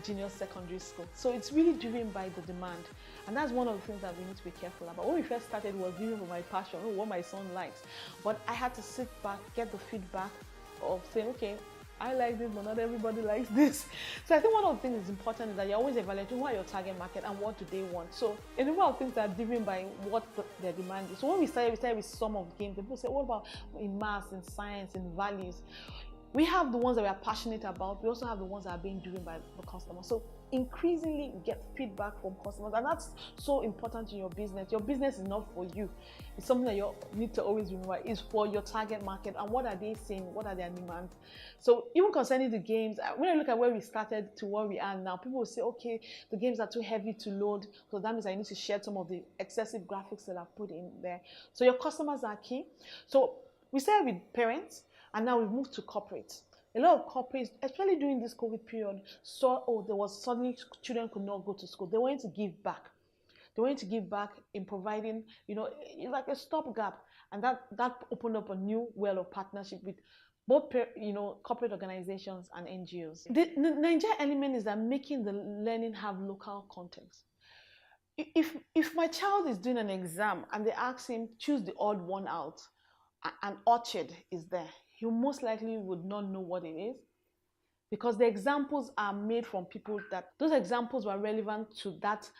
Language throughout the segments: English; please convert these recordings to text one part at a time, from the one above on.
junior secondary school. So it's really driven by the demand. And that's one of the things that we need to be careful about. When we first started, it was driven for my passion, what my son likes. But I had to sit back, get the feedback of saying, okay, I like this, but not everybody likes this. So I think one of the things that's important is that you're always evaluating what are your target market and what do they want. So a number of things that are driven by what their demand is. So when we started with some of the games, people say, what about in maths, in science, in values? We have the ones that we are passionate about. We also have the ones that are being driven by the customer. So increasingly get feedback from customers, and that's so important in your business. Your business is not for you. It's something that you need to always remember. It's for your target market, and what are they saying? What are their demands? So even concerning the games, when I look at where we started to where we are now, people will say, okay, the games are too heavy to load, so that means I need to share some of the excessive graphics that I've put in there. So your customers are key. So we started with parents, and now we've moved to corporate. A lot of corporates, especially during this COVID period, saw, oh, there was suddenly children could not go to school. They wanted to give back. They wanted to give back in providing, like a stopgap. And that opened up a new well of partnership with both, corporate organizations and NGOs. The Nigeria element is that making the learning have local context. If my child is doing an exam and they ask him, choose the odd one out, and orchard is there, you most likely would not know what it is, because the examples are made from people that those examples were relevant to that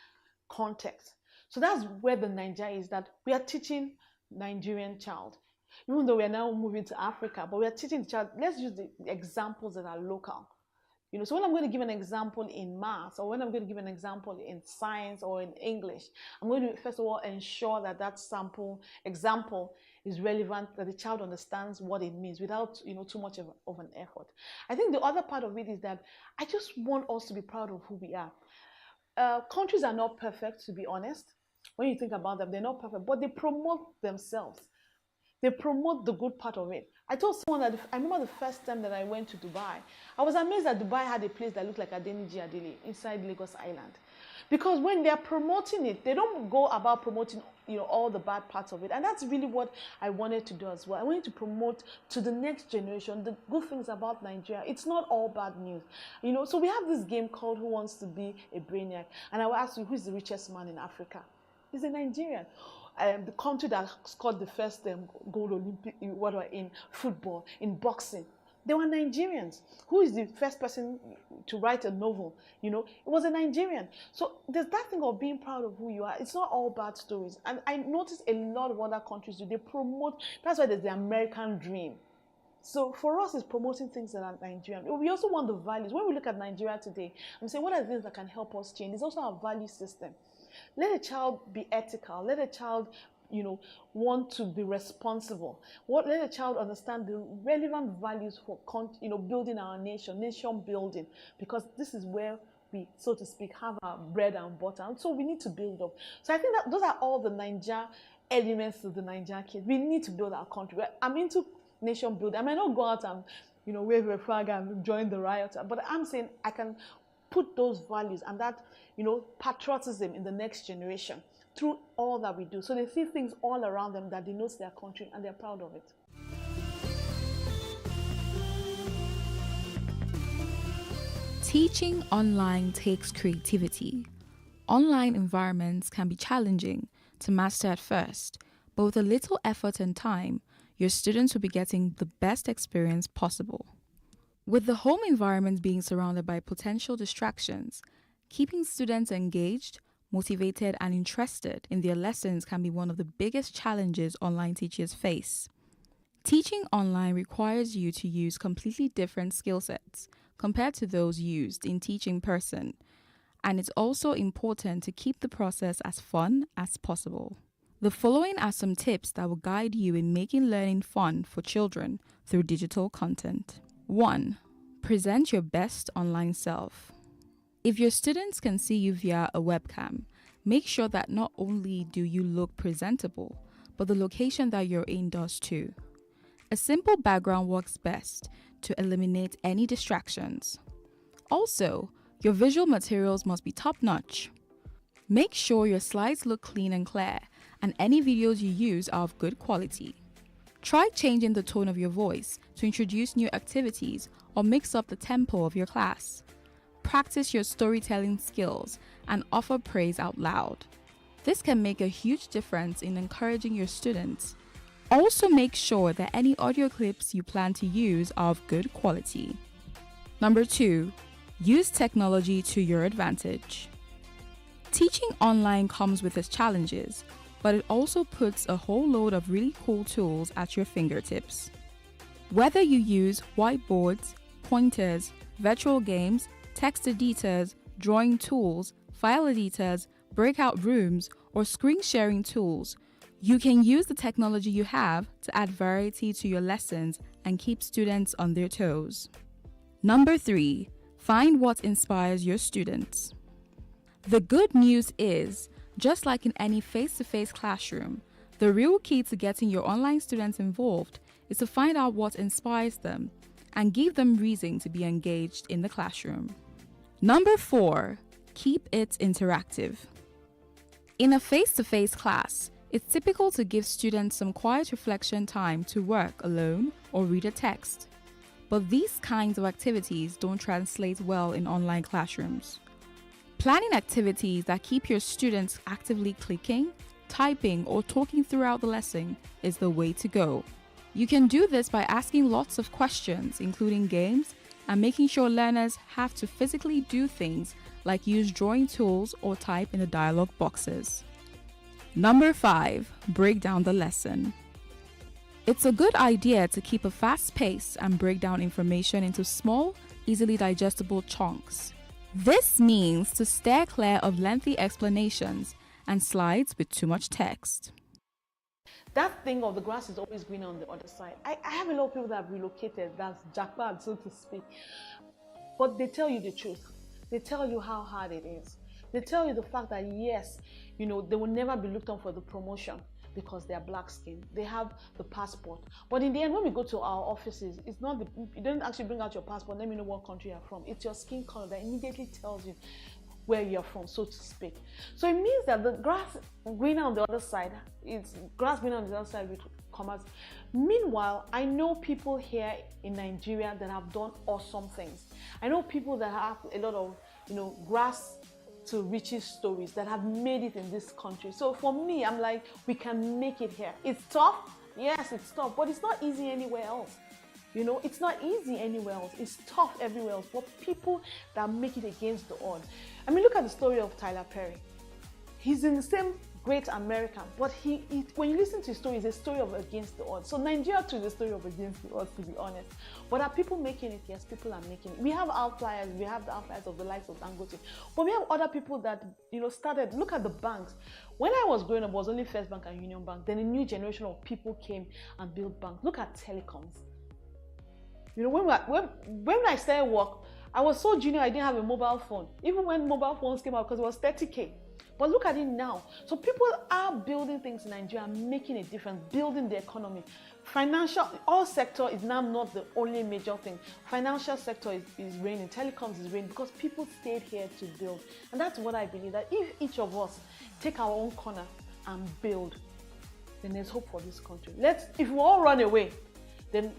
context. So that's where the Nigeria is, that we are teaching Nigerian child, even though we are now moving to Africa, but we are teaching the child, let's use the examples that are local. So when I'm going to give an example in maths, or when I'm going to give an example in science or in English, I'm going to first of all ensure that that example is relevant, that the child understands what it means without too much of an effort. I think the other part of it is that I just want us to be proud of who we are. Countries are not perfect, to be honest. When you think about them, they're not perfect, but they promote themselves. They promote the good part of it. I told someone that I remember the first time that I went to Dubai, I was amazed that Dubai had a place that looked like Adeniji Adele inside Lagos Island. Because when they're promoting it, they don't go about promoting all the bad parts of it. And that's really what I wanted to do as well. I wanted to promote to the next generation the good things about Nigeria. It's not all bad news. So we have this game called Who Wants to Be a Brainiac? And I will ask you, who's the richest man in Africa? He's a Nigerian. The country that scored the first gold Olympic in football, in boxing, they were Nigerians. Who is the first person to write a novel? It was a Nigerian. So there's that thing of being proud of who you are. It's not all bad stories. And I noticed a lot of other countries do. They promote, that's why there's the American dream. So for us, it's promoting things that are Nigerian. We also want the values. When we look at Nigeria today, I'm saying, what are the things that can help us change? It's also our value system. Let a child be ethical. Let a child, want to be responsible. Let a child understand the relevant values for, building our nation building, because this is where we, so to speak, have our bread and butter. And so we need to build up. So I think that those are all the Nigeria elements of the Nigeria kids. We need to build our country. I'm into nation building. I might not go out and, wave a flag and join the riot, but I'm saying I can put those values and that, patriotism in the next generation through all that we do. So they see things all around them that denotes their country and they're proud of it. Teaching online takes creativity. Online environments can be challenging to master at first, but with a little effort and time, your students will be getting the best experience possible. With the home environment being surrounded by potential distractions, keeping students engaged, motivated, and interested in their lessons can be one of the biggest challenges online teachers face. Teaching online requires you to use completely different skill sets compared to those used in teaching in person, and it's also important to keep the process as fun as possible. The following are some tips that will guide you in making learning fun for children through digital content. 1. Present your best online self. If your students can see you via a webcam, make sure that not only do you look presentable, but the location that you're in does too. A simple background works best to eliminate any distractions. Also, your visual materials must be top-notch. Make sure your slides look clean and clear, and any videos you use are of good quality. Try changing the tone of your voice to introduce new activities or mix up the tempo of your class. practice your storytelling skills and offer praise out loud. This can make a huge difference in encouraging your students. Also, make sure that any audio clips you plan to use are of good quality. Number 2, use technology to your advantage. Teaching online comes with its challenges, but it also puts a whole load of really cool tools at your fingertips. Whether you use whiteboards, pointers, virtual games, text editors, drawing tools, file editors, breakout rooms, or screen sharing tools, you can use the technology you have to add variety to your lessons and keep students on their toes. Number 3, find what inspires your students. The good news is, just like in any face-to-face classroom, the real key to getting your online students involved is to find out what inspires them and give them reason to be engaged in the classroom. Number 4, keep it interactive. In a face-to-face class, it's typical to give students some quiet reflection time to work alone or read a text. But these kinds of activities don't translate well in online classrooms. Planning activities that keep your students actively clicking, typing, or talking throughout the lesson is the way to go. You can do this by asking lots of questions, including games, and making sure learners have to physically do things like use drawing tools or type in the dialog boxes. Number 5, break down the lesson. It's a good idea to keep a fast pace and break down information into small, easily digestible chunks. This means to steer clear of lengthy explanations and slides with too much text. That thing of the grass is always greener on the other side. I have a lot of people that have relocated, that's jackpot, so to speak. But they tell you the truth. They tell you how hard it is. They tell you the fact that yes, they will never be looked on for the promotion because they are black skin. They have the passport. But in the end, when we go to our offices, it's not you don't actually bring out your passport, let me know what country you're from. It's your skin color that immediately tells you where you're from, so to speak. So it means that the grass greener on the other side, it's grass greener on the other side with commas. Meanwhile, I know people here in Nigeria that have done awesome things. I know people that have a lot of, grass to riches stories that have made it in this country. So for me, I'm like, we can make it here. It's tough. Yes, it's tough, but it's not easy anywhere else. It's not easy anywhere else. It's tough everywhere else. But people that make it against the odds. I mean, look at the story of Tyler Perry. He's in the same great American, but when you listen to his story, it's a story of against the odds. So Nigeria too is a story of against the odds, to be honest. But are people making it? Yes, people are making it. We have outliers. We have the outliers of the likes of Dangote. But we have other people that, started. Look at the banks. When I was growing up, it was only First Bank and Union Bank. Then a new generation of people came and built banks. Look at telecoms. When I started work, I was so junior, I didn't have a mobile phone. Even when mobile phones came out, because it was 30K. But look at it now. So people are building things in Nigeria, making a difference, building the economy. All sector is now not the only major thing. Financial sector is reigning, telecoms is reigning, because people stayed here to build. And that's what I believe, that if each of us take our own corner and build, then there's hope for this country. If we all run away, then,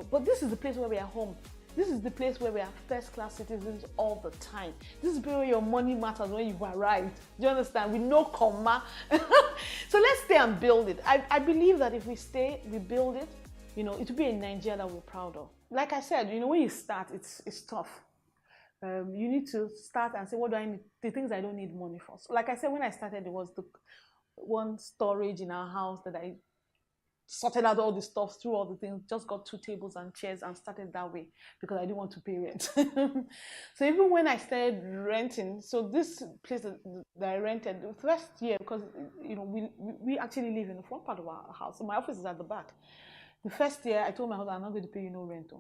but this is the place where we are home. This is the place where we are first-class citizens all the time. This is where your money matters when you've arrived. Do you understand? With no comma. So let's stay and build it. I believe that if we stay, we build it, it will be a Nigeria that we're proud of. Like I said, when you start, it's tough. You need to start and say, what do I need? The things I don't need money for. So like I said, when I started, there was the one storage in our house that I sorted out all the stuff, through all the things, just got 2 tables and chairs and started that way because I didn't want to pay rent. So even when I started renting, so this place that I rented the first year, because we actually live in the front part of our house, so my office is at the back. The first year I told my husband, I'm not going to pay you no rent.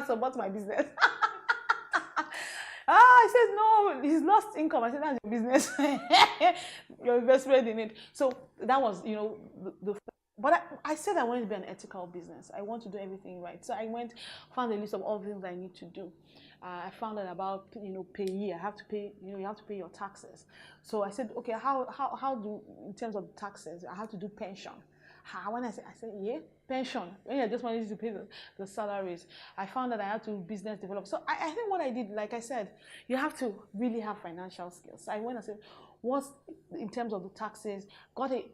So what's my business? I said, no, he's lost income. I said, that's your business. Your investment in it. So that was, but I said I wanted to be an ethical business. I want to do everything right. So I found a list of all the things I need to do. I found out about, payee. I have to pay, you have to pay your taxes. So I said, okay, how do, in terms of taxes, I have to do pension. When I said, yeah, pension. When I just wanted to pay the salaries, I found that I had to business develop. So I think what I did, like I said, you have to really have financial skills. I went and said, what's in terms of the taxes,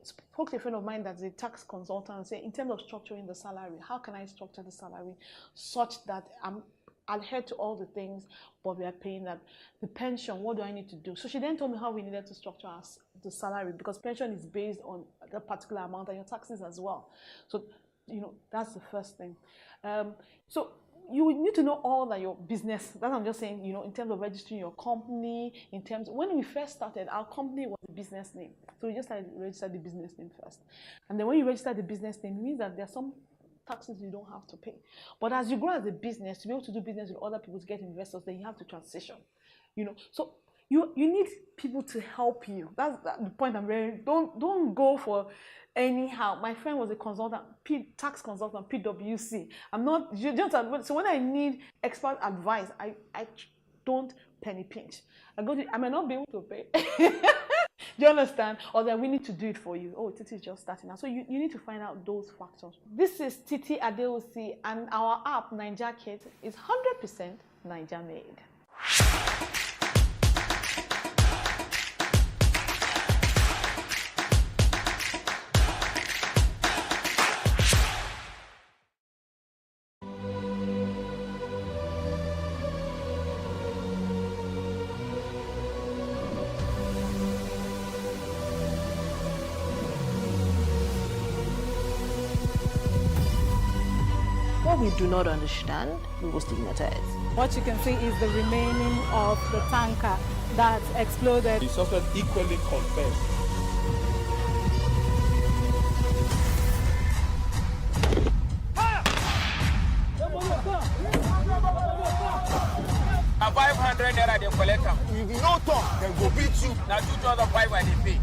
spoke to a friend of mine that's a tax consultant and said, in terms of structuring the salary, how can I structure the salary such that I'm adhere to all the things, but we are paying that. The pension, what do I need to do? So she then told me how we needed to structure the salary, because pension is based on a particular amount and your taxes as well. So, that's the first thing. So you need to know all that your business, that's what I'm just saying, in terms of registering your company, when we first started, our company was a business name. So we just started to register the business name first. And then when you register the business name, it means that there are some taxes you don't have to pay. But as you grow as a business, to be able to do business with other people, to get investors, then you have to transition. So you need people to help you. That's the point I'm very. Don't go for anyhow. My friend was a consultant, tax consultant, PwC. I'm not. So when I need expert advice, I don't penny pinch. I may not be able to pay. Do you understand? Or that we need to do it for you. Oh, Titi is just starting now. So you need to find out those factors. This is Titi Adeosi, and our app, Naija Kit, is 100% Naija made. What we do not understand, we will stigmatize. What you can see is the remaining of the tanker that exploded. The suspect equally confessed. A 500 naira they collect them. If you no talk, then go beat you. Now 2,500 they pay.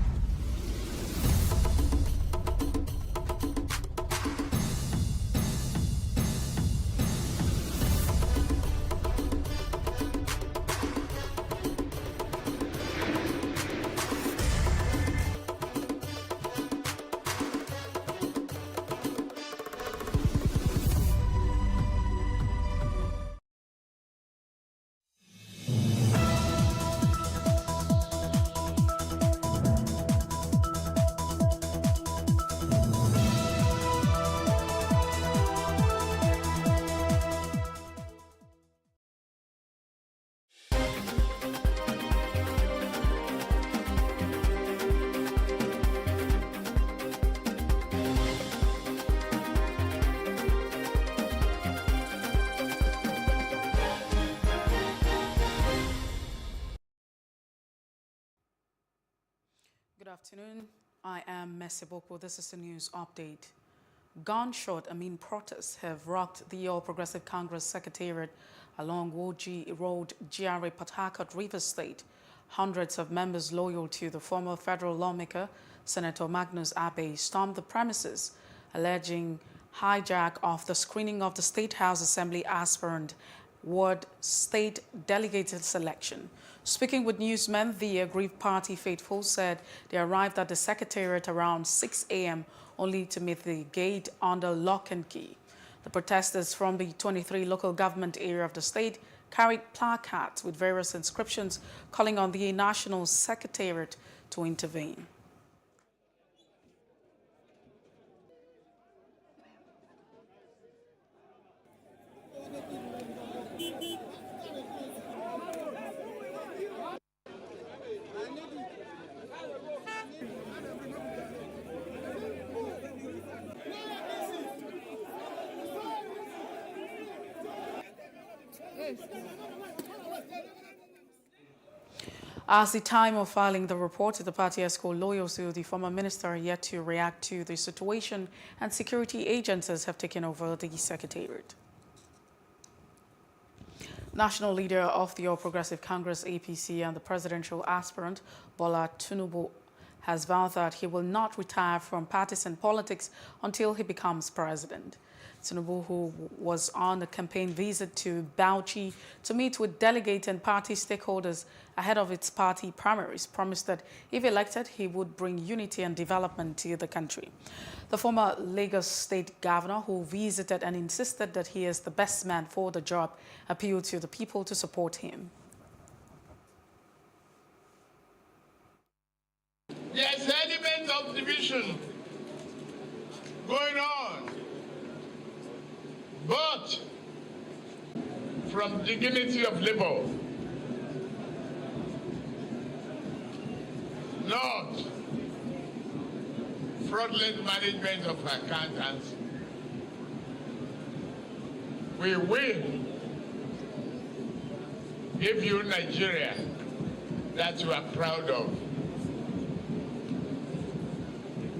Good afternoon. I am Messi Boko. This is the news update. Gunshot amid protests have rocked the All Progressive Congress Secretariat along Woji Road, GRA, Port Harcourt, Rivers State. Hundreds of members loyal to the former federal lawmaker, Senator Magnus Abe, stormed the premises, alleging hijack of the screening of the State House Assembly aspirant Ward State Delegate selection. Speaking with newsmen, the aggrieved party faithful said they arrived at the Secretariat around 6 a.m. only to meet the gate under lock and key. The protesters from the 23 local government area of the state carried placards with various inscriptions calling on the National Secretariat to intervene. As the time of filing the report, the party has called loyal to the former minister yet to react to the situation, and security agencies have taken over the secretariat. National leader of the All Progressive Congress APC and the presidential aspirant Bola Tinubu has vowed that he will not retire from partisan politics until he becomes president. Tinubu, who was on a campaign visit to Bauchi to meet with delegates and party stakeholders ahead of its party primaries, promised that if elected, he would bring unity and development to the country. The former Lagos State governor, who visited and insisted that he is the best man for the job, appealed to the people to support him. There's an element of division going on, but from dignity of labor, not fraudulent management of accountants, we will give you Nigeria that you are proud of.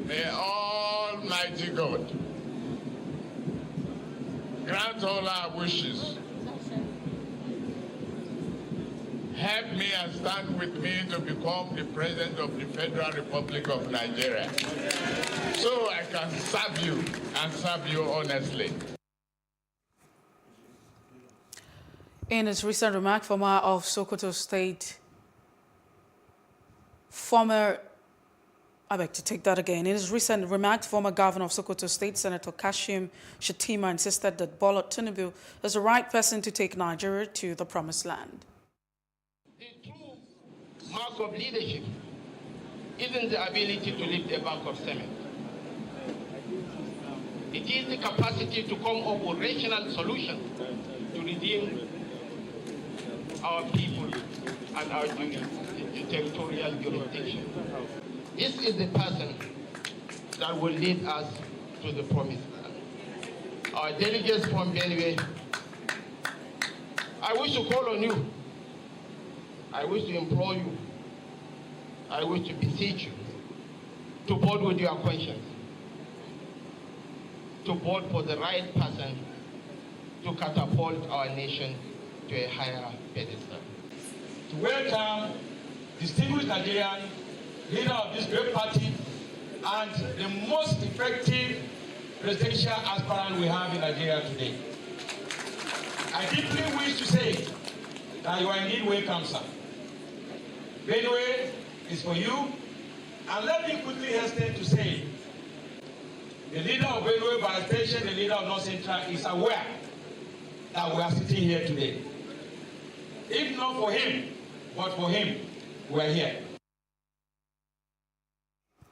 May Almighty God grant all our wishes. Help me and stand with me to become the President of the Federal Republic of Nigeria, so I can serve you and serve you honestly. In his recent remark, former of Sokoto State, In his recent remarks, former governor of Sokoto State, Senator Kashim Shettima, insisted that Bola Tinubu is the right person to take Nigeria to the promised land. The true mark of leadership isn't the ability to lift a bag of cement. It is the capacity to come up with rational solutions to redeem our people and our territorial jurisdiction. This is the person that will lead us to the promised land. Our delegates from Benue, I wish to call on you. I wish to implore you. I wish to beseech you to vote with your conscience, to vote for the right person to catapult our nation to a higher pedestal. To welcome distinguished Nigerian leader of this great party and the most effective presidential aspirant we have in Nigeria today. I deeply wish to say that you are indeed welcome, sir. Benue is for you, and let me quickly hasten to say the leader of Benue by extension, the leader of North Central, is aware that we are sitting here today. If not for him, but for him, we are here.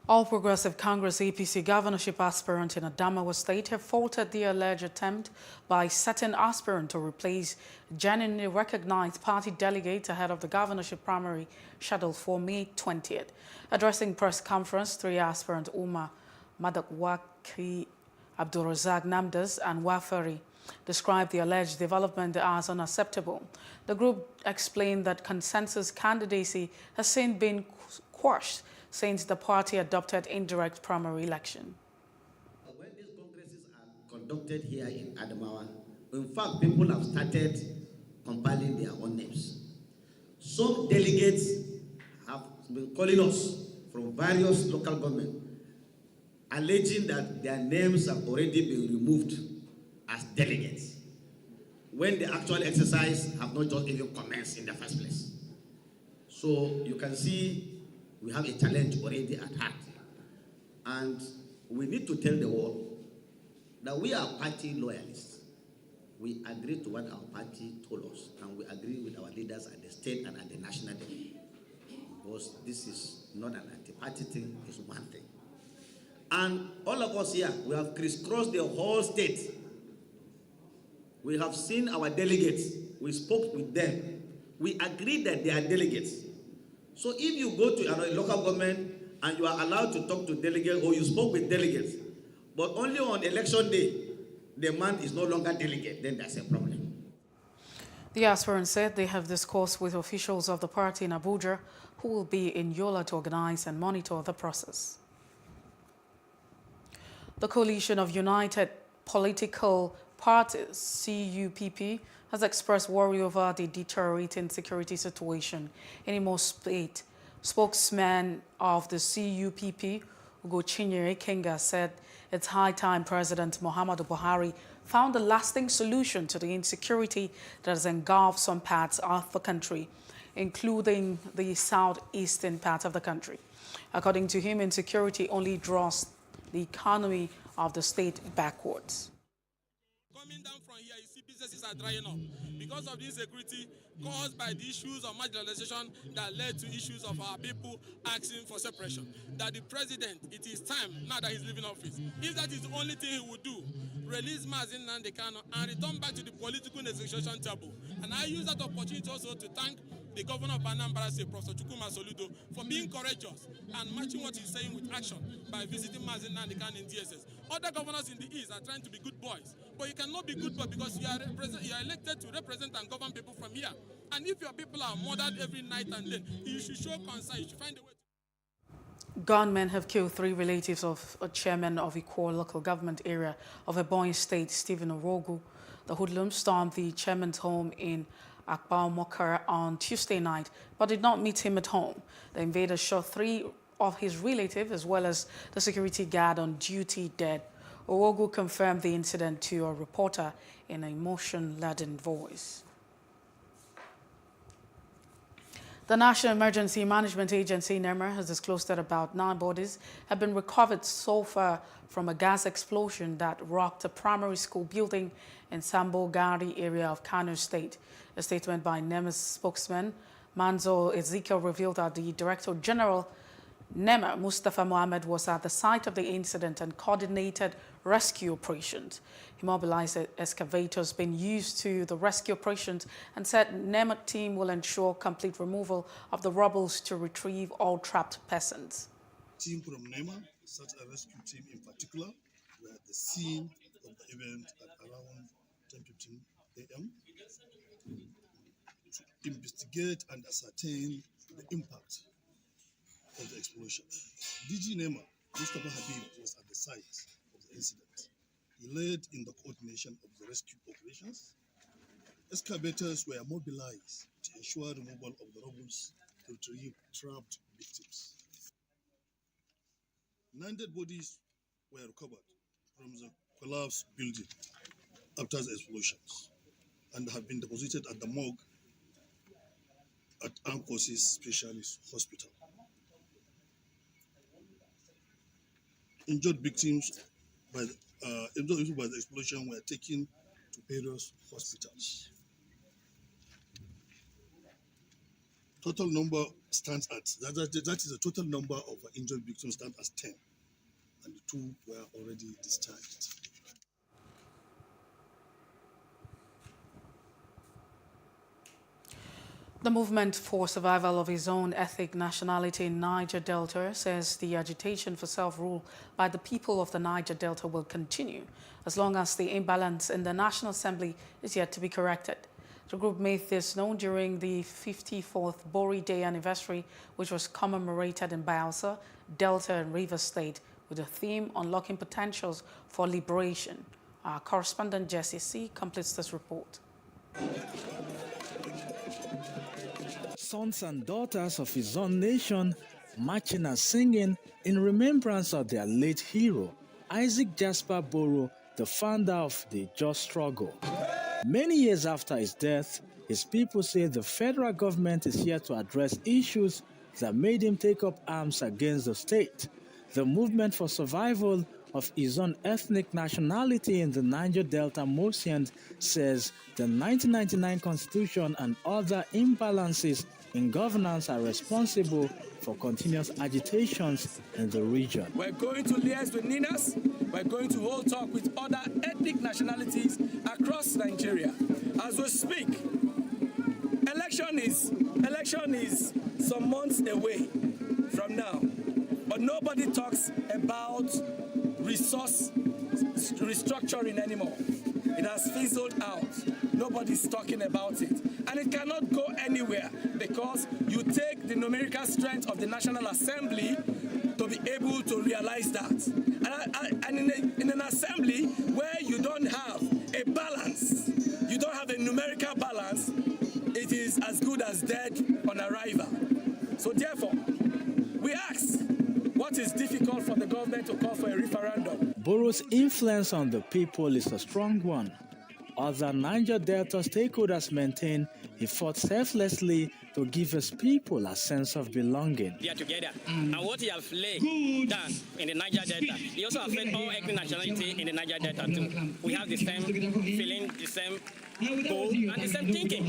All Progressive Congress APC governorship aspirant in Adamawa State have faulted the alleged attempt by certain aspirant to replace genuinely recognized party delegates ahead of the governorship primary scheduled for May 20th. Addressing press conference, three aspirant Umar Madakwaki, Abdulrazak Namdas and Wafari described the alleged development as unacceptable. The group explained that consensus candidacy has since been quashed since the party adopted indirect primary election. When these congresses are conducted here in Adamawa, in fact, people have started compiling their own names. Some delegates have been calling us from various local governments, alleging that their names have already been removed as delegates, when the actual exercise have not just even commenced in the first place. So you can see we have a challenge already at heart. And we need to tell the world that we are party loyalists. We agree to what our party told us, and we agree with our leaders at the state and at the national level. Because this is not an anti-party thing, it's one thing. And all of us here, we have crisscrossed the whole state. We have seen our delegates. We spoke with them. We agreed that they are delegates. So if you go to a local government and you are allowed to talk to delegates or you spoke with delegates, but only on election day, the man is no longer delegate, then that's a problem. The aspirant said they have discussed with officials of the party in Abuja who will be in Yola to organize and monitor the process. The Coalition of United Political Parties, CUPP, has expressed worry over the deteriorating security situation in Imo State. Spokesman of the CUPP, Ugo Chinyere Kenga, said it's high time President Muhammadu Buhari found a lasting solution to the insecurity that has engulfed some parts of the country, including the southeastern part of the country. According to him, insecurity only draws the economy of the state backwards. Coming down from here, you see businesses are drying up because of the insecurity caused by the issues of marginalization that led to issues of our people asking for separation. That the president, it is time now that he's leaving office. If that is the only thing he would do, release Mazin Nnamdi Kanu and return back to the political negotiation table. And I use that opportunity also to thank the governor of Anambra State, Professor Chukwuma Soludo, for being courageous and matching what he's saying with action by visiting Mazin Nnamdi Kanu in DSS. Other governors in the East are trying to be good boys, but you cannot be good boy because you are elected to represent and govern people from here. And if your people are murdered every night and day, you should show concern. You should find a way to... Gunmen have killed 3 relatives of a chairman of Ikwo local government area of Ebonyi State, Stephen Orogu. The hoodlums stormed the chairman's home in Akpao-Mokara on Tuesday night, but did not meet him at home. The invaders shot 3 of his relatives as well as the security guard on duty dead. Orogu confirmed the incident to a reporter in an emotion-laden voice. The National Emergency Management Agency, NEMA, has disclosed that about 9 bodies have been recovered so far from a gas explosion that rocked a primary school building in Sambo Gari area of Kano State. A statement by NEMA's spokesman, Manzo Ezekiel, revealed that the Director General, NEMA, Mustafa Mohammed, was at the site of the incident and coordinated rescue operations. He mobilized excavators being used to the rescue operations and said NEMA team will ensure complete removal of the rubble to retrieve all trapped persons. Team from NEMA, such a rescue team in particular, were at the scene of the event at around 10:15 a.m. to investigate and ascertain the impact of the explosion. DG NEMA, Mustafa Habib, was at the site of the incident. He led in the coordination of the rescue operations. Excavators were mobilized to ensure removal of the rubble to retrieve trapped victims. 9 dead bodies were recovered from the collapsed building after the explosions and have been deposited at the morgue at Ankosis Specialist Hospital. Injured victims by the explosion were taken to various hospitals. Total number stands at, that is the total number of injured victims stands as 10, and the 2 were already discharged. The Movement for Survival of His Own Ethnic Nationality in Niger Delta says the agitation for self-rule by the people of the Niger Delta will continue as long as the imbalance in the National Assembly is yet to be corrected. The group made this known during the 54th Bori Day anniversary, which was commemorated in Bayelsa, Delta and Rivers State, with a theme unlocking potentials for liberation. Our correspondent Jesse C. completes this report. Sons and daughters of his own nation marching and singing in remembrance of their late hero, Isaac Jasper Boro, the founder of the Just Struggle. Many years after his death, his people say the federal government is here to address issues that made him take up arms against the state. The Movement for Survival of His Own Ethnic Nationality in the Niger Delta Mosient says the 1999 Constitution and other imbalances in governance are responsible for continuous agitations in the region. We're going to liaise with Ninas. We're going to hold talk with other ethnic nationalities across Nigeria. As we speak, election is some months away from now, but nobody talks about resource restructuring anymore. It has fizzled out. Nobody's talking about it. And it cannot go anywhere because you take the numerical strength of the National Assembly to be able to realize that. And in an assembly where you don't have a balance, you don't have a numerical balance, it is as good as dead on arrival. So therefore, we ask, what is difficult for the government to call for a referendum? Boro Boro's influence on the people is a strong one. Other Niger Delta stakeholders maintain he fought selflessly to give his people a sense of belonging. They are together. And what he has laid down in the Niger Delta, he also affects all ethnic nationality in the Niger Delta too. We have the same feeling, the same goal, and the same thinking.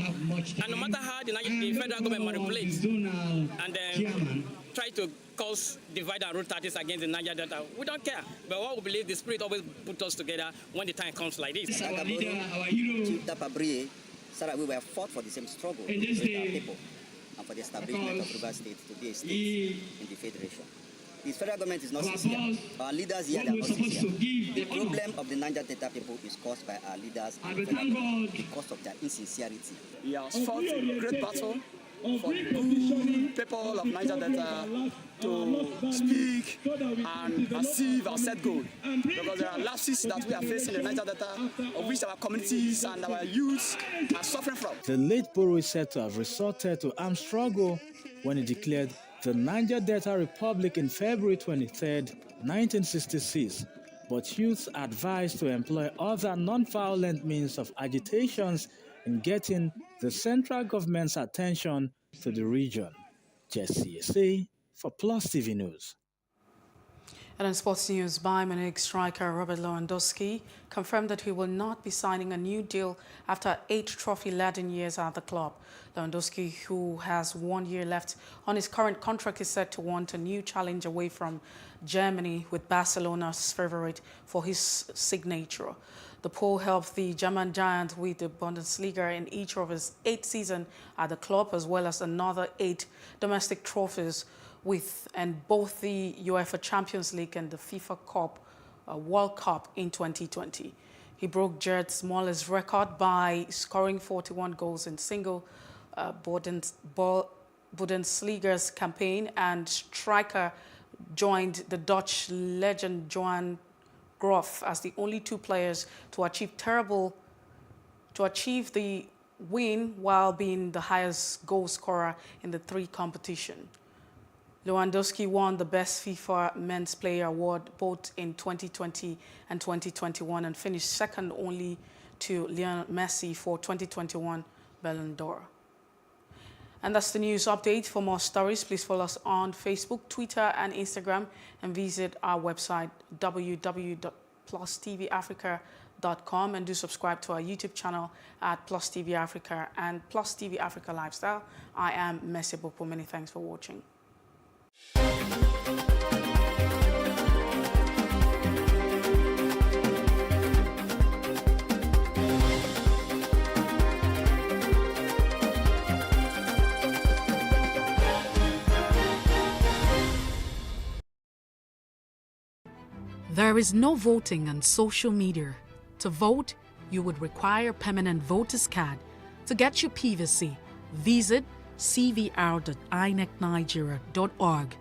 And no matter how the federal government manipulates and then try to cause divide and rule tactics against the Niger Delta, we don't care. But what we believe, the spirit always puts us together when the time comes like this. Our leader, our hero. So we were fought for the same struggle with our people and for the establishment of River State to be a state in the Federation. The federal government is not sincere. Our leaders here are not sincere. The problem of the Niger Delta people is caused by our leaders and the federal government because of their insincerity. He has fought a great battle for the good people of Niger Delta to speak and achieve our set goal. Because there are lapses that we are facing in the Niger Delta, of which our communities and our youths are suffering from. The late Boro is said to have resorted to armed struggle when he declared the Niger Delta Republic in February 23, 1966. But youths are advised to employ other non-violent means of agitations in getting the central government's attention to the region. Jesse Ese for Plus TV News. And in sports news, Bayern Munich striker Robert Lewandowski confirmed that he will not be signing a new deal after 8 trophy-laden years at the club. Lewandowski, who has 1 year left on his current contract, is said to want a new challenge away from Germany, with Barcelona's favorite for his signature. The poll helped the German giant with the Bundesliga in each of his 8 seasons at the club, as well as another 8 domestic trophies and both the UEFA Champions League and the FIFA Cup, World Cup in 2020. He broke Gerd Muller's record by scoring 41 goals in single Bundesliga's campaign, and striker joined the Dutch legend Johan Cruyff as the only 2 players to achieve the win while being the highest goal scorer in the 3 competitions. Lewandowski won the Best FIFA Men's Player Award both in 2020 and 2021 and finished second only to Lionel Messi for 2021 Ballon d'Or. And that's the news update. For more stories, please follow us on Facebook, Twitter, and Instagram, and visit our website, www.PlusTvAfrica.com, and do subscribe to our YouTube channel at Plus TV Africa and Plus TV Africa Lifestyle. I am Messi Bopo. Many thanks for watching. There is no voting on social media. To vote, you would require a permanent voter's card. To get your PVC, visit cvr.inecnigeria.org.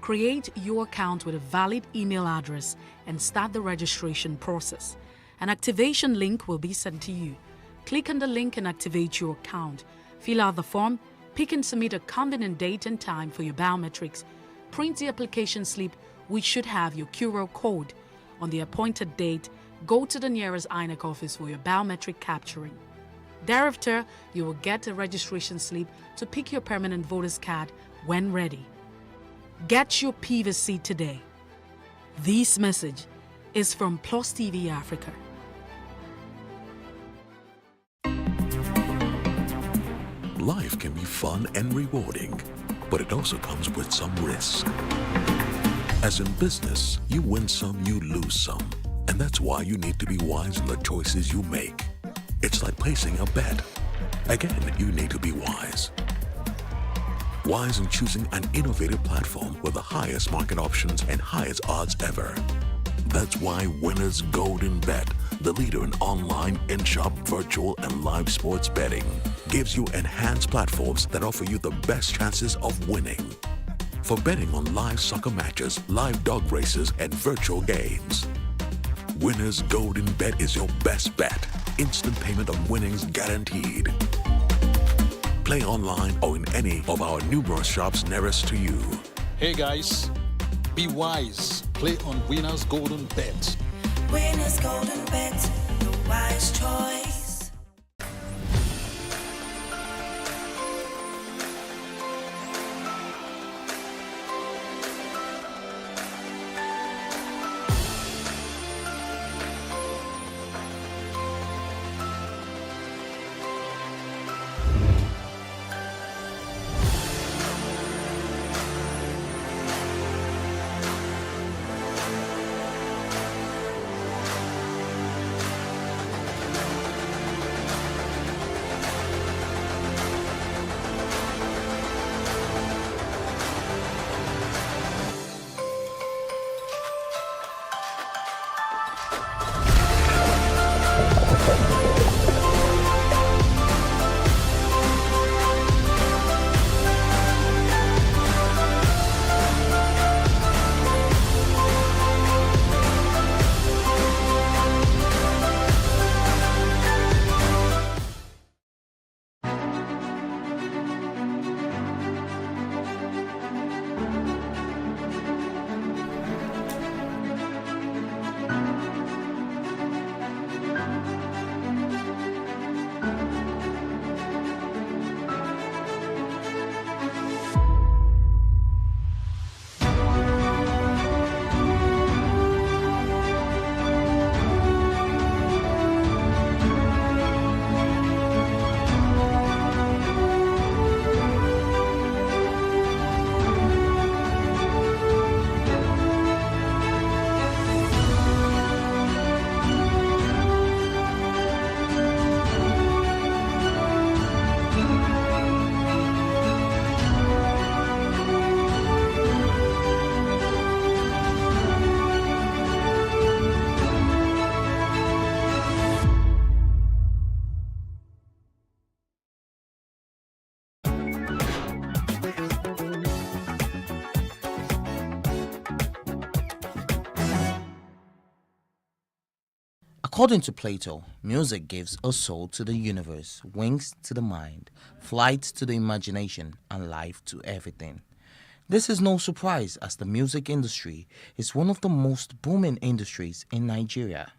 Create your account with a valid email address and start the registration process. An activation link will be sent to you. Click on the link and activate your account. Fill out the form, pick and submit a convenient date and time for your biometrics. Print the application slip, which should have your QR code. On the appointed date, go to the nearest INEC office for your biometric capturing. Thereafter, you will get a registration slip to pick your permanent voter's card when ready. Get your PVC today. This message is from Plus TV Africa. Life can be fun and rewarding, but it also comes with some risk. As in business, you win some, you lose some. And that's why you need to be wise in the choices you make. It's like placing a bet. Again, you need to be wise. Wise in choosing an innovative platform with the highest market options and highest odds ever. That's why Winners Golden Bet, the leader in online, in-shop, virtual, and live sports betting, gives you enhanced platforms that offer you the best chances of winning. For betting on live soccer matches, live dog races, and virtual games. Winners Golden Bet is your best bet. Instant payment of winnings guaranteed. Play online or in any of our numerous shops nearest to you. Hey guys, be wise. Play on Winners Golden Bet. Winners golden bet, the wise choice. According to Plato, music gives a soul to the universe, wings to the mind, flight to the imagination, and life to everything. This is no surprise as the music industry is one of the most booming industries in Nigeria,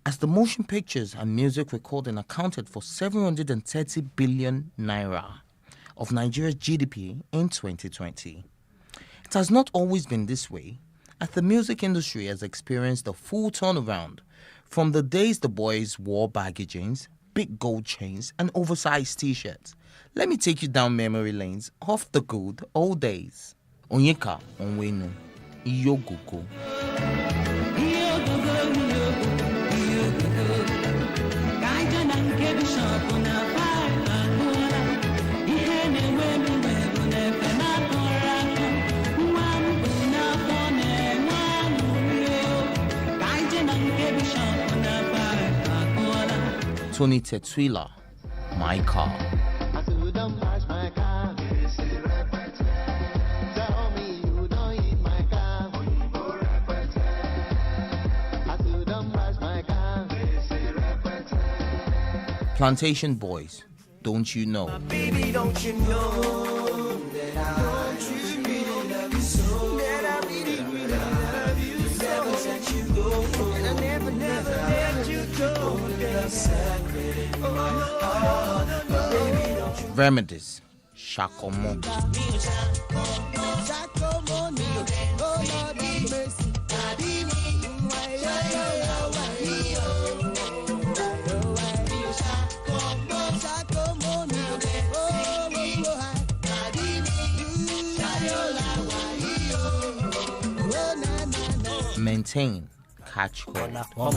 as the motion pictures and music recording accounted for 730 billion naira of Nigeria's GDP in 2020. It has not always been this way, as the music industry has experienced a full turnaround from the days the boys wore baggy jeans, big gold chains, and oversized t-shirts. Let me take you down memory lanes of the good old days. Onyeka Onwenu, Iyogugo. Tony Tetwila, My Car. Plantation Boys, Don't You Know? Baby, don't you know that I really love you so? That I really love you so. Never let you go, and I never let you go. Remedies, Shakomo. Maintain, Catch Hold.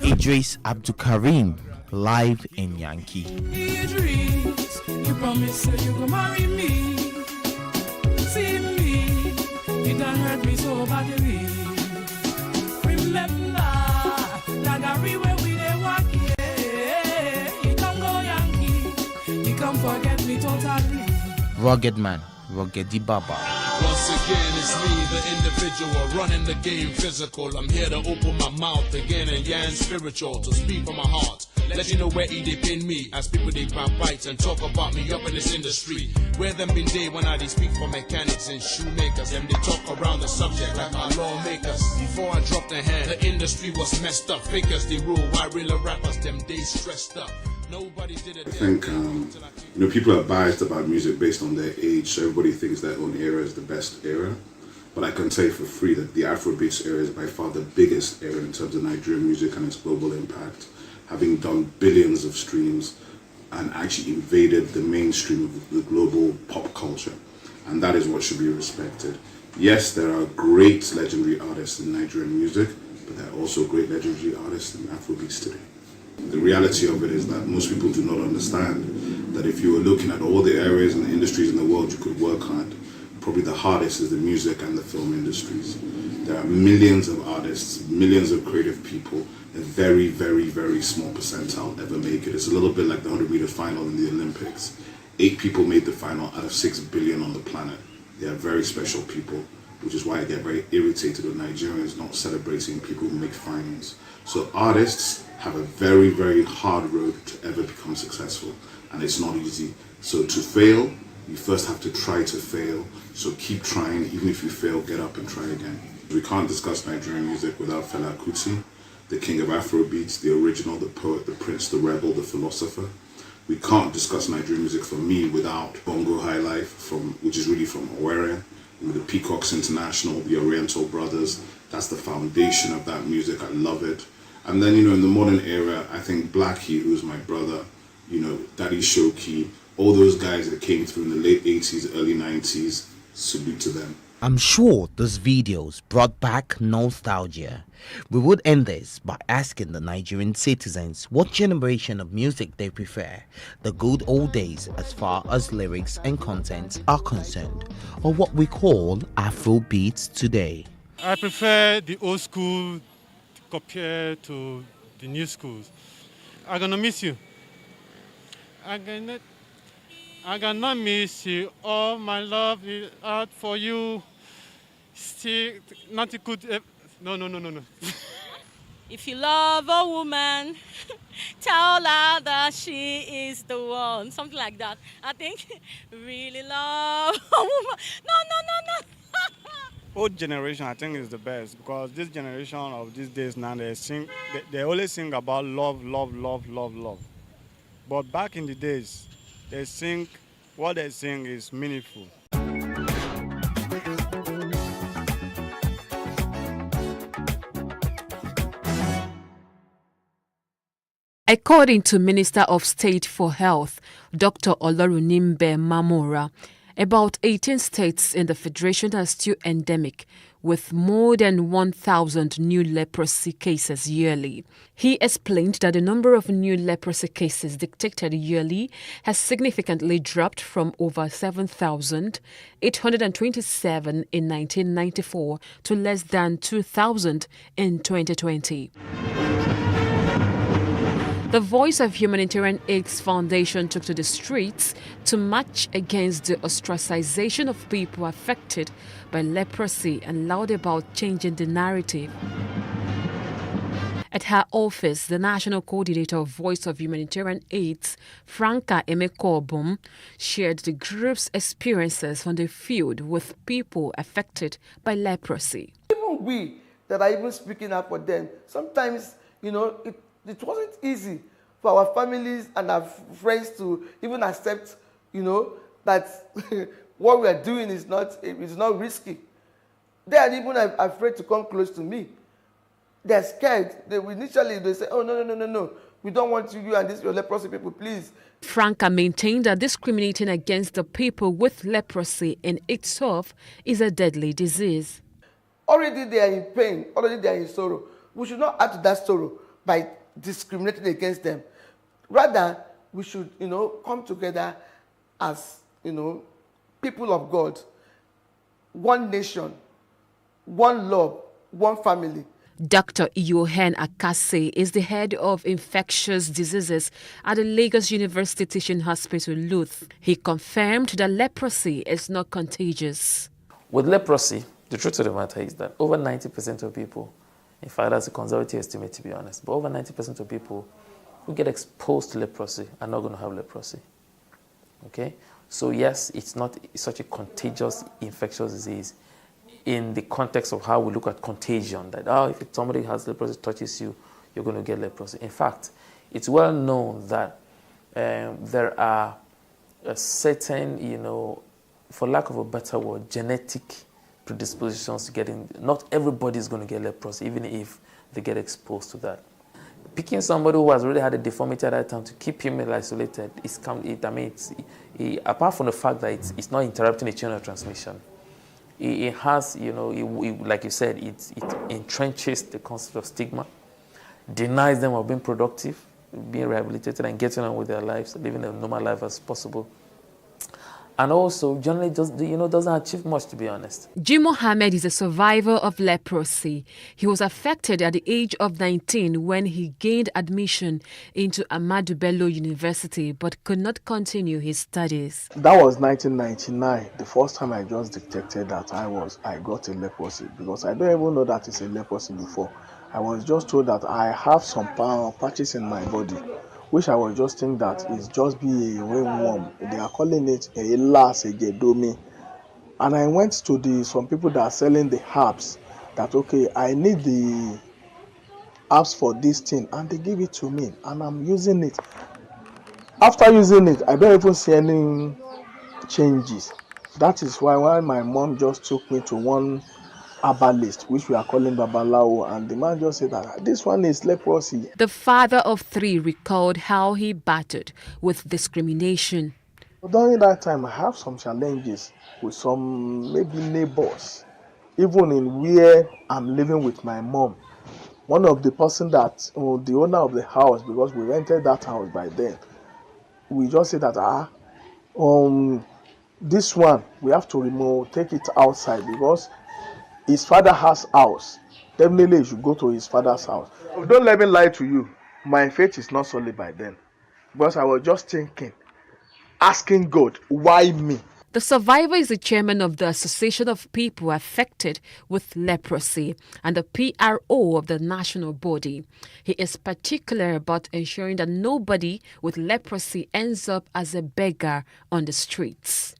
Idris Abdulkarim, live in Yankee. Idris, you promised that you could marry me. See me, you done hurt me so badly. Remember, Nagari where we dey walk, yeah. You don't go Yankee, you can't forget me totally. Rugged Man, Ruggedy Baba. Once again, it's me, the individual, running the game physical. I'm here to open my mouth again and yan spiritual, to speak from my heart. Let you know where they pin me. As people they bites and talk about me up in this industry. Where them been day when I they speak for mechanics and shoemakers. Them they talk around the subject like our lawmakers. Before I dropped the hand, the industry was messed up. Fakers they rule, why real rappers them they stressed up. Nobody did it. I think people are biased about music based on their age, so everybody thinks their own era is the best era. But I can tell you for free that the Afrobeats era is by far the biggest era in terms of Nigerian music and its global impact, having done billions of streams and actually invaded the mainstream of the global pop culture. And that is what should be respected. Yes, there are great legendary artists in Nigerian music, but there are also great legendary artists in Afrobeats today. The reality of it is that most people do not understand that if you were looking at all the areas and the industries in the world you could work at, probably the hardest is the music and the film industries. There are millions of artists, millions of creative people. A very, very, very small percentile ever make it. It's a little bit like the 100-meter final in the Olympics. 8 people made the final out of 6 billion on the planet. They are very special people, which is why I get very irritated with Nigerians not celebrating people who make finals. So artists have a very, very hard road to ever become successful, and it's not easy. So to fail, you first have to try to fail. So keep trying. Even if you fail, get up and try again. We can't discuss Nigerian music without Fela Kuti, the king of Afrobeats, the original, the poet, the prince, the rebel, the philosopher. We can't discuss Nigerian music for me without Bongo High Life, which is really from Owerri, the Peacocks International, the Oriental Brothers. That's the foundation of that music. I love it. And then, in the modern era, I think Blackie, who's my brother, Daddy Shoki, all those guys that came through in the late 80s, early 90s, salute to them. I'm sure those videos brought back nostalgia. We would end this by asking the Nigerian citizens what generation of music they prefer, the good old days as far as lyrics and content are concerned, or what we call Afrobeats today. I prefer the old school compared to the new schools. I'm gonna miss you. I'm gonna miss you. All my love is out for you. Still, nothing could. No. If you love a woman, tell her that she is the one. Something like that. I think really love a woman. No. Old generation, I think, is the best because this generation of these days now they always sing about love. But back in the days, what they sing is meaningful. According to Minister of State for Health, Dr. Olorunimbe Mamora, about 18 states in the Federation are still endemic, with more than 1,000 new leprosy cases yearly. He explained that the number of new leprosy cases detected yearly has significantly dropped from over 7,827 in 1994 to less than 2,000 in 2020. The Voice of Humanitarian Aid's Foundation took to the streets to march against the ostracization of people affected by leprosy and loud about changing the narrative. At her office, the National Coordinator of Voice of Humanitarian Aid, Franca Emekobum, shared the group's experiences on the field with people affected by leprosy. Even we that are even speaking up for them, sometimes, it wasn't easy for our families and our friends to even accept, that what we are doing is not risky. They are even afraid to come close to me. They're scared. They say, oh, no. We don't want you and this your leprosy people, please. Franca maintained that discriminating against the people with leprosy in itself is a deadly disease. Already they are in pain. Already they are in sorrow. We should not add to that sorrow by discriminating against them. Rather, we should, come together as, people of God, one nation, one love, one family. Dr. Yohan Akase is the head of infectious diseases at the Lagos University Teaching Hospital, Luth. He confirmed that leprosy is not contagious. With leprosy, the truth of the matter is that over 90% of people, in fact, that's a conservative estimate to be honest, but over 90% of people who get exposed to leprosy are not going to have leprosy. Okay? So yes, it's not such a contagious infectious disease in the context of how we look at contagion, that if somebody has leprosy, touches you, you're going to get leprosy. In fact, it's well known that there are a certain, for lack of a better word, genetic predispositions to getting, not everybody is going to get leprosy, even if they get exposed to that. Picking somebody who has already had a deformity at that time to keep him isolated, apart from the fact that it's not interrupting the chain of transmission, it has, like you said, it entrenches the concept of stigma, denies them of being productive, being rehabilitated and getting on with their lives, living a normal life as possible. And also, generally, doesn't achieve much, to be honest. Jim Mohammed is a survivor of leprosy. He was affected at the age of 19 when he gained admission into Ahmadu Bello University but could not continue his studies. That was 1999, the first time I just detected that I got a leprosy, because I don't even know that it's a leprosy before. I was just told that I have some patches in my body, which I was just thinking that it's just be a ringworm. They are calling it a las egedomi. And I went to some people that are selling the herbs, that okay, I need the herbs for this thing, and they give it to me, and I'm using it. After using it, I don't even see any changes. That is why my mom just took me to one herbalist, which we are calling Babalawo, and the man just said that this one is leprosy. The father of 3 recalled how he battled with discrimination. During that time, I have some challenges with some maybe neighbors, even in where I'm living with my mom. One of the person that, the owner of the house, because we rented that house by then, we just said that, this one, we have to take it outside, because his father has house. Definitely, you should go to his father's house. Don't let me lie to you. My faith is not solid by then, because I was just thinking, asking God, why me? The survivor is the chairman of the Association of People Affected with Leprosy and the PRO of the national body. He is particular about ensuring that nobody with leprosy ends up as a beggar on the streets.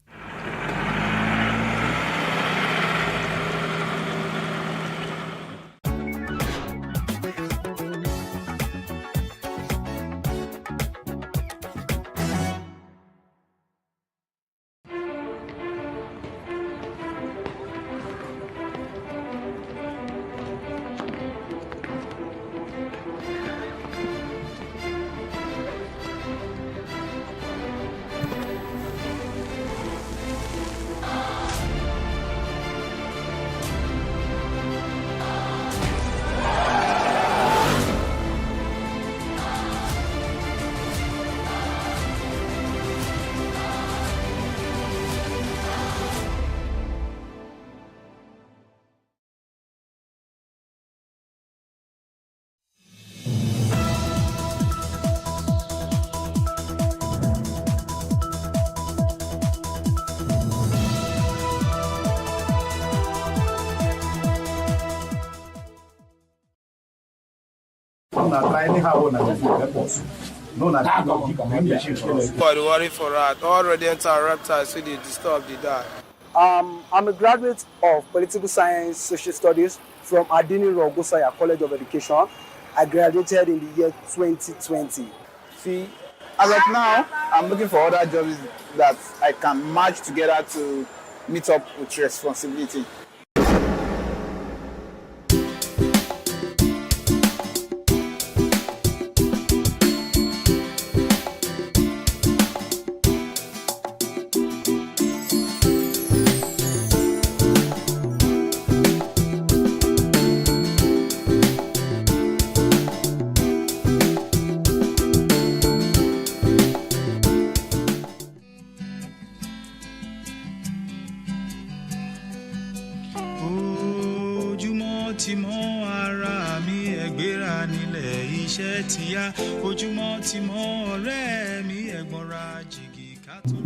God worry for that. All rodents and reptiles who they disturb the die. I'm a graduate of Political Science Social Studies from Adini Rogosaya College of Education. I graduated in the year 2020. See, as of now, I'm looking for other jobs that I can match together to meet up with responsibility.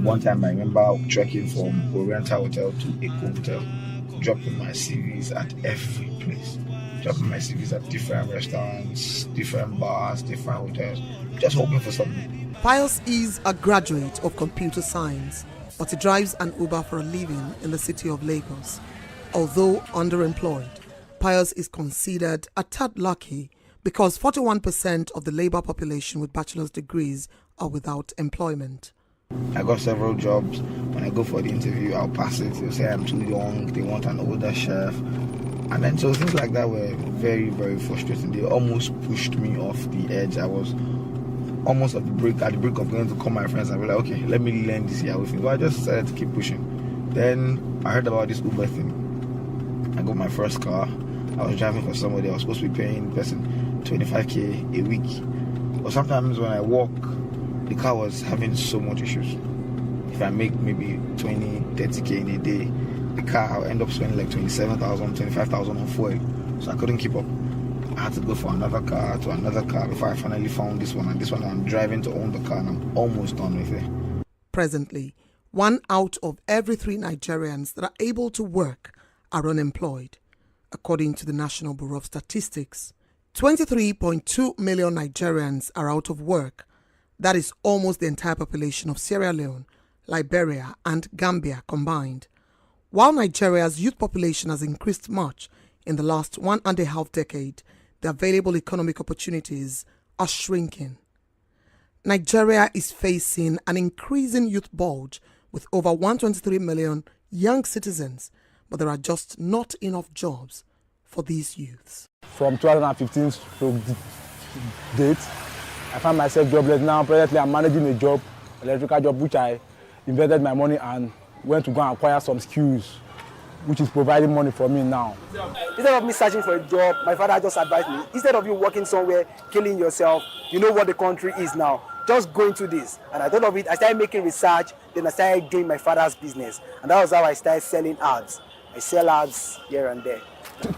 One time I remember trekking from Oriental Hotel to Eco Hotel, dropping my CVs at every place. dropping my CVs at different restaurants, different bars, different hotels, just hoping for something. Pius is a graduate of computer science, but he drives an Uber for a living in the city of Lagos. Although underemployed, Pius is considered a tad lucky because 41% of the labor population with bachelor's degrees are without employment. I got several jobs. When I go for the interview, I'll pass it. They'll say I'm too young, they want an older chef. And then so things like that were very, very frustrating. They almost pushed me off the edge. I was almost at the break of going to call my friends and be like, okay, let me learn this year with me. But I just decided to keep pushing. Then I heard about this Uber thing. I got my first car. I was driving for somebody. I was supposed to be paying the person 25k a week. But sometimes when I walk, the car was having so much issues. If I make maybe 20, 30k in a day, the car, I'll end up spending like 27,000, 25,000 on fuel. So I couldn't keep up. I had to go for another car to another car before I finally found this one. And this one I'm driving to own the car and I'm almost done with it. Presently, 1 out of every 3 Nigerians that are able to work are unemployed, according to the National Bureau of Statistics. 23.2 million Nigerians are out of work. That is almost the entire population of Sierra Leone, Liberia, and Gambia combined. While Nigeria's youth population has increased much in the last 1.5 decades, the available economic opportunities are shrinking. Nigeria is facing an increasing youth bulge with over 123 million young citizens, but there are just not enough jobs for these youths. From 2015 to date, I find myself jobless now. Presently, I'm managing a job, electrical job, which I invested my money and went to go and acquire some skills, which is providing money for me now. Instead of me searching for a job, my father just advised me, instead of you working somewhere, killing yourself, you know what the country is now, just go into this. And I thought of it, I started making research, then I started doing my father's business. And that was how I started selling ads. I sell ads here and there.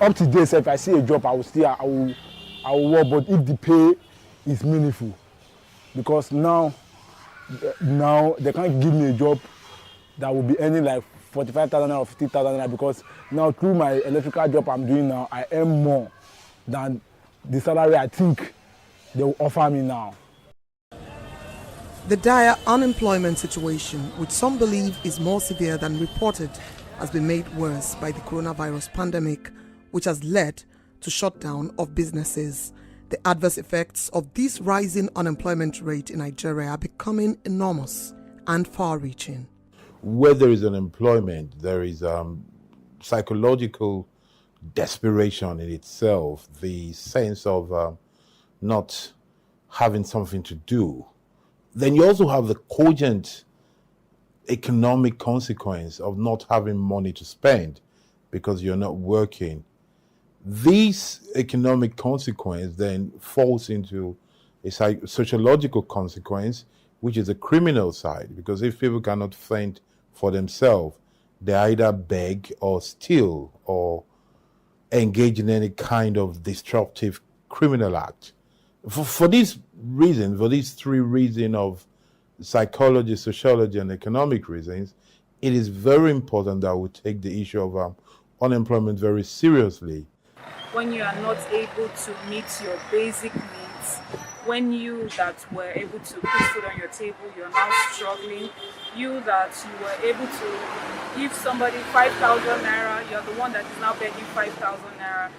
Up to date, if I see a job, I will work, but if the pay is meaningful, because now they can't give me a job that will be earning like 45,000 or 50,000, because now through my electrical job I'm doing now, I earn more than the salary I think they will offer me now. The dire unemployment situation, which some believe is more severe than reported, has been made worse by the coronavirus pandemic, which has led to shutdown of businesses. The adverse effects of this rising unemployment rate in Nigeria are becoming enormous and far-reaching. Where there is unemployment, there is psychological desperation in itself, the sense of not having something to do. Then you also have the cogent economic consequence of not having money to spend because you're not working. This economic consequence then falls into a sociological consequence, which is a criminal side, because if people cannot fend for themselves, they either beg or steal or engage in any kind of disruptive criminal act. For these reasons, for these 3 reasons of psychology, sociology, and economic reasons, it is very important that we take the issue of unemployment very seriously. When you are not able to meet your basic needs, when you that were able to put food on your table, you're now struggling, you that you were able to give somebody 5,000 naira, you're the one that is now begging 5,000 naira,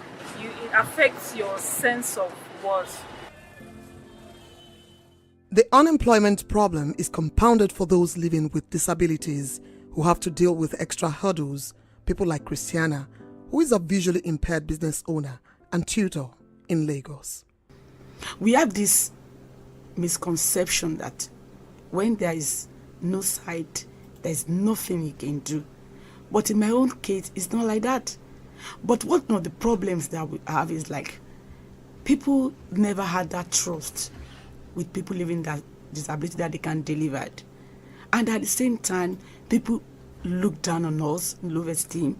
it affects your sense of worth. The unemployment problem is compounded for those living with disabilities who have to deal with extra hurdles, people like Christiana, who is a visually impaired business owner and tutor in Lagos. We have this misconception that when there is no sight, there is nothing you can do. But in my own case, it's not like that. But one of the problems that we have is like people never had that trust with people living that disability that they can deliver it. And at the same time, people look down on us, low esteem,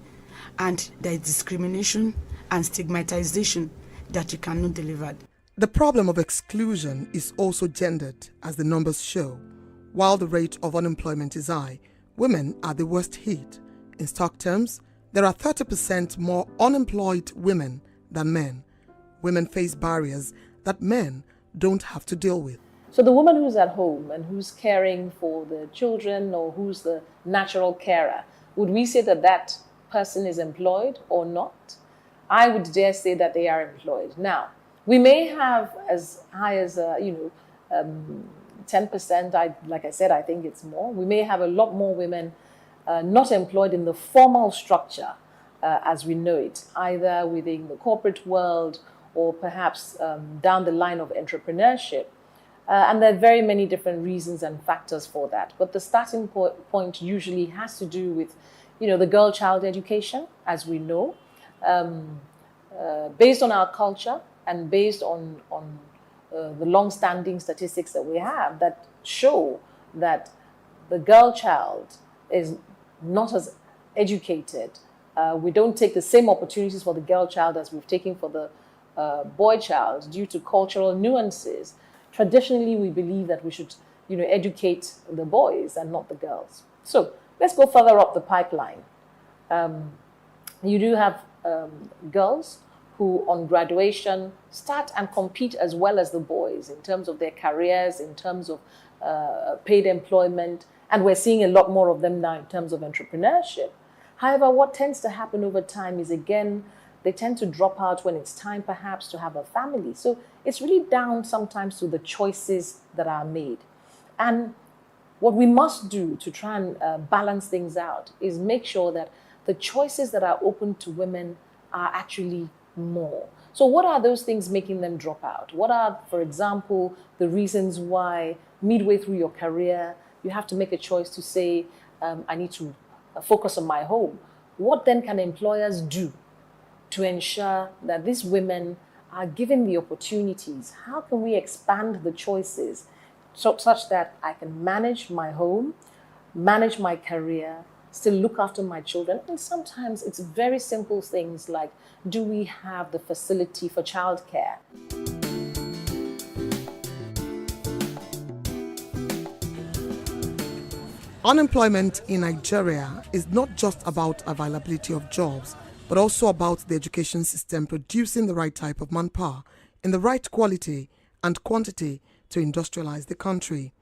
and there is discrimination and stigmatization that you cannot deliver. The problem of exclusion is also gendered, as the numbers show. While the rate of unemployment is high, women are the worst hit. In stock terms, there are 30% more unemployed women than men. Women face barriers that men don't have to deal with. So the woman who's at home and who's caring for the children, or who's the natural carer, would we say that that person is employed or not? I would dare say that they are employed. Now, we may have as high as 10%. Like I said, I think it's more. We may have a lot more women not employed in the formal structure as we know it, either within the corporate world or perhaps down the line of entrepreneurship. And there are very many different reasons and factors for that. But the starting point usually has to do with, the girl-child education, as we know, based on our culture and based on the long-standing statistics that we have that show that the girl child is not as educated. We don't take the same opportunities for the girl child as we've taken for the boy child due to cultural nuances. Traditionally, we believe that we should, educate the boys and not the girls. So let's go further up the pipeline. You do have girls who on graduation start and compete as well as the boys in terms of their careers, in terms of paid employment, and we're seeing a lot more of them now in terms of entrepreneurship. However, what tends to happen over time is, again, they tend to drop out when it's time perhaps to have a family. So it's really down sometimes to the choices that are made. And what we must do to try and balance things out is make sure that the choices that are open to women are actually more. So what are those things making them drop out? What are, for example, the reasons why midway through your career, you have to make a choice to say, I need to focus on my home? What then can employers do to ensure that these women are given the opportunities? How can we expand the choices such that I can manage my home, manage my career, still look after my children? And sometimes it's very simple things like, do we have the facility for childcare? Unemployment in Nigeria is not just about availability of jobs, but also about the education system producing the right type of manpower in the right quality and quantity to industrialize the country.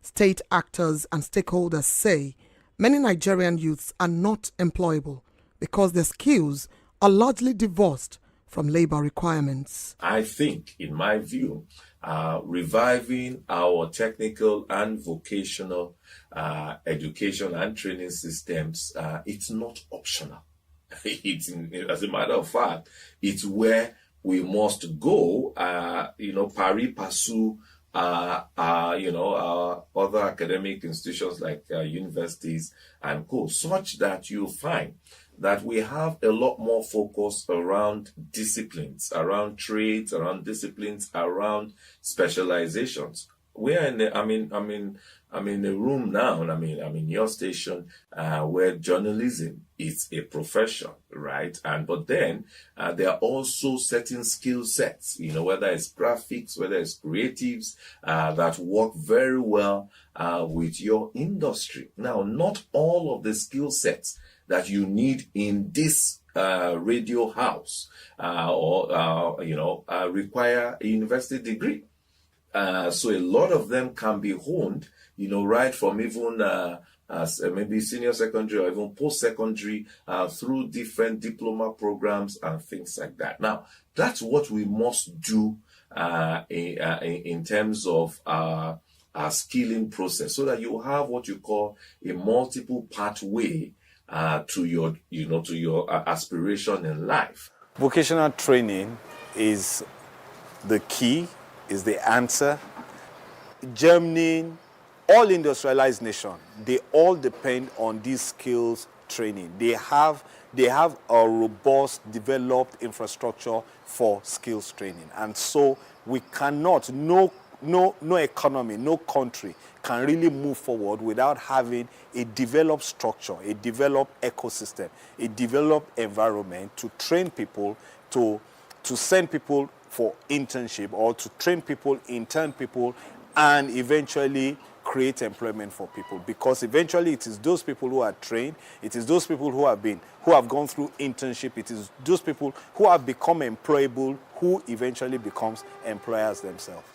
State actors and stakeholders say many Nigerian youths are not employable because their skills are largely divorced from labor requirements. I think, in my view, reviving our technical and vocational education and training systems, it's not optional. As a matter of fact, it's where we must go, pari passu, our other academic institutions like universities and co, such that you'll find that we have a lot more focus around disciplines, around trades, around disciplines, around specializations. We're in the, I'm in a room now, and I'm in your station, where journalism is a profession, right? But then there are also certain skill sets, whether it's graphics, whether it's creatives, that work very well with your industry. Now, not all of the skill sets that you need in this radio house require a university degree. So a lot of them can be honed, right from even as maybe senior secondary or even post-secondary through different diploma programs and things like that. Now, that's what we must do in terms of our skilling process, so that you have what you call a multiple pathway to your aspiration in life. Vocational training is the key, is the answer. Germany, all industrialized nations, they all depend on these skills training. They have a robust, developed infrastructure for skills training. And so we cannot, no economy, no country can really move forward without having a developed structure, a developed ecosystem, a developed environment to train people, to send people for internship, or to train people, intern people, and eventually create employment for people, because eventually it is those people who are trained, it is those people who have gone through internship, it is those people who have become employable who eventually becomes employers themselves.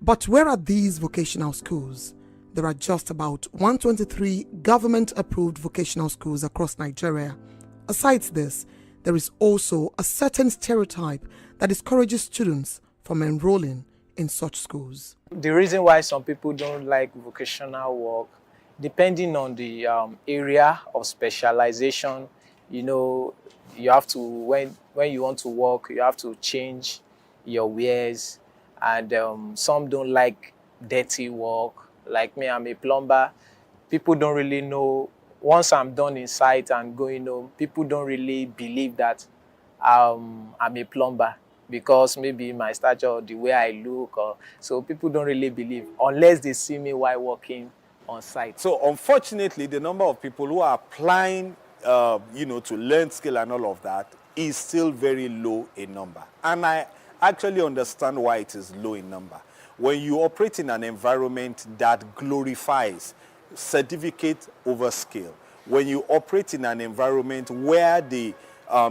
But where are these vocational schools? There are just about 123 government-approved vocational schools across Nigeria. Aside this, there is also a certain stereotype that discourages students from enrolling in such schools. The reason why some people don't like vocational work, depending on the area of specialization, you have to, when you want to work, you have to change your wares, and some don't like dirty work. Like me, I'm a plumber. People don't really know. Once I'm done in site and going home, people don't really believe that I'm a plumber, because maybe my stature or the way I look, so people don't really believe unless they see me while working on site. So unfortunately, the number of people who are applying, to learn skill and all of that is still very low in number. And I actually understand why it is low in number. When you operate in an environment that glorifies certificate over skill, when you operate in an environment where the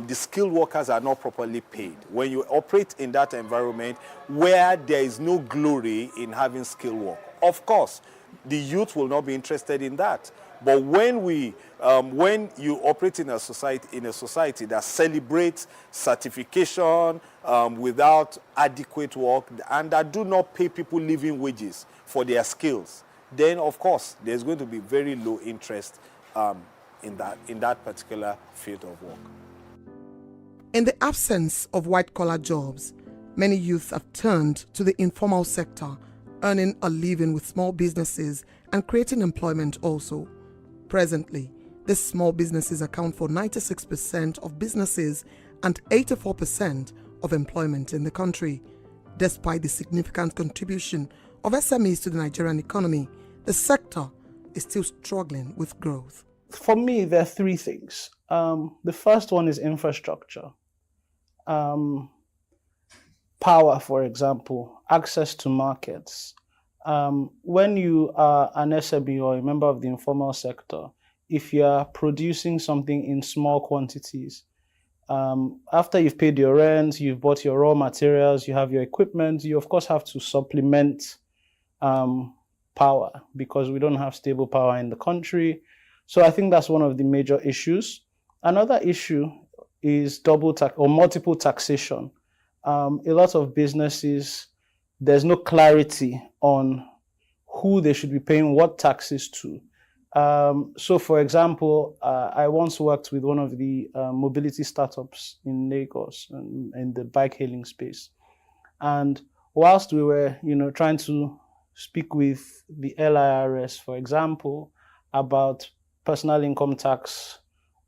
skilled workers are not properly paid, when you operate in that environment where there is no glory in having skilled work, of course, the youth will not be interested in that. But when you operate in a society that celebrates certification without adequate work, and that do not pay people living wages for their skills, then of course there's going to be very low interest in that particular field of work. In the absence of white-collar jobs, many youth have turned to the informal sector, earning a living with small businesses and creating employment also. Presently, these small businesses account for 96% of businesses and 84% of employment in the country. Despite the significant contribution of SMEs to the Nigerian economy, the sector is still struggling with growth. For me, there are three things. The first one is infrastructure. Power, for example, access to markets. When you are an SME or a member of the informal sector, if you are producing something in small quantities, after you've paid your rent, you've bought your raw materials, you have your equipment, you of course have to supplement power, because we don't have stable power in the country. So I think that's one of the major issues. Another issue is double tax or multiple taxation. A lot of businesses, there's no clarity on who they should be paying what taxes to. So for example, I once worked with one of the mobility startups in Lagos in the bike hailing space. And whilst we were, trying to speak with the LIRS, for example, about personal income tax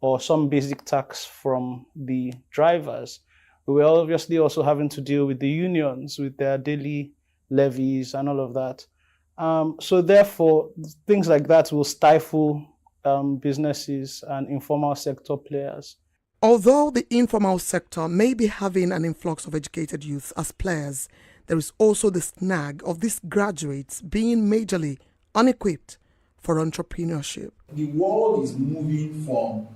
or some basic tax from the drivers, we were obviously also having to deal with the unions, with their daily levies and all of that. So therefore, things like that will stifle businesses and informal sector players. Although the informal sector may be having an influx of educated youth as players, there is also the snag of these graduates being majorly unequipped for entrepreneurship. The world is moving from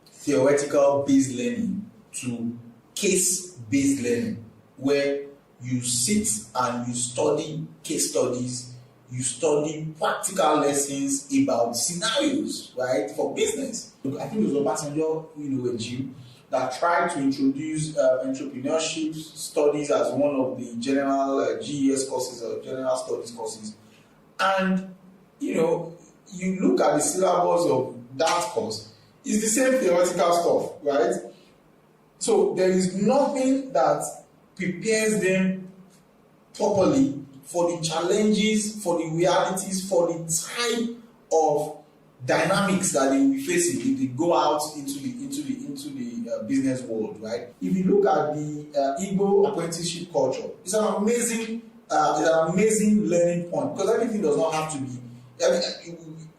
theoretical based learning to case-based learning, where you sit and you study case studies, you study practical lessons about scenarios, right, for business. I think it was Obasanjo, regime that tried to introduce entrepreneurship studies as one of the general GES courses or general studies courses. And, you look at the syllabus of that course, it's the same theoretical stuff, right? So there is nothing that prepares them properly for the challenges, for the realities, for the type of dynamics that they will be facing if they go out into the business world, right? If you look at the Igbo apprenticeship culture, it's an amazing learning point, because everything does not have to be.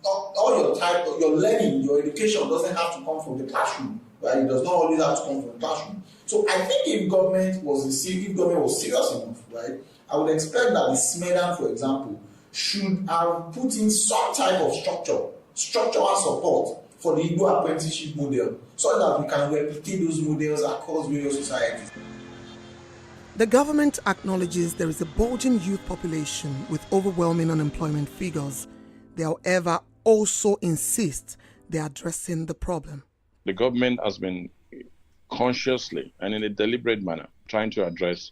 All your learning, your education doesn't have to come from the classroom, right? It does not always have to come from the classroom. So I think if government was serious enough, right, I would expect that the SMEDAN, for example, should have put in some type of structural support for the Igbo apprenticeship model, so that we can replicate those models across various societies. The government acknowledges there is a bulging youth population with overwhelming unemployment figures. They, however, also insist they are addressing the problem. The government has been consciously and in a deliberate manner trying to address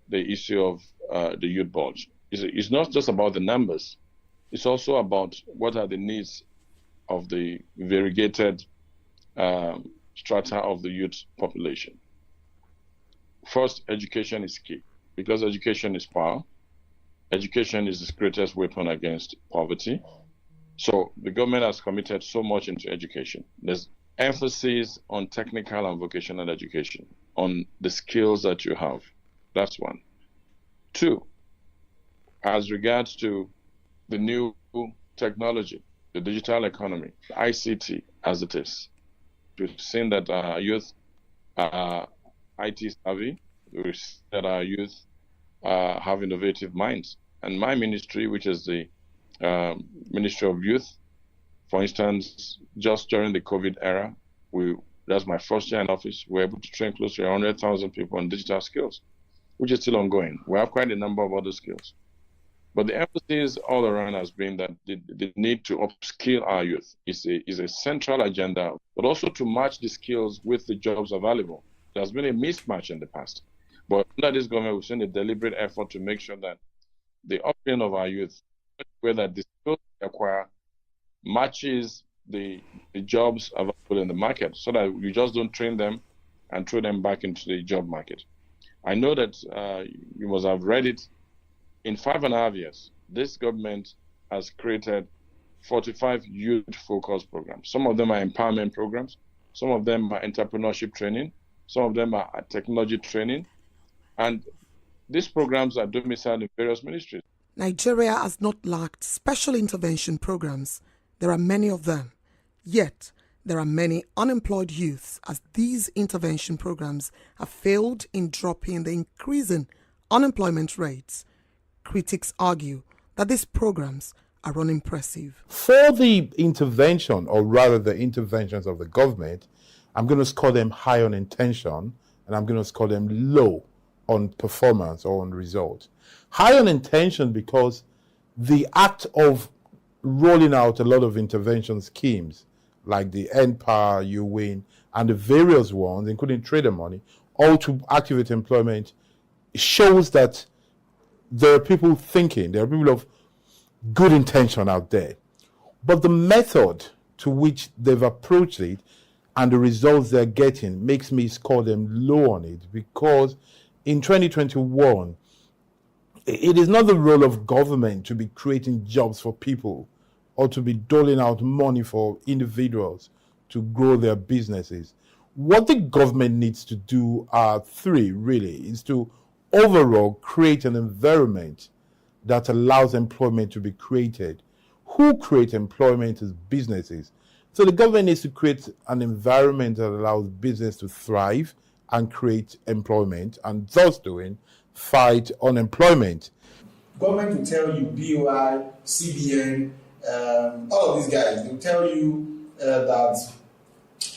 the issue of the youth bulge. It's not just about the numbers. It's also about what are the needs of the variegated strata of the youth population. First, education is key, because education is power. Education is the greatest weapon against poverty. So the government has committed so much into education. There's emphasis on technical and vocational education, on the skills that you have. That's one. Two, as regards to the new technology, the digital economy, the ICT as it is, we've seen that our youth are IT savvy, we've seen that our youth have innovative minds. And my ministry, which is the Ministry of Youth, for instance, just during the COVID era, that's my first year in office, we were able to train close to 100,000 people on digital skills, which is still ongoing. We have quite a number of other skills. But the emphasis all around has been that the need to upskill our youth is a central agenda, but also to match the skills with the jobs available. There's been a mismatch in the past. But under this government, we've seen a deliberate effort to make sure that the upskilling of our youth, where that the skills they acquire matches the jobs available in the market, so that you just don't train them and throw them back into the job market. I know that you must have read it. In 5.5 years, this government has created 45 youth-focused programs. Some of them are empowerment programs. Some of them are entrepreneurship training. Some of them are technology training. And these programs are domiciled in various ministries. Nigeria has not lacked special intervention programs. There are many of them. Yet, there are many unemployed youths, as these intervention programs have failed in dropping the increasing unemployment rates. Critics argue that these programs are unimpressive. For the intervention, or rather the interventions of the government, I'm going to score them high on intention, and I'm going to score them low on performance or on result. High on intention because the act of rolling out a lot of intervention schemes, like the End Power, You Win, and the various ones, including trader money, all to activate employment, shows that there are people thinking, there are people of good intention out there. But the method to which they've approached it and the results they're getting makes me score them low on it, because in 2021, it is not the role of government to be creating jobs for people or to be doling out money for individuals to grow their businesses. What the government needs to do are three, really, is to overall create an environment that allows employment to be created. Who create employment is businesses. So the government needs to create an environment that allows business to thrive and create employment, and thus doing, fight unemployment. Government will tell you, BOI, CBN, all of these guys, they'll tell you that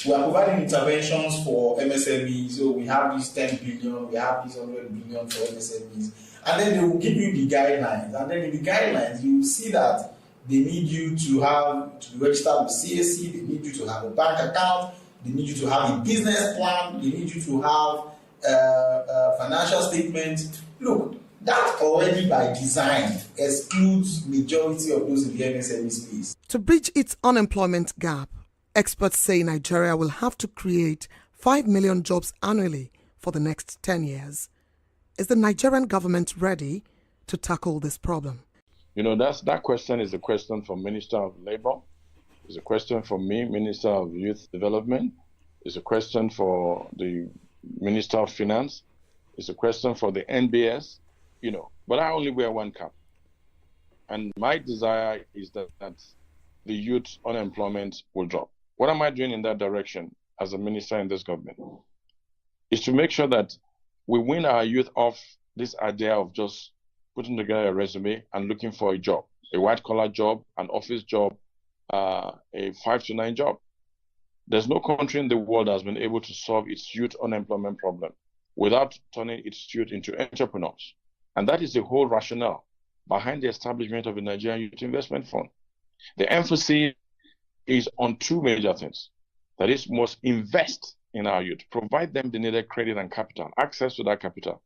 we are providing interventions for MSMEs. So we have this 10 billion, we have this 100 billion for MSMEs. And then they will give you the guidelines. And then in the guidelines, you will see that they need you to be registered with CAC, they need you to have a bank account, they need you to have a business plan, they need you to have a financial statement. Look, that already by design excludes majority of those in the MSME space. To bridge its unemployment gap, experts say Nigeria will have to create 5 million jobs annually for the next 10 years. Is the Nigerian government ready to tackle this problem? You know, that question is a question for Minister of Labour. It's a question for me, Minister of Youth Development. It's a question for the Minister of Finance. It's a question for the NBS, you know. But I only wear one cap. And my desire is that the youth unemployment will drop. What am I doing in that direction as a minister in this government? Is to make sure that we win our youth off this idea of just putting together a resume and looking for a job, a white-collar job, an office job, a 5 to 9 job. There's no country in the world that has been able to solve its youth unemployment problem without turning its youth into entrepreneurs. And that is the whole rationale behind the establishment of the Nigerian Youth Investment Fund. The emphasis is on 2 major things. That is, we must invest in our youth, provide them the needed credit and capital, access to that capital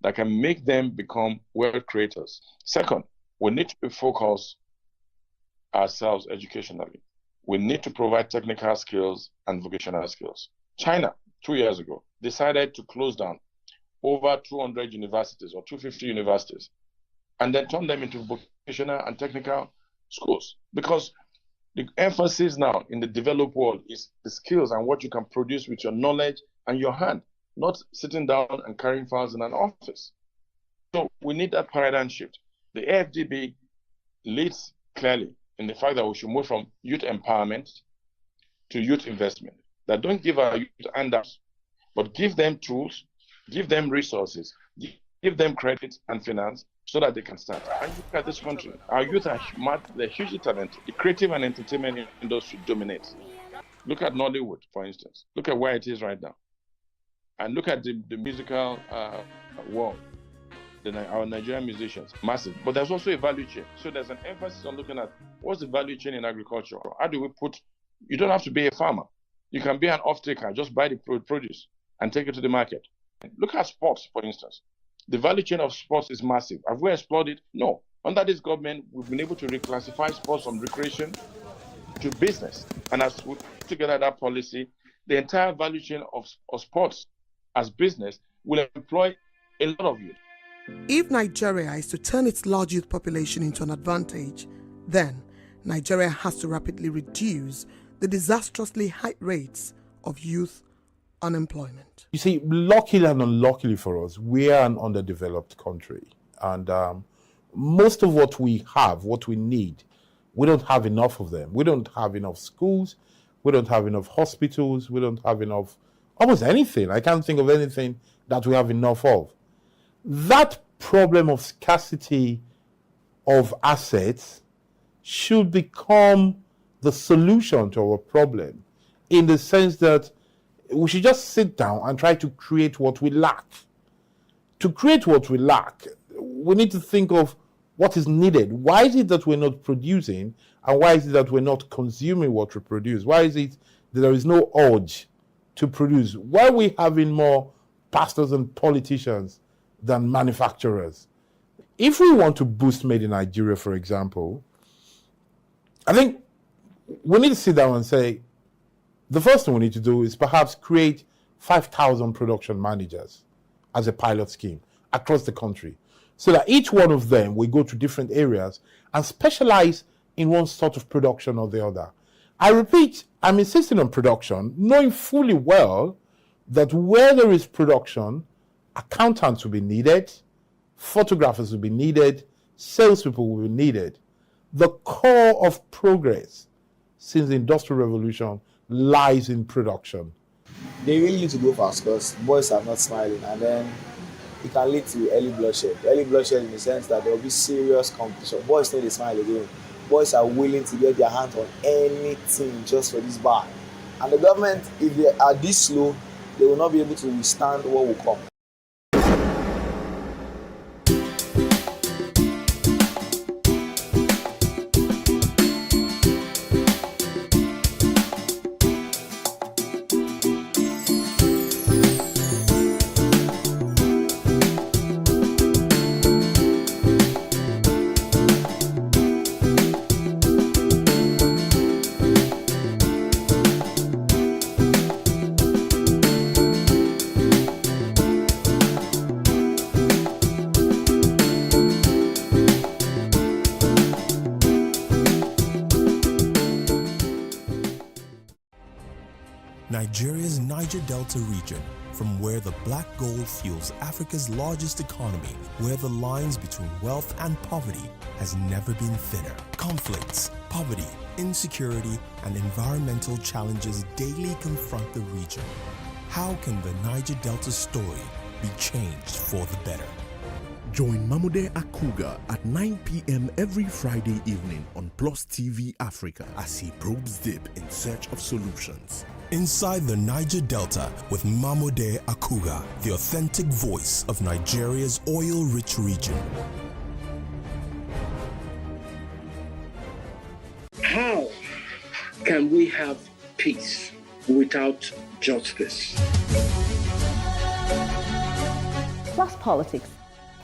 that can make them become wealth creators. Second, we need to focus ourselves educationally. We need to provide technical skills and vocational skills. China, 2 years ago, decided to close down over 200 universities or 250 universities and then turn them into vocational and technical schools, because the emphasis now in the developed world is the skills and what you can produce with your knowledge and your hand, not sitting down and carrying files in an office. So we need that paradigm shift. The AFDB leads clearly in the fact that we should move from youth empowerment to youth investment. That don't give our youth handouts, but give them tools, give them resources, give them credit and finance so that they can start. And look at this country. Our youth are they're hugely talented. The creative and entertainment industry dominates. Look at Nollywood, for instance. Look at where it is right now. And look at the musical world. Our Nigerian musicians, massive. But there's also a value chain. So there's an emphasis on looking at what's the value chain in agriculture. How do we put, you don't have to be a farmer. You can be an off-taker, just buy the produce and take it to the market. Look at sports, for instance. The value chain of sports is massive. Have we explored it? No. Under this government, we've been able to reclassify sports from recreation to business. And as we put together that policy, the entire value chain of sports as business will employ a lot of youth. If Nigeria is to turn its large youth population into an advantage, then Nigeria has to rapidly reduce the disastrously high rates of youth unemployment. You see, luckily and unluckily for us, we are an underdeveloped country. And most of what we have, what we need, we don't have enough of them. We don't have enough schools. We don't have enough hospitals. We don't have enough, almost anything. I can't think of anything that we have enough of. That problem of scarcity of assets should become the solution to our problem, in the sense that we should just sit down and try to create what we lack. To create what we lack, we need to think of what is needed. Why is it that we're not producing, and why is it that we're not consuming what we produce? Why is it that there is no urge to produce? Why are we having more pastors and politicians than manufacturers? If we want to boost Made in Nigeria, for example, I think we need to sit down and say, the first thing we need to do is perhaps create 5,000 production managers as a pilot scheme across the country, so that each one of them will go to different areas and specialize in one sort of production or the other. I repeat, I'm insisting on production, knowing fully well that where there is production, accountants will be needed, photographers will be needed, salespeople will be needed. The core of progress since the Industrial Revolution lies in production. They really need to go fast because boys are not smiling, and then it can lead to early bloodshed. Early bloodshed in the sense that there will be serious competition. Boys know they smile again. Boys are willing to get their hands on anything just for this bar. And the government, if they are this slow, they will not be able to withstand what will come. Nigeria's Niger Delta region, from where the black gold fuels Africa's largest economy, where the lines between wealth and poverty has never been thinner. Conflicts, poverty, insecurity, and environmental challenges daily confront the region. How can the Niger Delta story be changed for the better? Join Mamude Akuga at 9 p.m. every Friday evening on PlusTvAfrica as he probes deep in search of solutions. Inside the Niger Delta with Mamude Akuga, the authentic voice of Nigeria's oil-rich region. How can we have peace without justice? Plus Politics.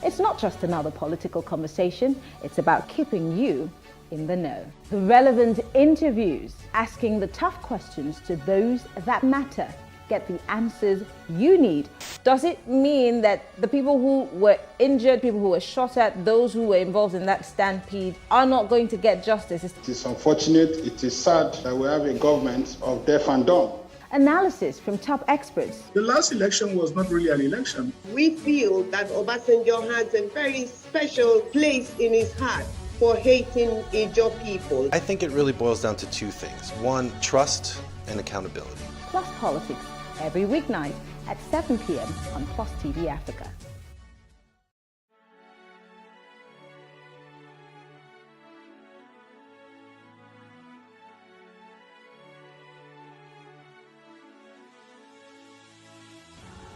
It's not just another political conversation, it's about keeping you in the know. The relevant interviews, asking the tough questions to those that matter. Get the answers you need. Does it mean that the people who were injured, people who were shot at, those who were involved in that stampede are not going to get justice? It is unfortunate, it is sad that we have a government of deaf and dumb. Analysis from top experts. The last election was not really an election. We feel that Obasanjo has a very special place in his heart for hating Ijaw people. I think it really boils down to two things. One, trust and accountability. Plus Politics, every weeknight at 7 p.m. on PlusTvAfrica.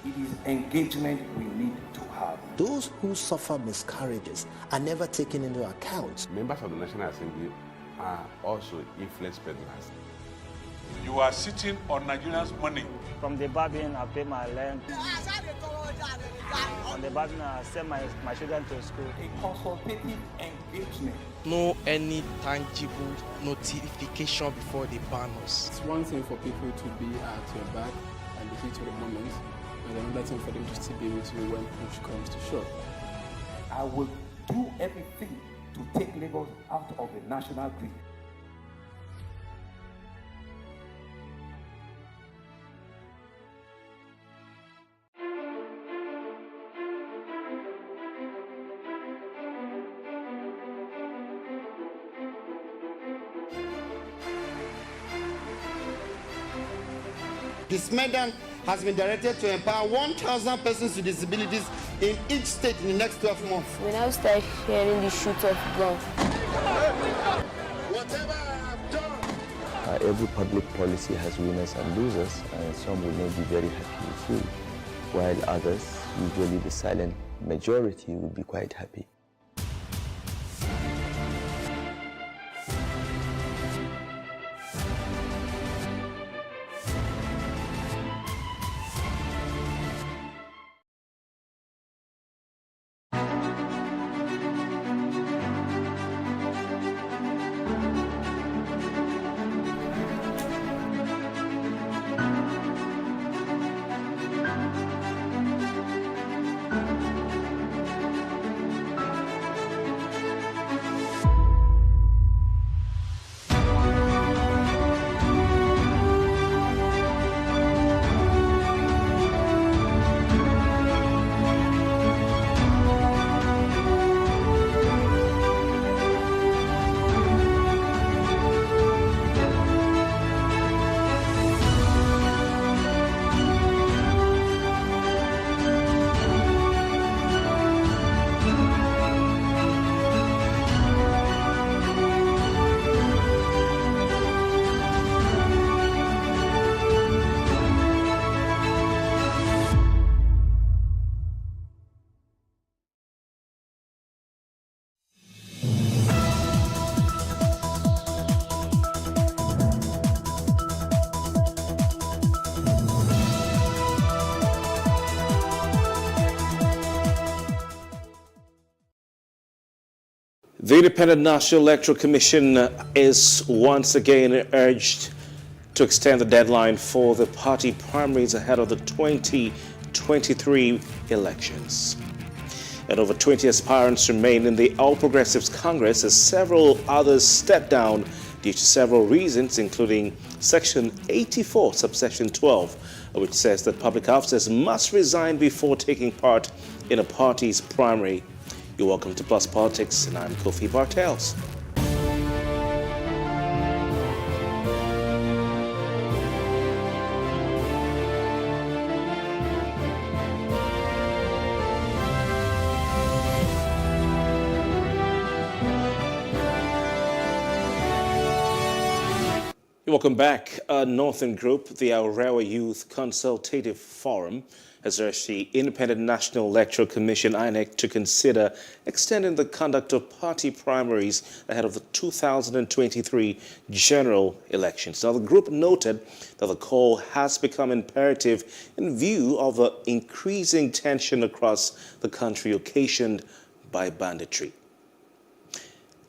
It is engagement we need to have. Those who suffer miscarriages are never taken into account. Members of the National Assembly are also influence peddlers. You are sitting on Nigerians' money. From the Babin, I pay my rent. On the Babin, I send my children to school. A consultative engagement. No any tangible notification before they ban us. It's one thing for people to be at your back and the heat of the moment, and another thing for them to still be with you when push comes to shove. I will do everything to take Lagos out of the national grid. This medal has been directed to empower 1,000 persons with disabilities in each state in the next 12 months. We now start hearing the shoot of guns. Whatever I've done. Every public policy has winners and losers, and some will not be very happy with you, while others, usually the silent majority, will be quite happy. The Independent National Electoral Commission is once again urged to extend the deadline for the party primaries ahead of the 2023 elections. And over 20 aspirants remain in the All Progressives Congress as several others step down due to several reasons, including Section 84, subsection 12, which says that public officers must resign before taking part in a party's primary. You're welcome to Plus Politics, and I'm Kofi Bartels. Welcome back. Northern Group, the Arewa Youth Consultative Forum, has urged the Independent National Electoral Commission, INEC, to consider extending the conduct of party primaries ahead of the 2023 general elections. Now, the group noted that the call has become imperative in view of the increasing tension across the country occasioned by banditry.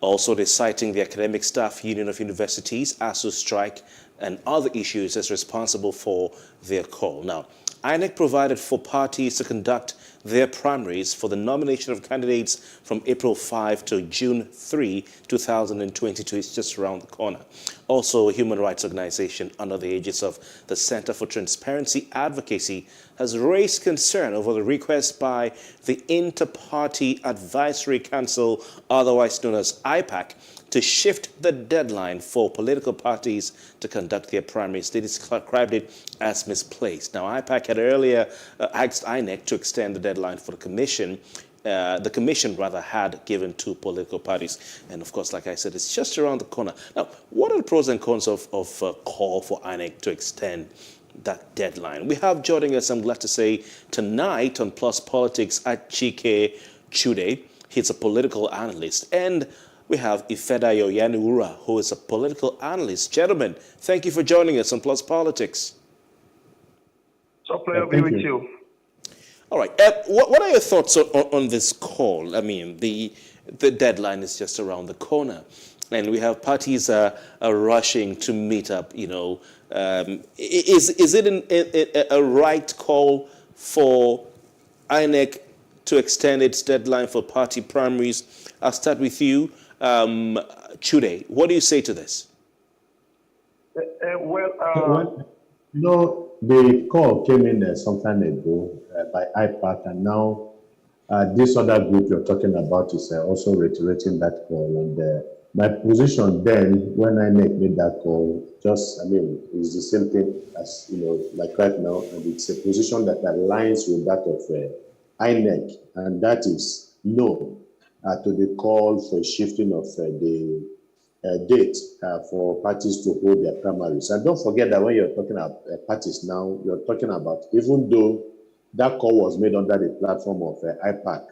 Also, they're citing the Academic Staff Union of Universities, ASU strike, and other issues as responsible for their call. Now, INEC provided for parties to conduct their primaries for the nomination of candidates from April 5 to June 3, 2022. It's just around the corner. Also, a human rights organization under the aegis of the Center for Transparency Advocacy has raised concern over the request by the Inter-Party Advisory Council, otherwise known as IPAC, to shift the deadline for political parties to conduct their primaries. They described it as misplaced. Now, IPAC had earlier asked INEC to extend the deadline for the commission. The commission had given to political parties. And of course, like I said, it's just around the corner. Now, what are the pros and cons of a call for INEC to extend that deadline? We have joining us, I'm glad to say, tonight on Plus Politics at Chike Chude. He's a political analyst. And we have Ifedayo Yanuura, who is a political analyst. Gentlemen, thank you for joining us on Plus Politics. It's a pleasure to be with you. All right. What are your thoughts on this call? I mean, the deadline is just around the corner, and we have parties are rushing to meet up. You know, is it a right call for INEC to extend its deadline for party primaries? I'll start with you, Chude. What do you say to this? The call came in some time ago by IPAC, and now this other group you're talking about is also reiterating that call. And my position then, when INEC made that call, is the same thing as, like right now, and it's a position that aligns with that of INEC, and that is no to the call for shifting of the date for parties to hold their primaries. And don't forget that when you're talking about parties now, you're talking about, even though that call was made under the platform of IPAC,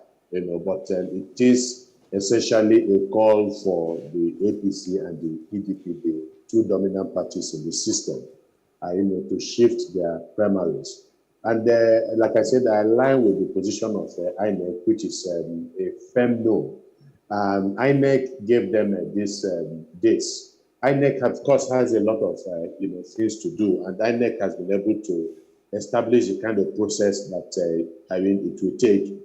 but it is essentially a call for the APC and the PDP, the two dominant parties in the system, to shift their primaries. And like I said, I align with the position of INEC, which is a firm no. INEC gave them these dates. INEC, of course, has a lot of things to do, and INEC has been able to establish the kind of process that it will take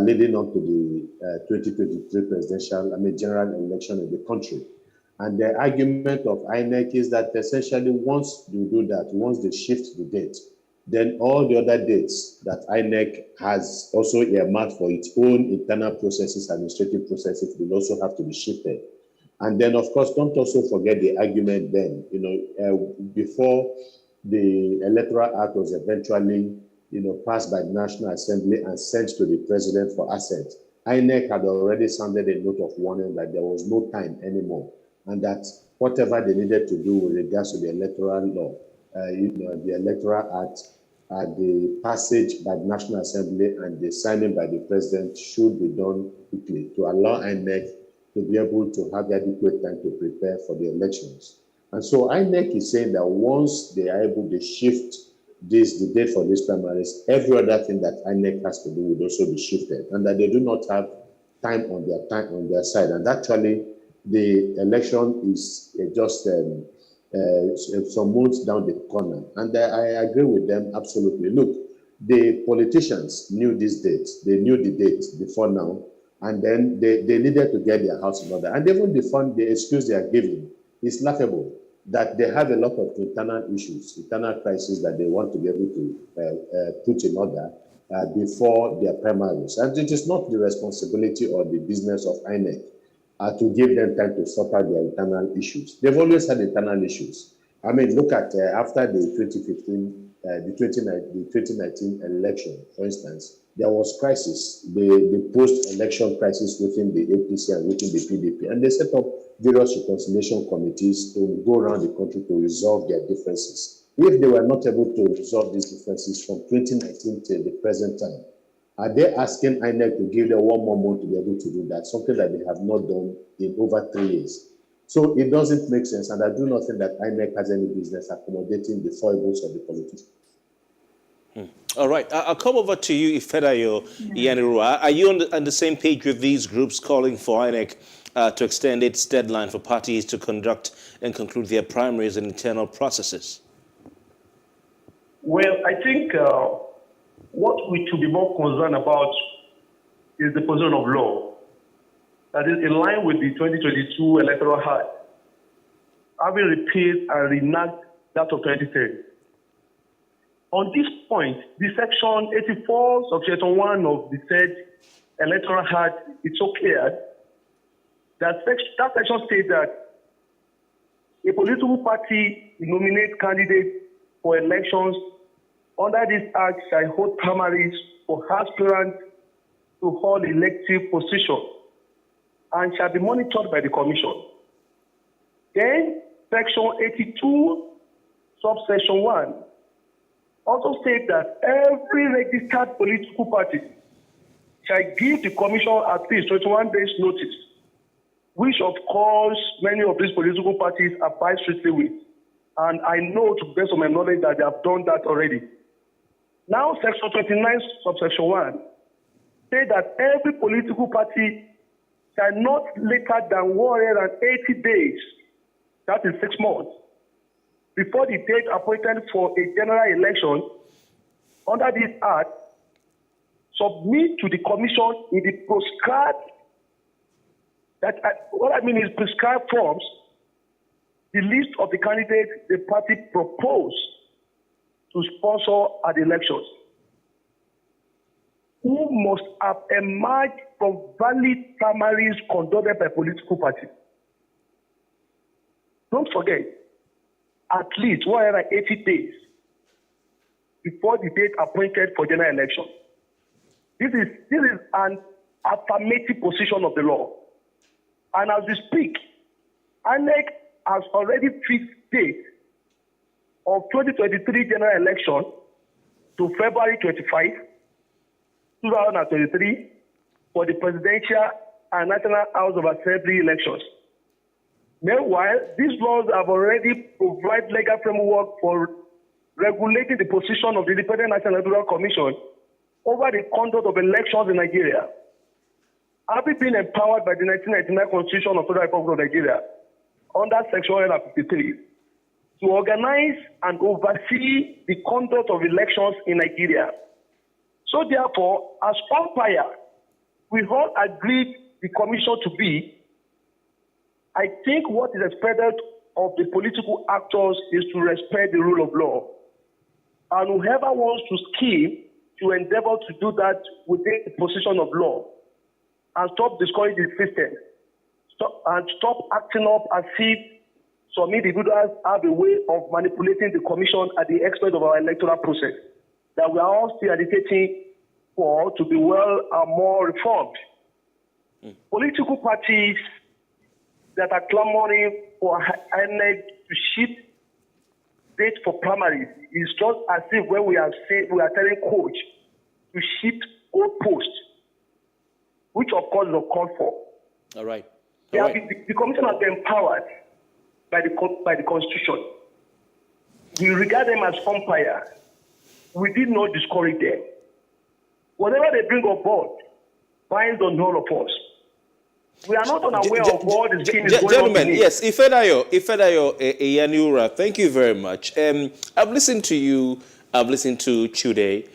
leading up to the 2023 presidential, general election in the country. And the argument of INEC is that essentially once you do that, once they shift the date, then all the other dates that INEC has also earmarked for its own internal processes, administrative processes, will also have to be shifted. And then, of course, don't also forget the argument then, before the Electoral Act was eventually, passed by the National Assembly and sent to the President for assent, INEC had already sounded a note of warning that there was no time anymore, and that whatever they needed to do with regards to the electoral law, the Electoral Act, the passage by the National Assembly and the signing by the President should be done quickly to allow INEC to be able to have adequate time to prepare for the elections. And so INEC is saying that once they are able to shift the date for these primaries, every other thing that INEC has to do will also be shifted, and that they do not have time on their side. And actually, the election is just some months down the corner. And I agree with them absolutely. Look, the politicians knew these dates. They knew the dates before now, and then they needed to get their house in order. And even the excuse they are giving is laughable, that they have a lot of internal issues, internal crises that they want to be able to put in order before their primaries. And it is not the responsibility or the business of INEC to give them time to sort out their internal issues. They've always had internal issues. I mean, look at after the 2015, the 2019 election, for instance, there was crisis, the post-election crisis within the APC and within the PDP. And they set up various reconciliation committees to go around the country to resolve their differences. If they were not able to resolve these differences from 2019 till the present time, are they asking INEC to give them one more month to be able to do that, something that they have not done in over 3 years? So it doesn't make sense, and I do not think that INEC has any business accommodating the foibles of the politicians. All right, I'll come over to you, Ifedayo Iyanirua. Are you on the same page with these groups calling for INEC to extend its deadline for parties to conduct and conclude their primaries and internal processes? Well, I think what we should be more concerned about is the position of law that is in line with the 2022 Electoral Act, having repealed and reneged that of 2010. On this point, the section 84, subsection 1 of the said Electoral Act is so clear that section states that a political party nominate candidates for elections under this act shall hold primaries for aspirants to hold elective positions and shall be monitored by the Commission. Then, section 82, subsection 1, also states that every registered political party shall give the Commission at least 21 days notice, which of course many of these political parties abide strictly with. And I know, to the best of my knowledge, that they have done that already. Now, section 29, subsection 1, says that every political party shall not later than 180 days, that is 6 months, before the date appointed for a general election under this act, submit to the Commission in the prescribed, what I mean is prescribed forms, the list of the candidates the party proposed to sponsor at the elections, who must have emerged from valid primaries conducted by political parties. Don't forget, at least 180 days before the date appointed for general election. This is an affirmative position of the law. And as we speak, INEC has already fixed date of 2023 general election to February 25, 2023 for the presidential and National House of Assembly elections. Meanwhile, these laws have already provided legal framework for regulating the position of the Independent National Electoral Commission over the conduct of elections in Nigeria. Having been empowered by the 1999 Constitution of the Federal Republic of Nigeria under Section 153 to organize and oversee the conduct of elections in Nigeria. So therefore, as umpire, we all agreed the commission to be. I think what is expected of the political actors is to respect the rule of law. And whoever wants to scheme to endeavor to do that within the position of law and stop discouraging the system, stop acting up as if some individuals have a way of manipulating the commission at the expense of our electoral process that we are all still agitating for to be well and more reformed. Political parties that are clamoring for INEC to shift dates for primaries is just as if when we are telling coach to shift goalposts, which of course is uncalled for. All right. The commission has been empowered by the Constitution. We regard them as umpires. We did not discourage them. Whatever they bring on board binds on all of us. We are not unaware of what the scheme is going on. Gentlemen, yes, Ifedayo Iyanirua, thank you very much. I've listened to you. I've listened to Chude.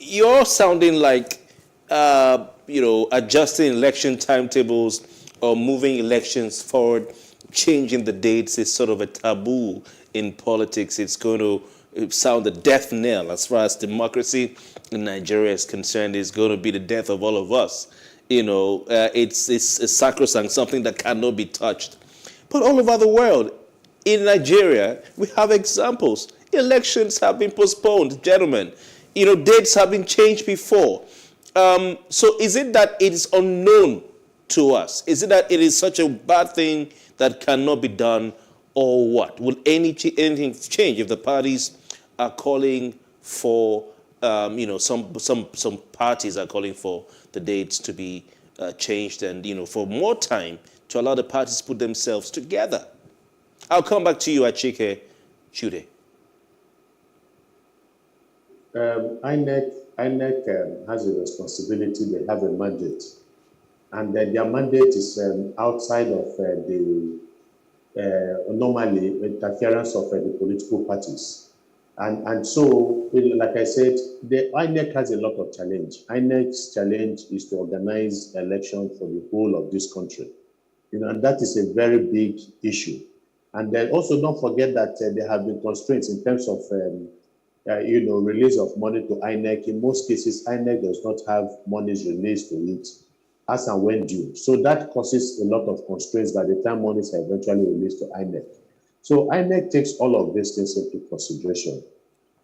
You're sounding like, adjusting election timetables or moving elections forward, changing the dates is sort of a taboo in politics. It's going to sound a death knell as far as democracy in Nigeria is concerned. It's going to be the death of all of us. It's a sacrosanct, something that cannot be touched. But all over the world, in Nigeria, we have examples. Elections have been postponed, gentlemen. Dates have been changed before. So is it that it is unknown to us? Is it that it is such a bad thing that cannot be done, or what? Will anything change if the parties are calling for, some parties are calling for the dates to be changed and, for more time to allow the parties to put themselves together? I'll come back to you, Achike Chude. INEC has a responsibility. They have a mandate. And their mandate is outside of the normally interference of the political parties. And so, like I said, the INEC has a lot of challenge. INEC's challenge is to organize election for the whole of this country. And that is a very big issue. And then also don't forget that there have been constraints in terms of release of money to INEC. In most cases, INEC does not have monies released to it as and when due. So that causes a lot of constraints by the time monies are eventually released to INEC. So INEC takes all of these things into consideration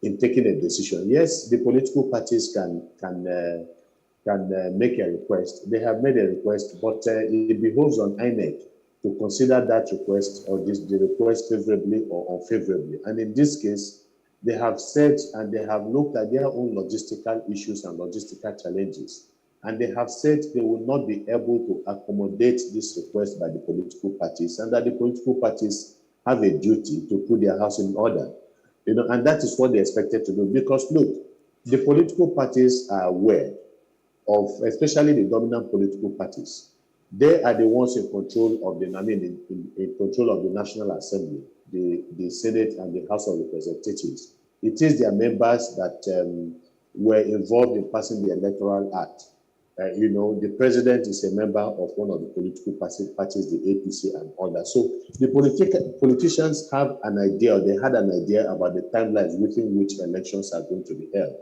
in taking a decision. Yes, the political parties can make a request. They have made a request, but it behoves on INEC to consider that request or the request favorably or unfavorably. And in this case, they have said and they have looked at their own logistical issues and logistical challenges. And they have said they will not be able to accommodate this request by the political parties, and that the political parties have a duty to put their house in order. And that is what they expected to do. Because look, the political parties are aware of, especially the dominant political parties. They are the ones in control of in control of the National Assembly, the Senate and the House of Representatives. It is their members that were involved in passing the Electoral Act. The president is a member of one of the political parties, the APC and all that. So the politicians have an idea, or they had an idea about the timelines within which elections are going to be held.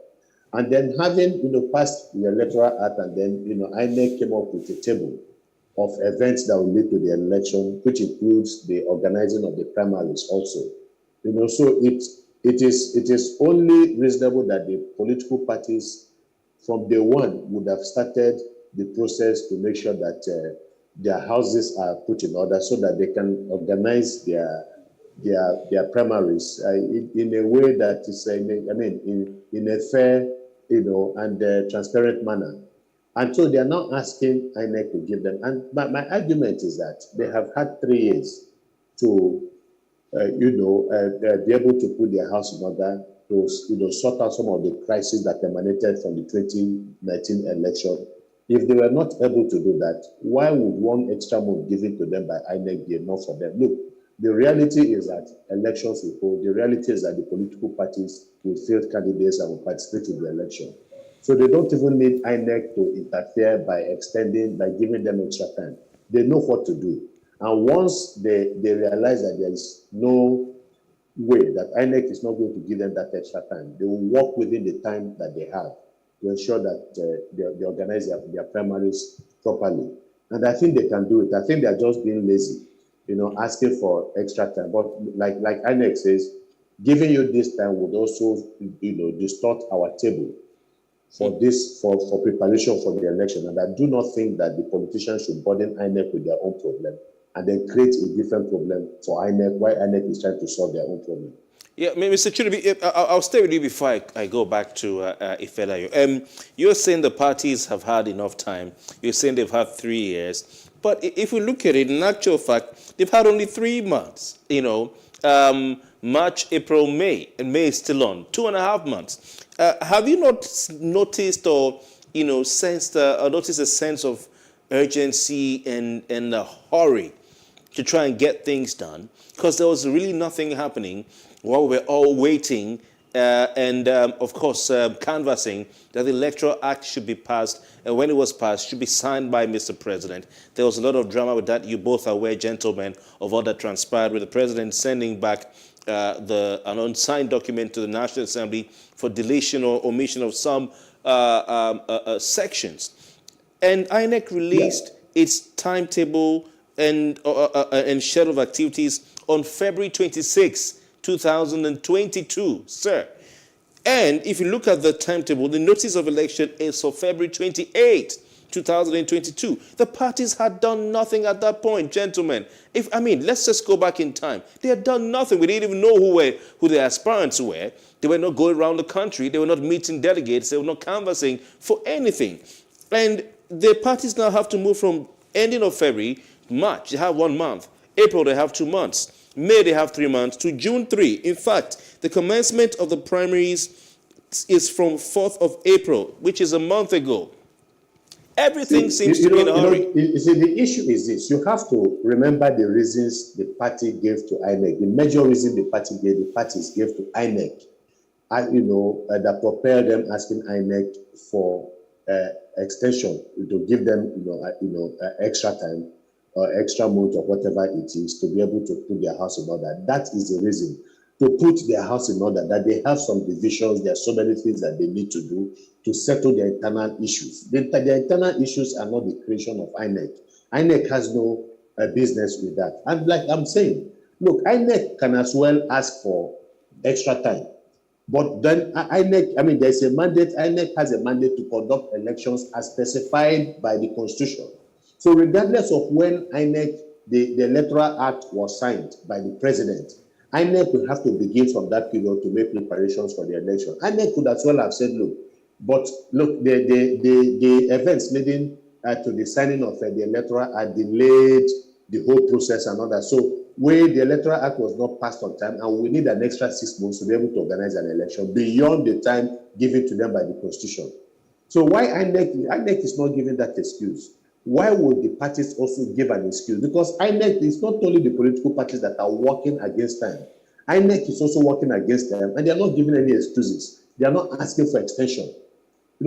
And then having, passed the Electoral Act, and then, INEC came up with a table of events that will lead to the election, which includes the organizing of the primaries also. So it is only reasonable that the political parties from day one would have started the process to make sure that their houses are put in order so that they can organize their primaries in a way that is, in a fair, and transparent manner. And so they are now asking INEC to give them. And my argument is that they have had 3 years to, be able to put their house in order, to sort out some of the crises that emanated from the 2019 election. If they were not able to do that, why would one extra month given to them by INEC be enough for them? Look, the reality is that elections will hold. The reality is that the political parties will field candidates and will participate in the election. So they don't even need INEC to interfere by giving them extra time. They know what to do. And once they realize that there is no way that INEC is not going to give them that extra time, they will work within the time that they have to ensure that they organize their primaries properly. And I think they can do it. I think they're just being lazy, asking for extra time. But like INEC says, giving you this time would also, distort our table for preparation for the election. And I do not think that the politicians should burden INEC with their own problem and then create a different problem for INEC while INEC is trying to solve their own problem. Yeah, Mr. Chude, I'll stay with you before I go back to Ifelayo. You're saying the parties have had enough time. You're saying they've had 3 years. But if we look at it, in actual fact, they've had only 3 months, March, April, May, and May is still on, 2.5 months. Have you not noticed or, sensed or noticed a sense of urgency and a hurry to try and get things done? Because there was really nothing happening while we were all waiting and, of course, canvassing that the Electoral Act should be passed, and when it was passed, should be signed by Mr. President. There was a lot of drama with that. You both are aware, gentlemen, of all that transpired with the President sending back an unsigned document to the National Assembly for deletion or omission of some sections. And INEC released its timetable and schedule of activities on February 26, 2022, sir. And if you look at the timetable, the notice of election is for February 28, 2022. The parties had done nothing at that point, gentlemen. Let's just go back in time. They had done nothing. We didn't even know who the aspirants were. They were not going around the country. They were not meeting delegates. They were not canvassing for anything. And the parties now have to move from ending of February, March, they have 1 month. April, they have 2 months. May, they have 3 months, to June 3. In fact, the commencement of the primaries is from 4th of April, which is a month ago. Everything seems to be in a hurry. The issue is this. You have to remember the reasons the party gave to INEC. The major reason the parties gave to INEC, that propelled them asking INEC for extension to give them, extra time or extra month or whatever it is to be able to put their house in order. That is the reason to put their house in order, that they have some divisions. There are so many things that they need to do to settle their internal issues. The internal issues are not the creation of INEC. INEC has no business with that. And like I'm saying, look, INEC can as well ask for extra time. But then INEC, there's a mandate. INEC has a mandate to conduct elections as specified by the Constitution. So regardless of when INEC, the Electoral Act was signed by the President, INEC will have to begin from that period to make preparations for the election. INEC could as well have said, the events leading to the signing of the Electoral Act delayed the whole process and all that. So where the Electoral Act was not passed on time, and we need an extra 6 months to be able to organize an election beyond the time given to them by the Constitution. So why INEC is not giving that excuse? Why would the parties also give an excuse? Because INEC is not only the political parties that are working against them. INEC is also working against them, and they are not giving any excuses. They are not asking for extension.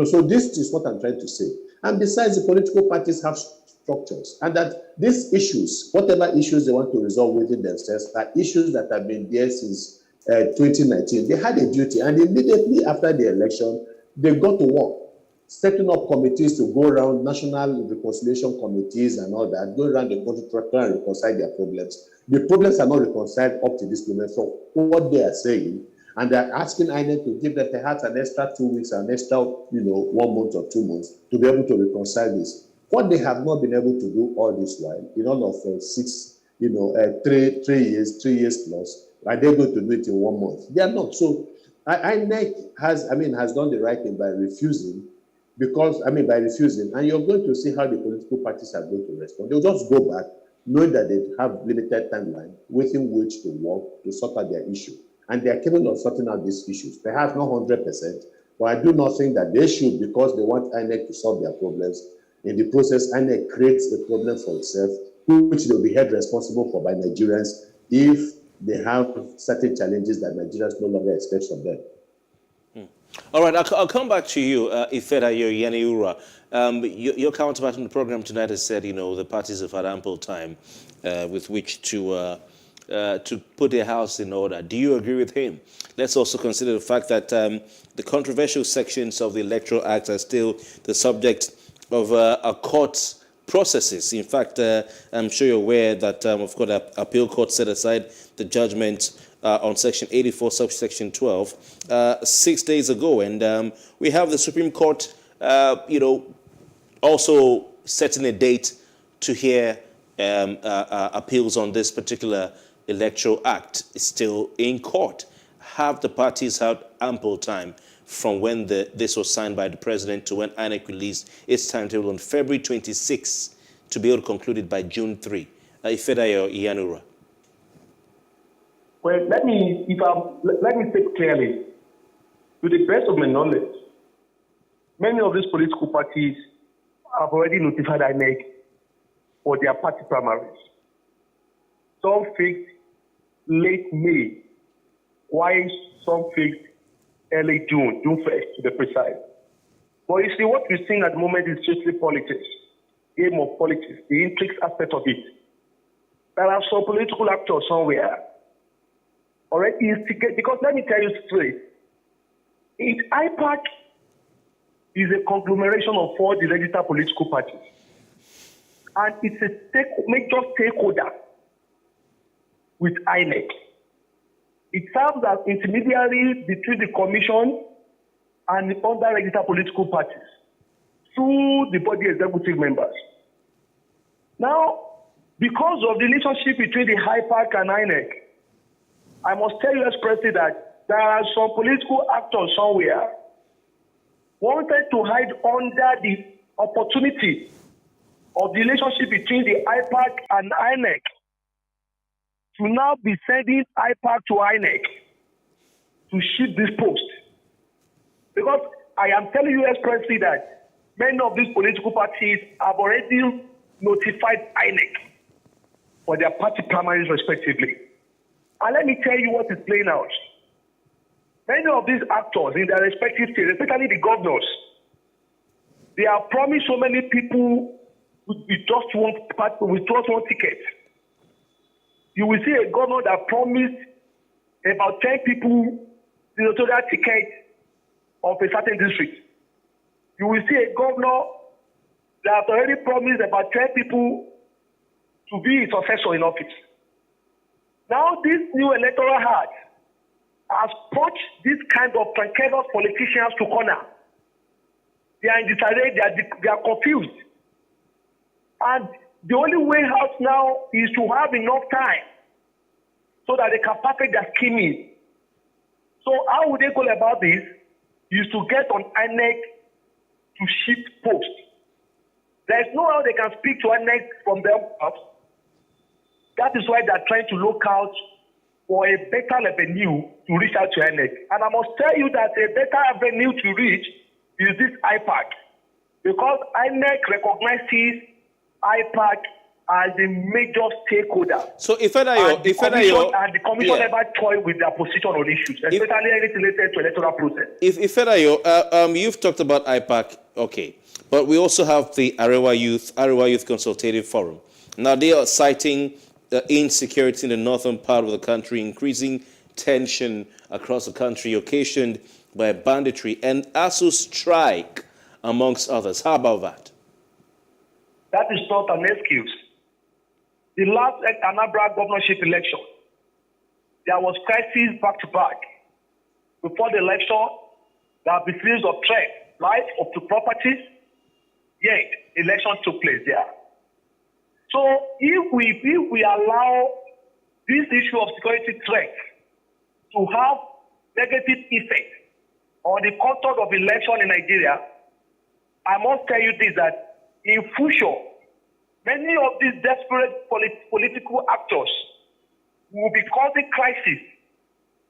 So this is what I'm trying to say. And besides, the political parties have structures, and that these issues, whatever issues they want to resolve within themselves, are issues that have been there since 2019. They had a duty, and immediately after the election, they got to work, setting up committees to go around, national reconciliation committees and all that, go around the country to try and reconcile their problems. The problems are not reconciled up to this moment from what they are saying, and they're asking INEC to give them perhaps an extra 2 weeks, an extra, 1 month or 2 months to be able to reconcile this. What they have not been able to do all this while, in all of 3 years plus, are they going to do it in 1 month? They are not. So INEC has done the right thing by refusing. By refusing, and you're going to see how the political parties are going to respond. They'll just go back, knowing that they have limited timeline within which to work to sort out their issue. And they are capable of sorting out these issues. Perhaps not 100%, but I do not think that they should, because they want INEC to solve their problems. In the process, INEC creates a problem for itself, which they'll be held responsible for by Nigerians if they have certain challenges that Nigerians no longer expect from them. All right, I'll come back to you, Ifedayo Yaniura. Your counterpart on the program tonight has said, the parties have had ample time with which to put their house in order. Do you agree with him? Let's also consider the fact that the controversial sections of the Electoral Act are still the subject of a court processes. In fact, I'm sure you're aware that, of course, the appeal court set aside the judgment on Section 84, subsection 12, 6 days ago. And we have the Supreme Court, also setting a date to hear appeals on this particular Electoral Act. It's still in court. Have the parties had ample time from when this was signed by the president to when INEC released its timetable on February 26 to be able to conclude it by June 3? Ifedayo Iyanura. Well, let me say clearly, to the best of my knowledge, many of these political parties have already notified INEC for their party primaries. Some fixed late May, while some fixed early June 1st to be precise. But you see, what we're seeing at the moment is strictly politics, game of politics, the intrigues aspect of it. There are some political actors somewhere already instigate, because let me tell you straight, IPAC is a conglomeration of all the registered political parties. And it's a major stakeholder with INEC. It serves as intermediary between the commission and the other registered political parties. through the body executive members. Now, because of the relationship between the IPAC and INEC, I must tell you expressly that there are some political actors somewhere wanted to hide under the opportunity of the relationship between the IPAC and INEC to now be sending IPAC to INEC to shift this post. Because I am telling you expressly that many of these political parties have already notified INEC for their party primaries respectively. And let me tell you what is playing out. Many of these actors in their respective states, especially the governors, they have promised so many people with just one ticket. You will see a governor that promised about 10 people the electoral ticket of a certain district. You will see a governor that has already promised about 10 people to be his successor in office. Now this new electoral act has put this kind of cantankerous politicians to corner. They are in disarray, they are confused. And the only way out now is to have enough time so that they can perfect their scheming. So how would they go about this? Is to get on INEC to shift post. There is no how they can speak to INEC from their house. That is why they are trying to look out for a better avenue to reach out to INEC. And I must tell you that a better avenue to reach is this IPAC. Because INEC recognizes IPAC as a major stakeholder. So if the commission never toy with their position on issues, especially anything related to electoral process. You've talked about IPAC, okay, but we also have the Arewa Youth Consultative Forum. Now they are citing insecurity in the northern part of the country, increasing tension across the country, occasioned by banditry and ASU strike, amongst others. How about that? That is not an excuse. The last Anambra governorship election, there was crisis back to back. Before the election, there have been series of threats, right, up to properties, yet election took place there. So if we allow this issue of security threats to have negative effect on the conduct of election in Nigeria, I must tell you this, that in future, many of these desperate political actors will be causing crisis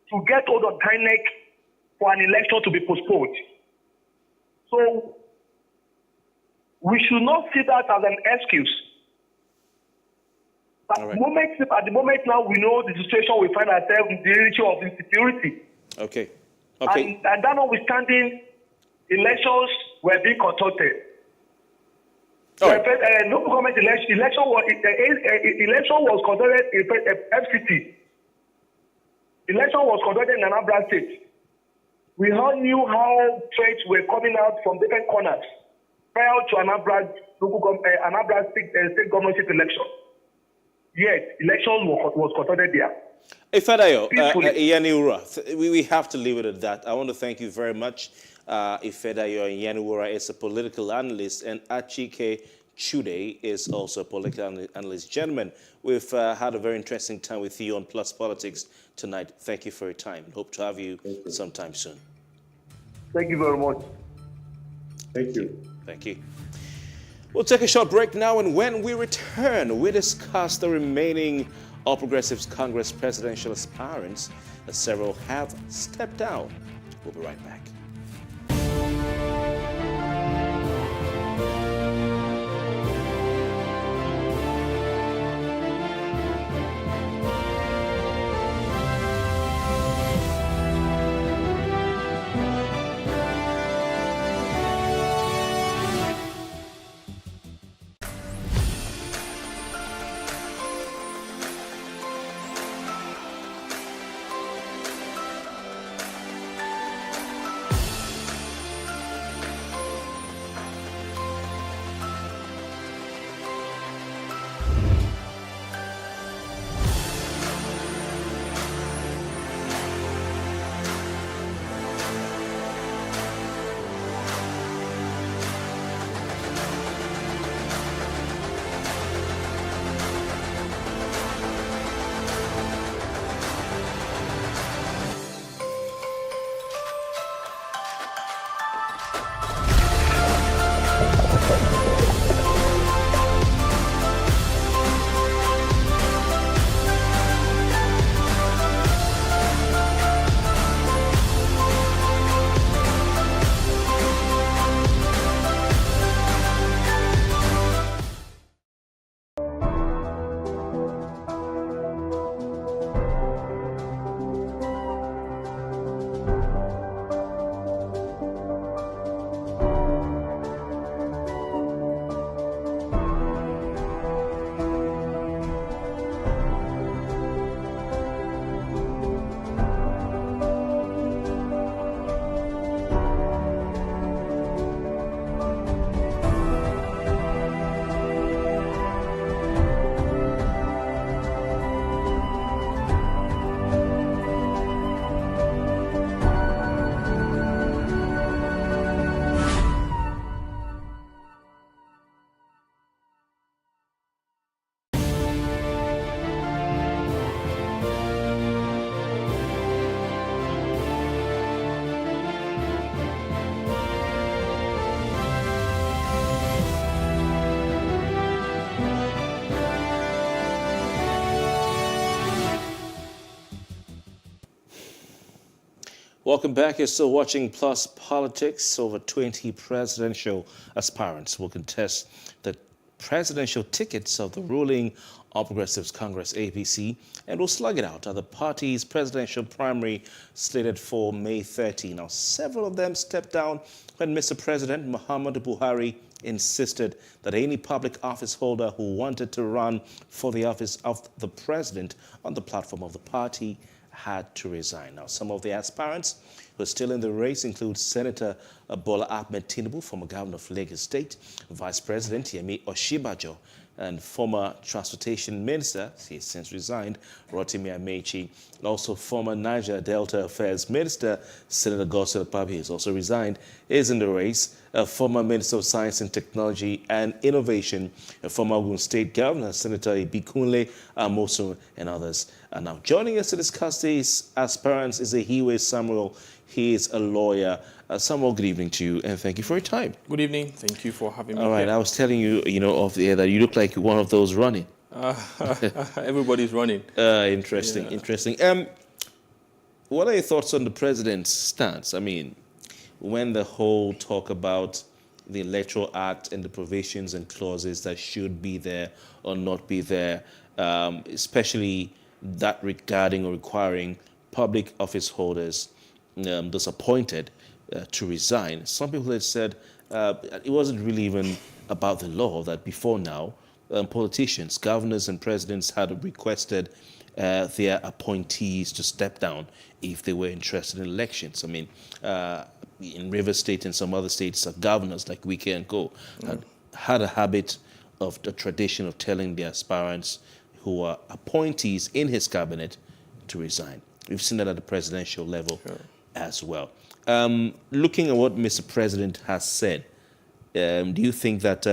to get hold of INEC for an election to be postponed. So we should not see that as an excuse. At the moment now, we know the situation we find ourselves in, the issue of insecurity. Okay. And that notwithstanding, elections were being conducted. No government election was conducted in FCT. Election was conducted in Anambra State. We all knew how threats were coming out from different corners prior to Anambra State governorship election. Yet, election was conducted there. Ifedayo, Yaniwura, we have to leave it at that. I want to thank you very much. Ifedayo Yaniwura is a political analyst, and Achike Chude is also a political analyst. Gentlemen, we've had a very interesting time with you on Plus Politics tonight. Thank you for your time. Hope to have you sometime soon. Thank you very much. Thank you. Thank you. We'll take a short break now, and when we return, we discuss the remaining All Progressives Congress presidential aspirants, as several have stepped down. We'll be right back. Welcome back. You're still watching Plus Politics. Over 20 presidential aspirants will contest the presidential tickets of the ruling All Progressives Congress APC and will slug it out at the party's presidential primary slated for May 30. Now, several of them stepped down when Mr. President Muhammadu Buhari insisted that any public office holder who wanted to run for the office of the president on the platform of the party had to resign. Now, some of the aspirants who are still in the race include Senator Bola Ahmed Tinubu, former governor of Lagos State, Vice President Yemi Osinbajo, and former Transportation Minister, he has since resigned, Rotimi Amechi, and also former Niger Delta Affairs Minister, Senator Godswill Akpabio, has also resigned, is in the race. Former Minister of Science and Technology and Innovation, former Ogun State Governor, Senator Ibikunle Amosun, and others are now joining us to discuss these aspirants is Ehiwe Samuel. He is a lawyer. Samuel, good evening to you, and thank you for your time. Good evening. Thank you for having me. All right, here. I was telling you, off the air that you look like one of those running. Everybody's running. Interesting, interesting. What are your thoughts on the president's stance? I mean, when the whole talk about the Electoral Act and the provisions and clauses that should be there or not be there, especially that regarding or requiring public office holders those appointed to resign. Some people had said it wasn't really even about the law, that before now, politicians, governors and presidents had requested their appointees to step down if they were interested in elections. I mean, in Rivers State and some other states, governors like Wike and Co. had a habit of the tradition of telling the aspirants who are appointees in his cabinet to resign. We've seen that at the presidential level as well. Looking at what Mr. President has said, do you think that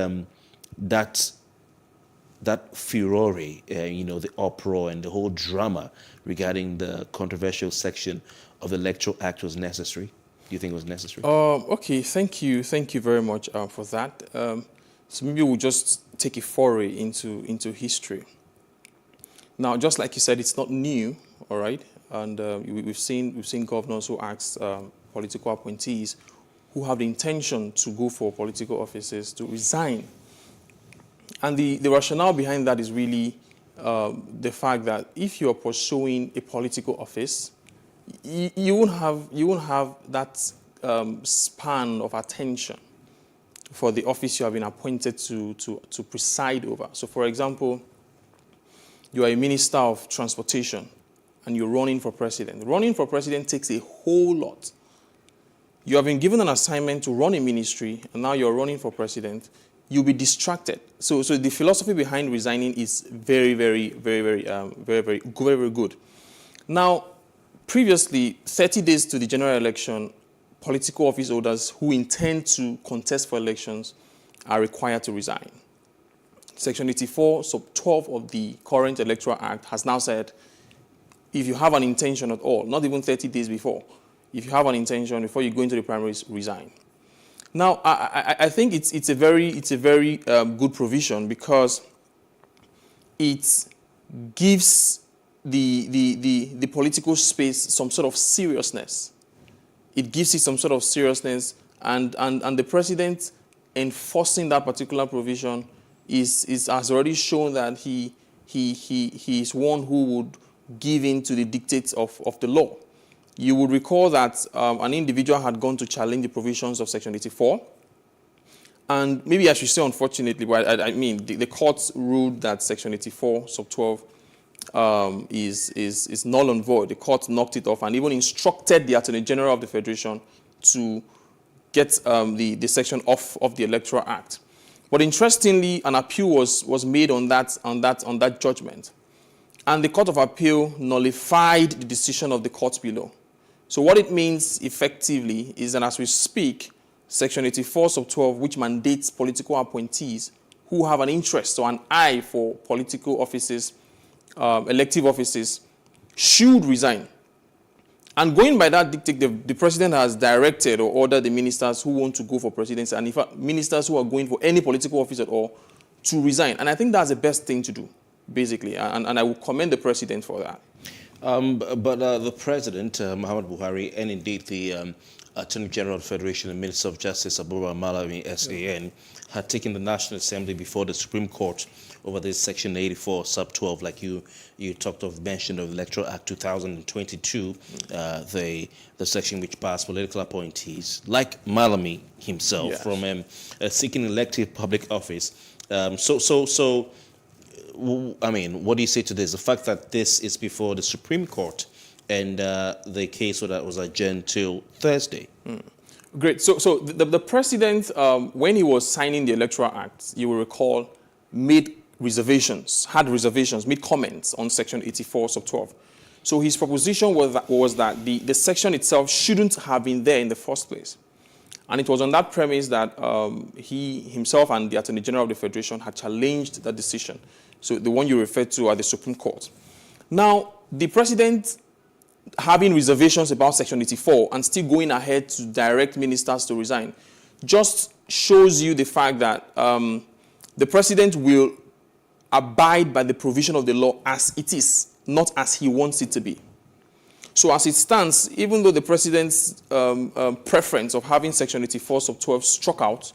that furore, the uproar and the whole drama regarding the controversial section of the Electoral Act was necessary? Do you think it was necessary? Okay, thank you very much for that. So maybe we'll just take a foray into history. Now, just like you said, it's not new, all right? And we've seen governors who ask political appointees who have the intention to go for political offices to resign. And the rationale behind that is really the fact that if you're pursuing a political office, you won't have that span of attention for the office you have been appointed to preside over. So, for example, you are a minister of transportation and you're running for president. Running for president takes a whole lot. You have been given an assignment to run a ministry, and now you're running for president. You'll be distracted. So the philosophy behind resigning is very, very, very, very, very good. Now, previously, 30 days to the general election, political office holders who intend to contest for elections are required to resign. Section 84, sub 12 of the current Electoral Act has now said, if you have an intention at all, not even 30 days before, if you have an intention before you go into the primaries, resign. Now, I think it's a very good provision because it gives the political space some sort of seriousness. It gives it some sort of seriousness, and the president enforcing that particular provision has already shown that he is one who would give in to the dictates of the law. You would recall that an individual had gone to challenge the provisions of Section 84. And maybe I should say, unfortunately, but I mean, the courts ruled that Section 84, sub 12, is null and void. The court knocked it off and even instructed the Attorney General of the Federation to get the section off of the Electoral Act. But interestingly, an appeal was made on that judgment. And the Court of Appeal nullified the decision of the courts below. So what it means effectively is that as we speak, Section 84 sub 12, which mandates political appointees who have an interest or an eye for political offices, elective offices, should resign. And going by that dictate, the president has directed or ordered the ministers who want to go for presidency, and in fact, ministers who are going for any political office at all, to resign. And I think that's the best thing to do, basically. And I will commend the president for that. But the President, Muhammad Buhari, and indeed the Attorney General of the Federation and Minister of Justice, Abuba Malami, SAN, had taken the National Assembly before the Supreme Court over this Section 84, Sub 12, like you mentioned of the Electoral Act 2022, the section which bars political appointees, like Malami himself, from seeking elective public office. I mean, what do you say to this? The fact that this is before the Supreme Court and the case that was adjourned till Thursday. Great. So the President, when he was signing the Electoral Act, you will recall, made reservations, made comments on Section 84, Sub 12. So his proposition was that the section itself shouldn't have been there in the first place. And it was on that premise that he himself and the Attorney General of the Federation had challenged that decision. So the one you referred to at the Supreme Court. Now, the President having reservations about Section 84 and still going ahead to direct ministers to resign just shows you the fact that the President will abide by the provision of the law as it is, not as he wants it to be. So as it stands, even though the President's preference of having Section 84 Sub 12 struck out,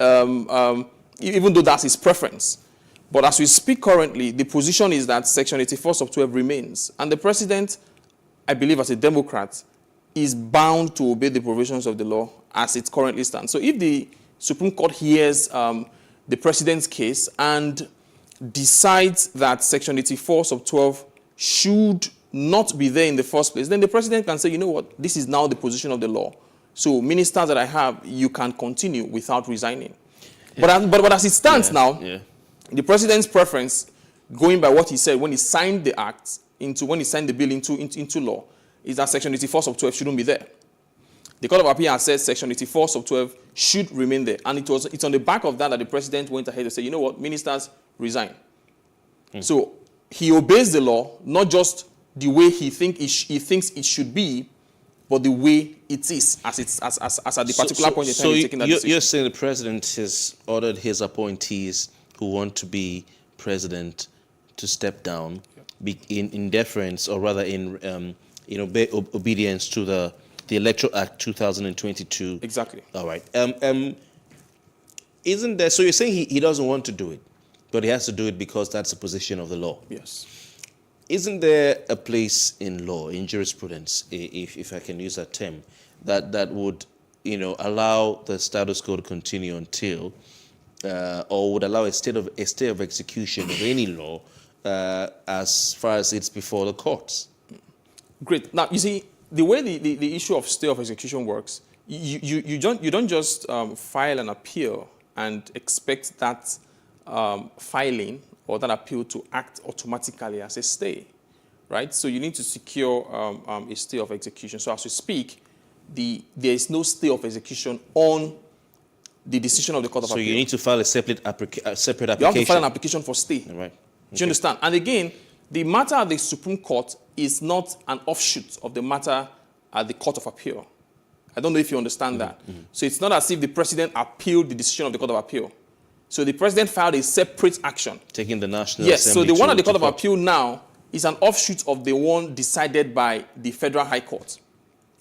even though that's his preference, but as we speak currently, the position is that Section 84 Sub 12 remains. And the President, I believe as a Democrat, is bound to obey the provisions of the law as it currently stands. So if the Supreme Court hears the President's case and decides that Section 84 Sub 12 should not be there in the first place, then the President can say, you know what, this is now the position of the law. So ministers that I have, you can continue without resigning. Yeah. But as it stands now, the President's preference, going by what he said when he signed the act, when he signed the bill into law, is that Section 84 Sub 12 shouldn't be there. The Court of Appeal has said Section 84 Sub 12 should remain there. And it's on the back of that the President went ahead to say, you know what, ministers resign. So he obeys the law, not just the way he thinks it should be, but the way it is as at the particular point in time he's taking that decision. You're saying the President has ordered his appointees who want to be president to step down, be in deference, or rather in obedience to the Electoral Act 2022. Exactly. All right. Isn't there? So you're saying he doesn't want to do it, but he has to do it because that's the position of the law. Yes. Isn't there a place in law, in jurisprudence, if I can use that term, that would allow the status quo to continue until, or would allow a state of execution of any law as far as it's before the courts? Great. Now you see the way the issue of stay of execution works. You don't just file an appeal and expect that filing or that appeal to act automatically as a stay, right? So you need to secure a stay of execution. So as we speak, there is no stay of execution on the decision of the Court of Appeal. So you need to file a separate application. You have to file an application for stay. Right. Do you understand? And again, the matter at the Supreme Court is not an offshoot of the matter at the Court of Appeal. I don't know if you understand that. So it's not as if the President appealed the decision of the Court of Appeal. So the President filed a separate action. Taking the National Yes, Assembly. so the one at the Court of Appeal now is an offshoot of the one decided by the Federal High Court,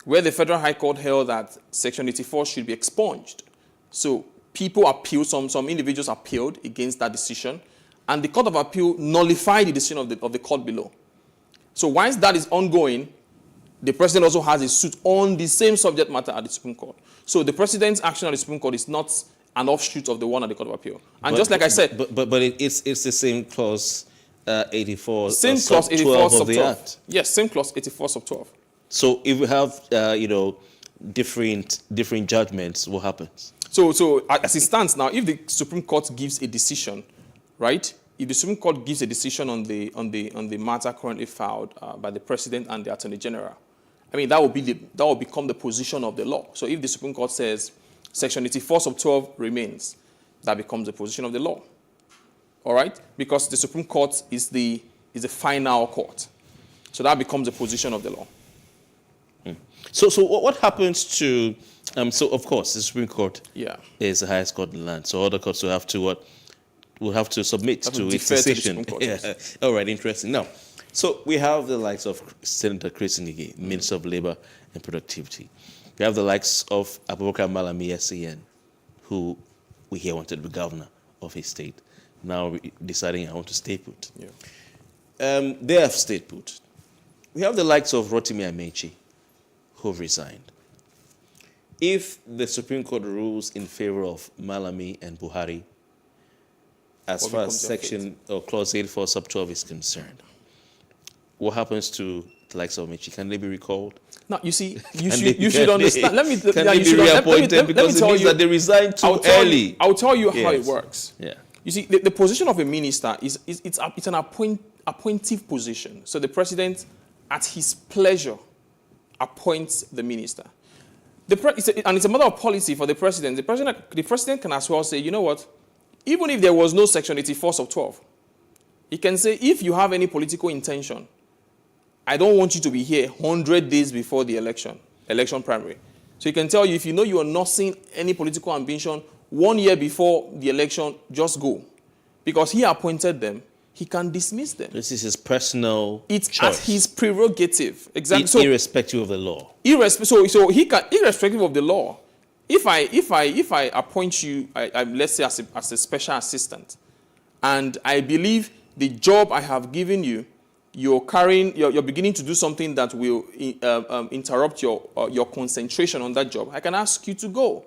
where the Federal High Court held that Section 84 should be expunged. So people appealed, some individuals appealed against that decision, and the Court of Appeal nullified the decision of the court below. So once that is ongoing, the President also has a suit on the same subject matter at the Supreme Court. So the President's action at the Supreme Court is not an offshoot of the one at the Court of Appeal. And just like I said... But it's the same clause 84 same clause 84 sub 12. Act. Yes, same clause 84 sub 12. So if we have, different judgments, what happens? So as it stands now, if the Supreme Court gives a decision, right? If the Supreme Court gives a decision on the matter currently filed by the President and the Attorney General, I mean, that will become the position of the law. So if the Supreme Court says Section 84 sub 12 remains, that becomes the position of the law. All right? Because the Supreme Court is the final court. So that becomes the position of the law. So what happens to, so of course, the Supreme Court is the highest court in the land. So other courts will have to submit to its decision. Court, yes. All right, interesting. Now, So we have the likes of Senator Chris Ngige, Minister of Labor and Productivity. We have the likes of Abubakar Malami SAN, who we hear wanted to be governor of his state, now deciding I want to stay put. Yeah. They have stayed put. We have the likes of Rotimi Amechi, who have resigned. If the Supreme Court rules in favor of Malami and Buhari, as far as section or clause 84 sub 12 is concerned, what happens to the likes of Amechi? Can they be recalled? Now, you see, you should understand. Let me can they be reappointed because it means that they resigned too early? I'll tell you how it works. Yeah. You see, the position of a minister is an appointive position. So the president, at his pleasure, appoints the minister. And it's a matter of policy for the president. The president can as well say, you know what, even if there was no section 84 sub 12, he can say, if you have any political intention, I don't want you to be here 100 days before the election primary. So he can tell you, if you know you are not seeing any political ambition 1 year before the election, just go. Because he appointed them, he can dismiss them. This is his personal choice. It's at his prerogative. Exactly. So, irrespective of the law. So he can, irrespective of the law, if I appoint you, let's say as a special assistant, and I believe the job I have given you, you're beginning to do something that will interrupt your concentration on that job, I can ask you to go.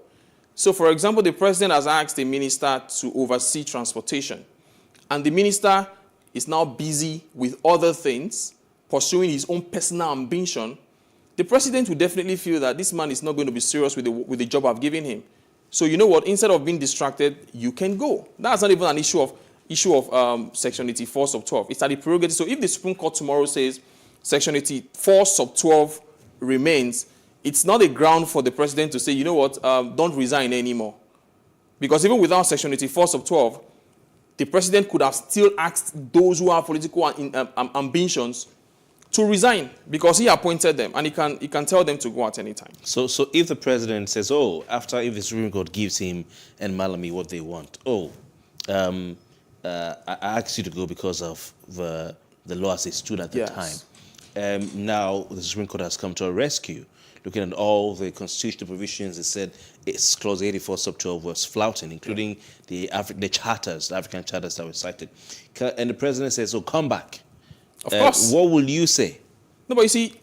So, for example, the president has asked a minister to oversee transportation, and the minister is now busy with other things, pursuing his own personal ambition. The president will definitely feel that this man is not going to be serious with the job I've given him. So, you know what? Instead of being distracted, you can go. That's not even an issue of Section 84 sub 12. It's at the prerogative. So if the Supreme Court tomorrow says Section 84 sub 12 remains, it's not a ground for the president to say, you know what, don't resign anymore. Because even without Section 84 sub 12, the president could have still asked those who have political ambitions to resign, because he appointed them, and he can tell them to go at any time. So if the president says, if the Supreme Court gives him and Malami what they want, I asked you to go because of the law as it stood at the time. Now the Supreme Court has come to a rescue. Looking at all the constitutional provisions, it said its clause 84 sub 12 was flouting, including the African charters that were cited. And the president says, come back. Of course. What will you say? No, but you see,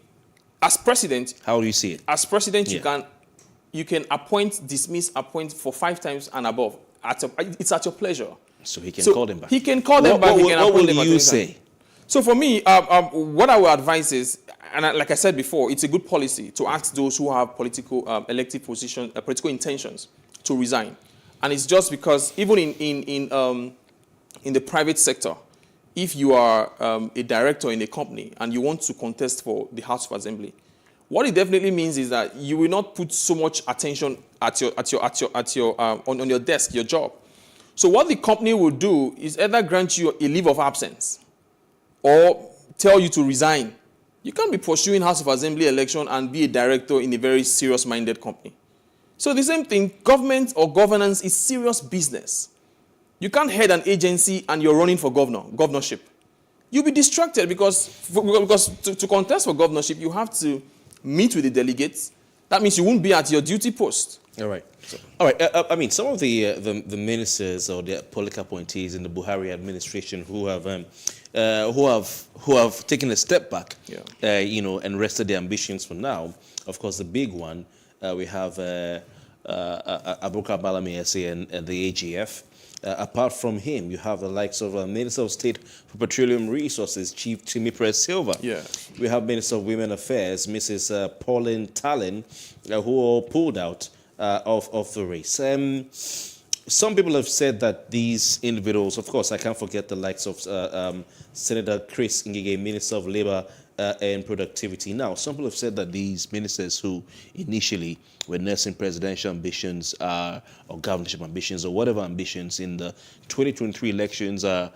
as president... How do you see it? As president, you can appoint, dismiss, appoint for 5 times and above. It's at your pleasure. So he can call them back. He can call them back. What will you say? So for me, what I would advise is, and like I said before, it's a good policy to ask those who have political elective position, political intentions to resign. And it's just because even in the private sector, if you are a director in a company and you want to contest for the House of Assembly, what it definitely means is that you will not put so much attention on your desk, your job. So what the company will do is either grant you a leave of absence or tell you to resign. You can't be pursuing House of Assembly election and be a director in a very serious-minded company. So the same thing, government or governance is serious business. You can't head an agency and you're running for governorship. You'll be distracted because to contest for governorship, you have to meet with the delegates. That means you won't be at your duty post. All right. All right. I mean, some of the ministers or the political appointees in the Buhari administration who have taken a step back, and rested their ambitions for now. Of course, the big one we have Abubakar Malami SAN and the AGF. Apart from him, you have the likes of Minister of State for Petroleum Resources, Chief Timipre Silva. Yeah. We have Minister of Women Affairs, Mrs. Pauline Tallinn, who all pulled out of the race. Some people have said that these individuals, of course, I can't forget the likes of Senator Chris Ngige, Minister of Labor and Productivity. Now, some people have said that these ministers who initially were nursing presidential ambitions or governorship ambitions or whatever ambitions in the 2023 elections are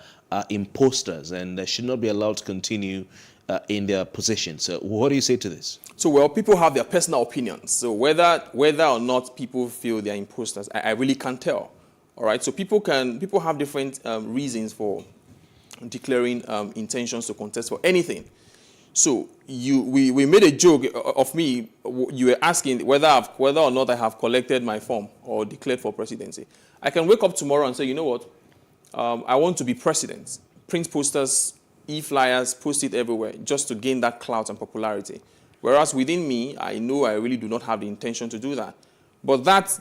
imposters and should not be allowed to continue in their positions. So what do you say to this? So, well, people have their personal opinions. So whether or not people feel they're imposters, I really can't tell. All right. So people have different reasons for declaring intentions to contest for anything. So we made a joke of me. You were asking whether or not I have collected my form or declared for presidency. I can wake up tomorrow and say, you know what, I want to be president. Print posters, e-flyers, post it everywhere just to gain that clout and popularity. Whereas within me, I know I really do not have the intention to do that. But that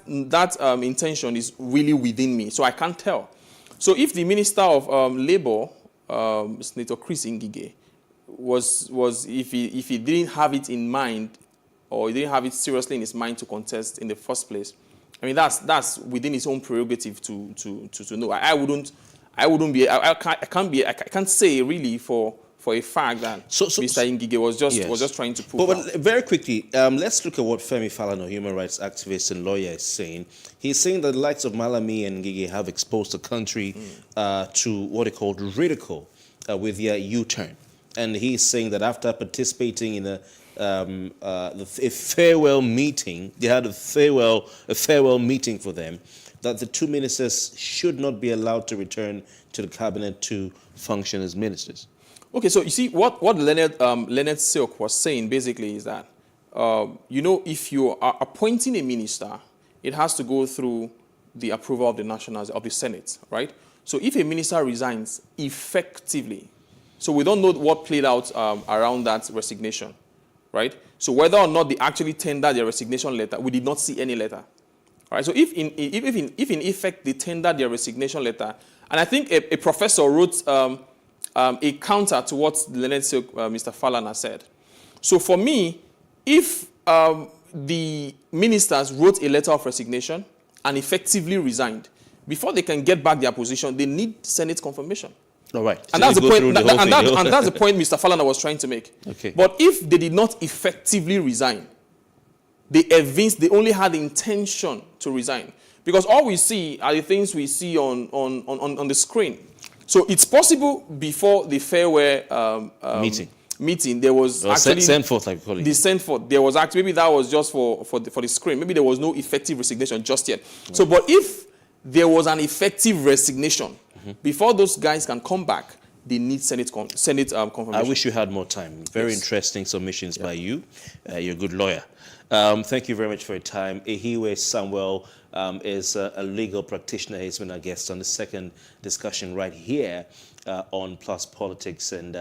intention is really within me, so I can't tell. So if the Minister of Labour, Senator Chris Ngige, if he didn't have it in mind, or he didn't have it seriously in his mind to contest in the first place, I mean that's within his own prerogative to know. I can't say really for a fact that Mr. Ngige was just trying to prove. But very quickly, let's look at what Femi Falana, human rights activist and lawyer, is saying. He's saying that the likes of Malami and Ngige have exposed the country to what they called ridicule with their U-turn. And he's saying that after participating in a farewell meeting, they had a farewell meeting for them, that the two ministers should not be allowed to return to the cabinet to function as ministers. Okay, so you see, what Leonard Silk was saying basically is that, if you are appointing a minister, it has to go through the approval of the Senate, right? So if a minister resigns effectively, so we don't know what played out around that resignation, right? So whether or not they actually tendered their resignation letter, we did not see any letter. All right, so if in effect they tendered their resignation letter, and I think a professor wrote a counter to what Leonard Silk, Mr. Falana said. So for me, if the ministers wrote a letter of resignation and effectively resigned, before they can get back their position, they need Senate confirmation. All right. And that's the point. And that's the point Mr. Falana was trying to make. Okay. But if they did not effectively resign, they only had the intention to resign, because all we see are the things we see on the screen. So it's possible before the farewell meeting there was actually send forth, like we call it. The send forth. There was actually, maybe that was just for the screen. Maybe there was no effective resignation just yet. Right. So, but if there was an effective resignation before those guys can come back, they need Senate confirmation. I wish you had more time. Very interesting submissions by you. You're a good lawyer. Thank you very much for your time. Ehiwe Samuel is a legal practitioner. He's been our guest on the second discussion right here on Plus Politics, and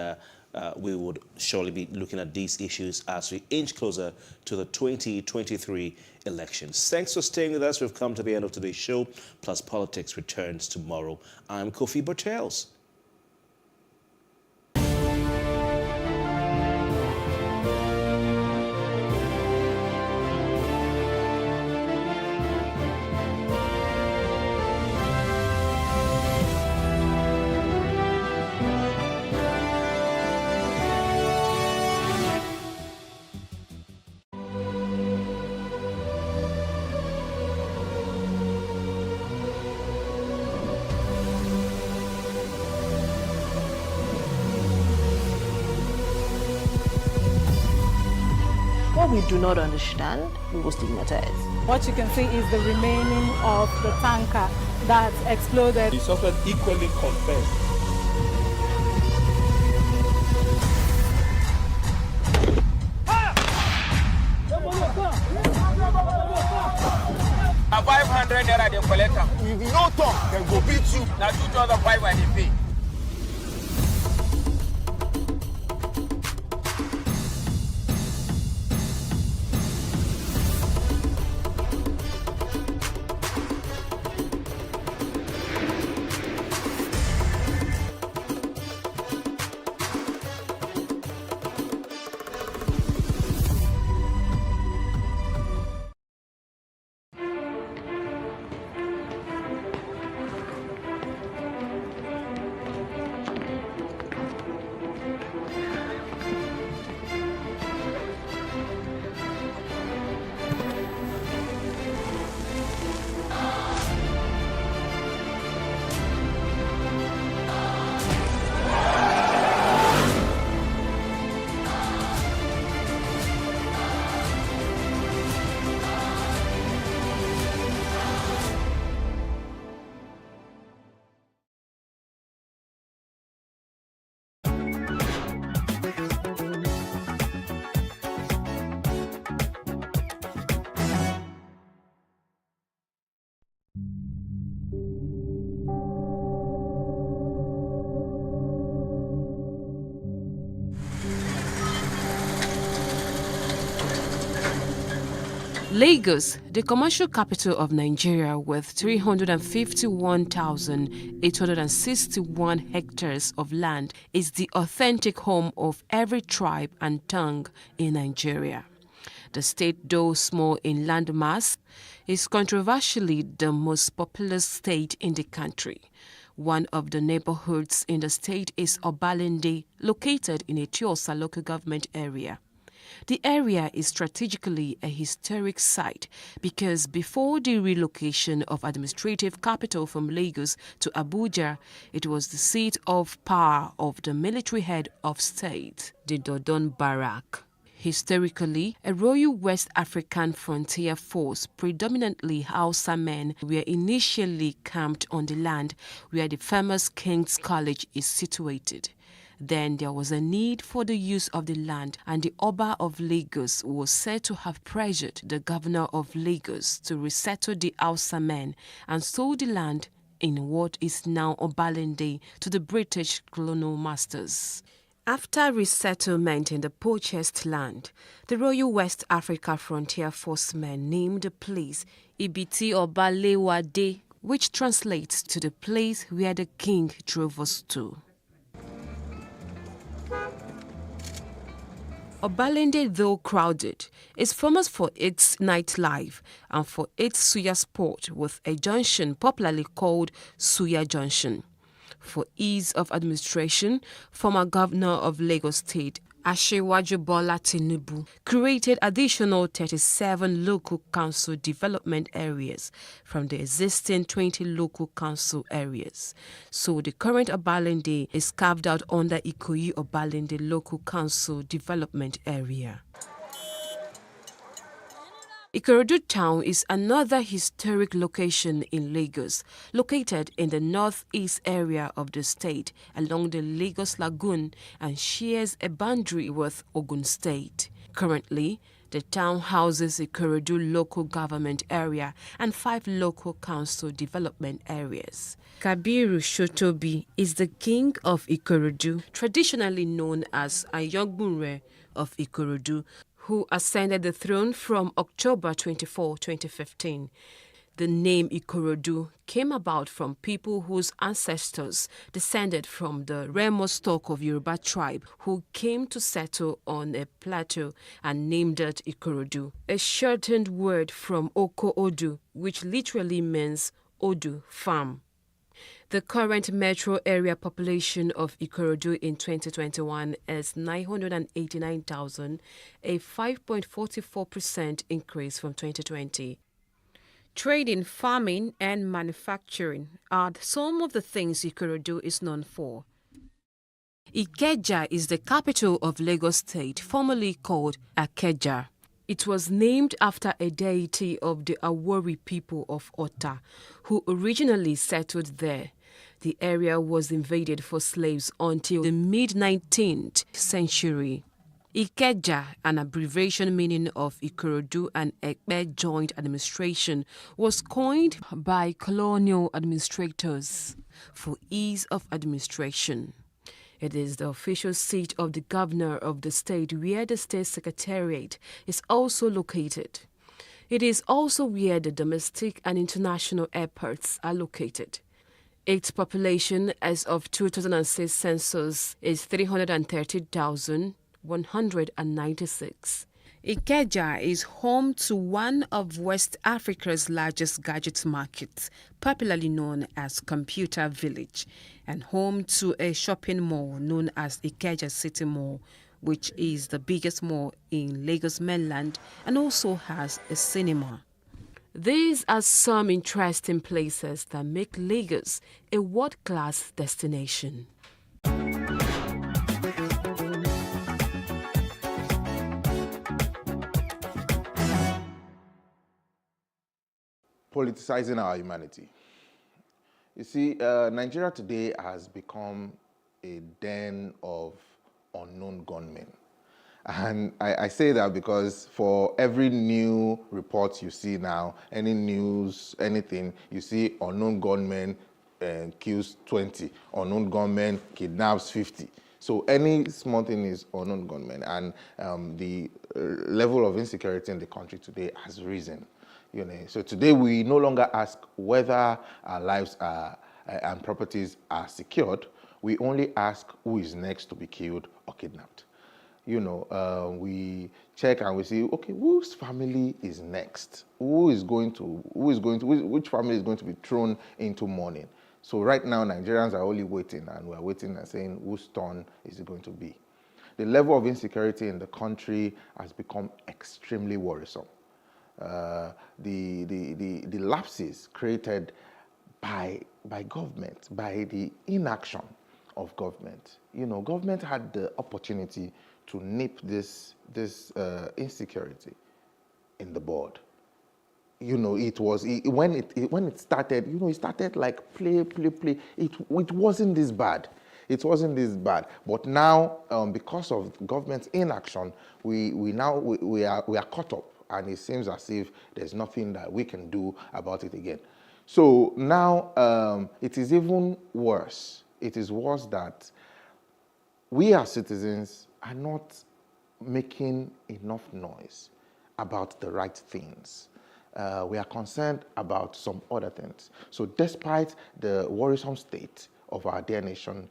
we would surely be looking at these issues as we inch closer to the 2023 elections. Thanks for staying with us. We've come to the end of today's show. Plus Politics returns tomorrow. I'm Kofi Bertels. What we do not understand, we will stigmatize. What you can see is the remaining of the tanker that exploded. The suspect equally confessed. A 500 naira they collect am. If you no talk, dem go beat you. Na 2,500 they pay. Lagos, the commercial capital of Nigeria with 351,861 hectares of land, is the authentic home of every tribe and tongue in Nigeria. The state, though small in landmass, is controversially the most populous state in the country. One of the neighborhoods in the state is Obalende, located in a Tiosa local government area. The area is strategically a historic site because before the relocation of administrative capital from Lagos to Abuja, it was the seat of power of the military head of state, the Dodon Barrack. Historically, a Royal West African Frontier Force, predominantly Hausa men, were initially camped on the land where the famous King's College is situated. Then there was a need for the use of the land, and the Oba of Lagos was said to have pressured the governor of Lagos to resettle the Hausa men and sold the land in what is now Obalende to the British colonial masters. After resettlement in the purchased land, the Royal West Africa Frontier Forcemen named the place Ibiti Obalewade, which translates to the place where the king drove us to. Obalende, though crowded, is famous for its nightlife and for its suya sport, with a junction popularly called Suya Junction. For ease of administration, former governor of Lagos State, Asiwaju Bola Tinubu, created additional 37 local council development areas from the existing 20 local council areas. So the current Obalende is carved out under Ikoyi Obalende Local Council Development Area. Ikorodu town is another historic location in Lagos, located in the northeast area of the state along the Lagos Lagoon and shares a boundary with Ogun State. Currently, the town houses Ikorodu local government area and 5 local council development areas. Kabiru Shotobi is the king of Ikorodu, traditionally known as Ayogbunre of Ikorodu, who ascended the throne from October 24, 2015. The name Ikorodu came about from people whose ancestors descended from the Remo stock of Yoruba tribe who came to settle on a plateau and named it Ikorodu, a shortened word from Oko Odu, which literally means Odu, farm. The current metro area population of Ikorodu in 2021 is 989,000, a 5.44% increase from 2020. Trading, farming, and manufacturing are some of the things Ikorodu is known for. Ikeja is the capital of Lagos State, formerly called Akeja. It was named after a deity of the Awori people of Ota, who originally settled there. The area was invaded for slaves until the mid-19th century. Ikeja, an abbreviation meaning of Ikorodu and Ekpe joint administration, was coined by colonial administrators for ease of administration. It is the official seat of the governor of the state, where the state secretariat is also located. It is also where the domestic and international airports are located. Its population as of 2006 census is 330,196. Ikeja is home to one of West Africa's largest gadget markets, popularly known as Computer Village, and home to a shopping mall known as Ikeja City Mall, which is the biggest mall in Lagos mainland and also has a cinema. These are some interesting places that make Lagos a world-class destination. Politicizing our humanity. You see, Nigeria today has become a den of unknown gunmen. And I say that because for every new report you see now, any news, anything, you see unknown gunmen kills 20, unknown gunmen kidnaps 50. So any small thing is unknown gunmen, and the level of insecurity in the country today has risen. So today we no longer ask whether our lives are, and properties are secured. We only ask who is next to be killed or kidnapped. We check and we see, okay, whose family is next? Which family is going to be thrown into mourning? So right now, Nigerians are only waiting, and we're waiting and saying, whose turn is it going to be? The level of insecurity in the country has become extremely worrisome. The lapses created by government, by the inaction of government. Government had the opportunity to nip this insecurity in the bud. It was when it started. It started like play. It wasn't this bad. It wasn't this bad. But now, because of government's inaction, we are caught up, and it seems as if there's nothing that we can do about it again. So now it is even worse. It is worse that we as citizens are not making enough noise about the right things. We are concerned about some other things. So despite the worrisome state of our dear nation,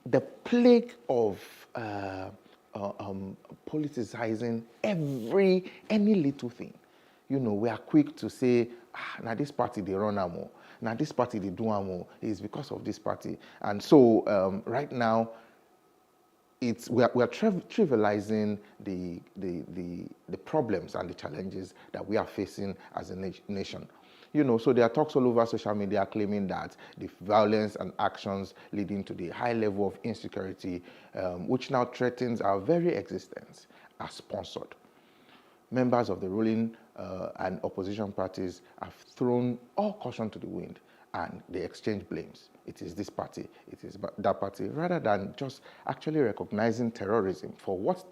the plague of politicizing any little thing, we are quick to say, now this party they run amo, now this party they do amo, is because of this party. And so right now, we are trivializing the problems and the challenges that we are facing as a nation. So there are talks all over social media claiming that the violence and actions leading to the high level of insecurity, which now threatens our very existence, are sponsored. Members of the ruling and opposition parties have thrown all caution to the wind, and they exchange blames. It is this party, it is that party, rather than just actually recognizing terrorism for what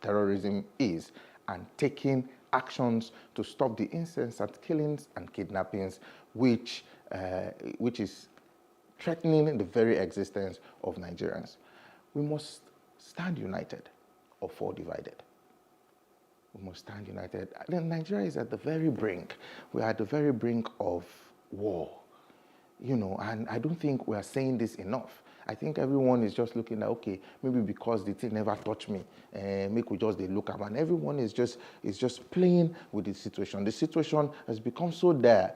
terrorism is and taking actions to stop the incessant killings and kidnappings, which is threatening the very existence of Nigerians. We must stand united or fall divided. We must stand united. Nigeria is at the very brink. We are at the very brink of war. And I don't think we are saying this enough. I think everyone is just looking at, okay, maybe because the thing never touched me, make we just they look up, and everyone is just playing with the situation. The situation has become so dire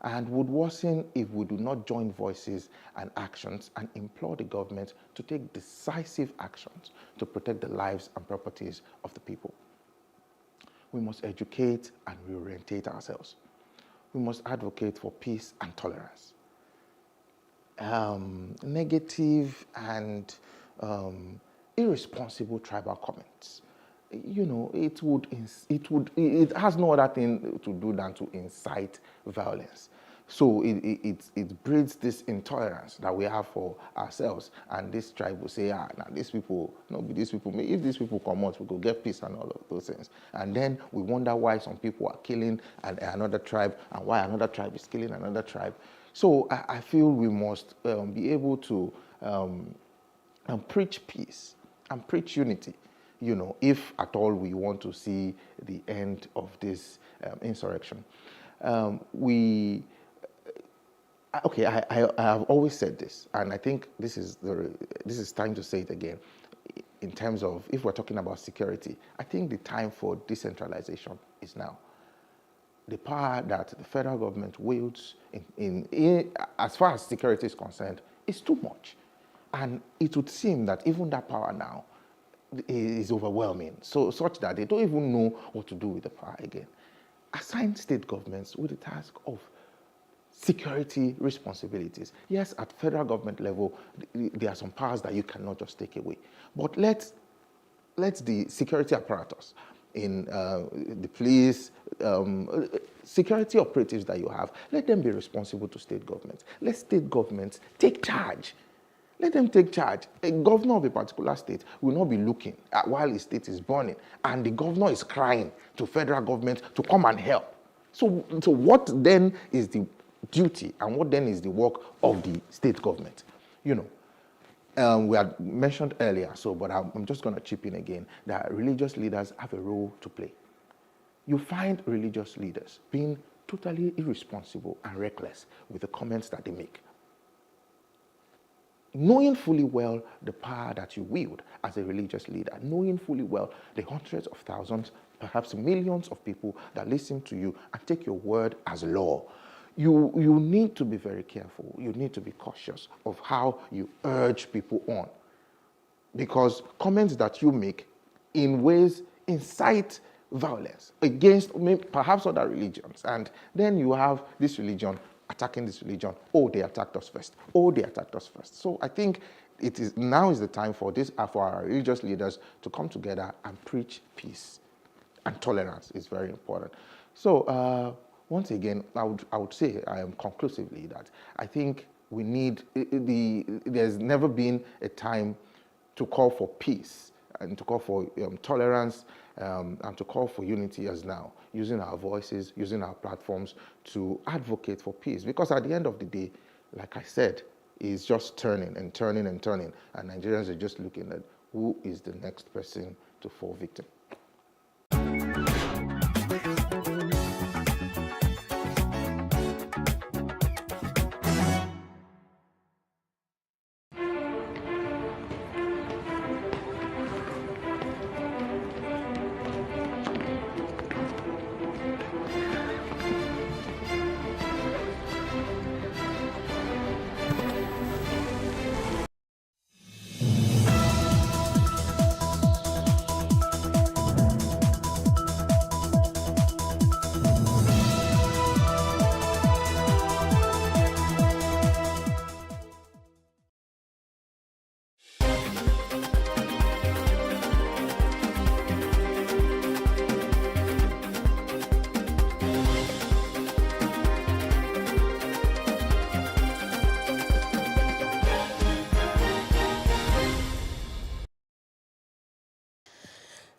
and would worsen if we do not join voices and actions and implore the government to take decisive actions to protect the lives and properties of the people. We must educate and reorientate ourselves. We must advocate for peace and tolerance. Negative and irresponsible tribal comments. It has no other thing to do than to incite violence. So it breeds this intolerance that we have for ourselves. And this tribe will say, now these people, if these people come out, we go get peace and all of those things. And then we wonder why some people are killing another tribe and why another tribe is killing another tribe. So I feel we must be able to preach peace and preach unity, if at all we want to see the end of this insurrection. I have always said this, and I think this is time to say it again. In terms of, if we're talking about security, I think the time for decentralization is now. The power that the federal government wields as far as security is concerned is too much. And it would seem that even that power now is overwhelming, such that they don't even know what to do with the power again. Assign state governments with the task of security responsibilities. Yes, at federal government level, there are some powers that you cannot just take away. But let the security apparatus, in the police, security operatives that you have, let them be responsible to state governments. Let state governments take charge. Let them take charge. A governor of a particular state will not be looking at while his state is burning, and the governor is crying to federal government to come and help. So what then is the duty and what then is the work of the state government? we had mentioned earlier, but I'm just going to chip in again, that religious leaders have a role to play. You find religious leaders being totally irresponsible and reckless with the comments that they make, knowing fully well the power that you wield as a religious leader, knowing fully well the hundreds of thousands, perhaps millions of people that listen to you and take your word as law. You need to be very careful. You need to be cautious of how you urge people on, because comments that you make in ways incite violence against perhaps other religions. And then you have this religion attacking this religion. Oh, they attacked us first. Oh, they attacked us first. So I think now is the time for our religious leaders to come together and preach peace, and tolerance is very important. So once again, I would say conclusively that I think we need there's never been a time to call for peace and to call for tolerance and to call for unity as now, using our voices, using our platforms to advocate for peace. Because at the end of the day, like I said, it's just turning and turning and turning, and Nigerians are just looking at who is the next person to fall victim.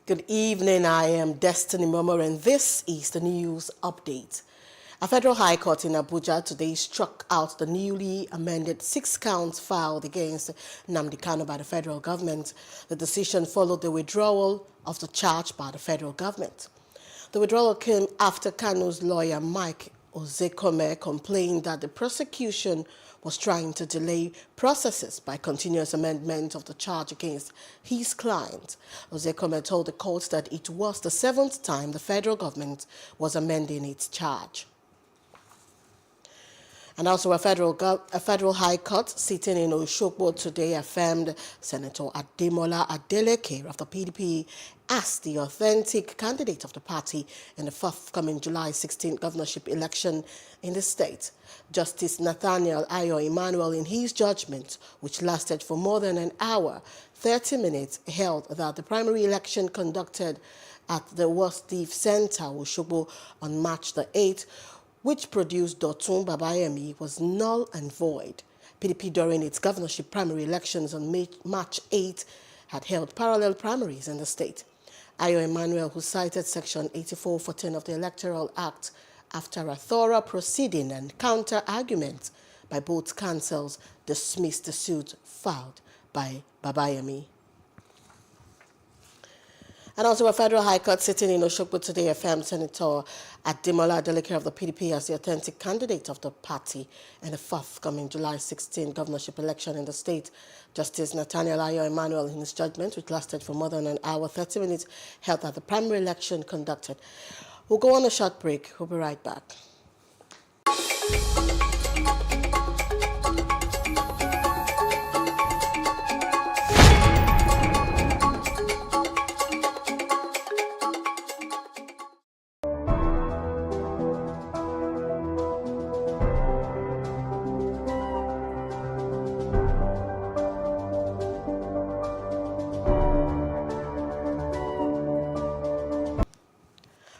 Good evening, I am Destiny Momo, and this is the news update. A federal high court in Abuja today struck out the newly amended 6 counts filed against Nnamdi Kanu by the federal government. The decision followed the withdrawal of the charge by the federal government. The withdrawal came after Kanu's lawyer Mike Ozekome complained that the prosecution was trying to delay processes by continuous amendment of the charge against his client. Ozekome told the court that it was the 7th time the federal government was amending its charge. And also a federal high court sitting in Oshogbo today affirmed Senator Ademola Adeleke of the PDP as the authentic candidate of the party in the forthcoming July 16 governorship election in the state. Justice Nathaniel Ayo Emmanuel, in his judgment, which lasted for more than an hour, 30 minutes, held that the primary election conducted at the Worsteve Center, Oshogbo, on March the 8th, which produced Dotun Babayemi, was null and void. PDP, during its governorship primary elections on March 8, had held parallel primaries in the state. Ayo Emmanuel, who cited Section 8414 of the Electoral Act after a thorough proceeding and counter-arguments by both councils, dismissed the suit filed by Babayemi. And also a federal high court sitting in Oshogbo today affirmed Senator Ademola Adeleke of the PDP as the authentic candidate of the party in the forthcoming July 16 governorship election in the state. Justice Nathaniel Ayo Emmanuel, in his judgment, which lasted for more than an hour, 30 minutes, held that the primary election conducted. We'll go on a short break. We'll be right back.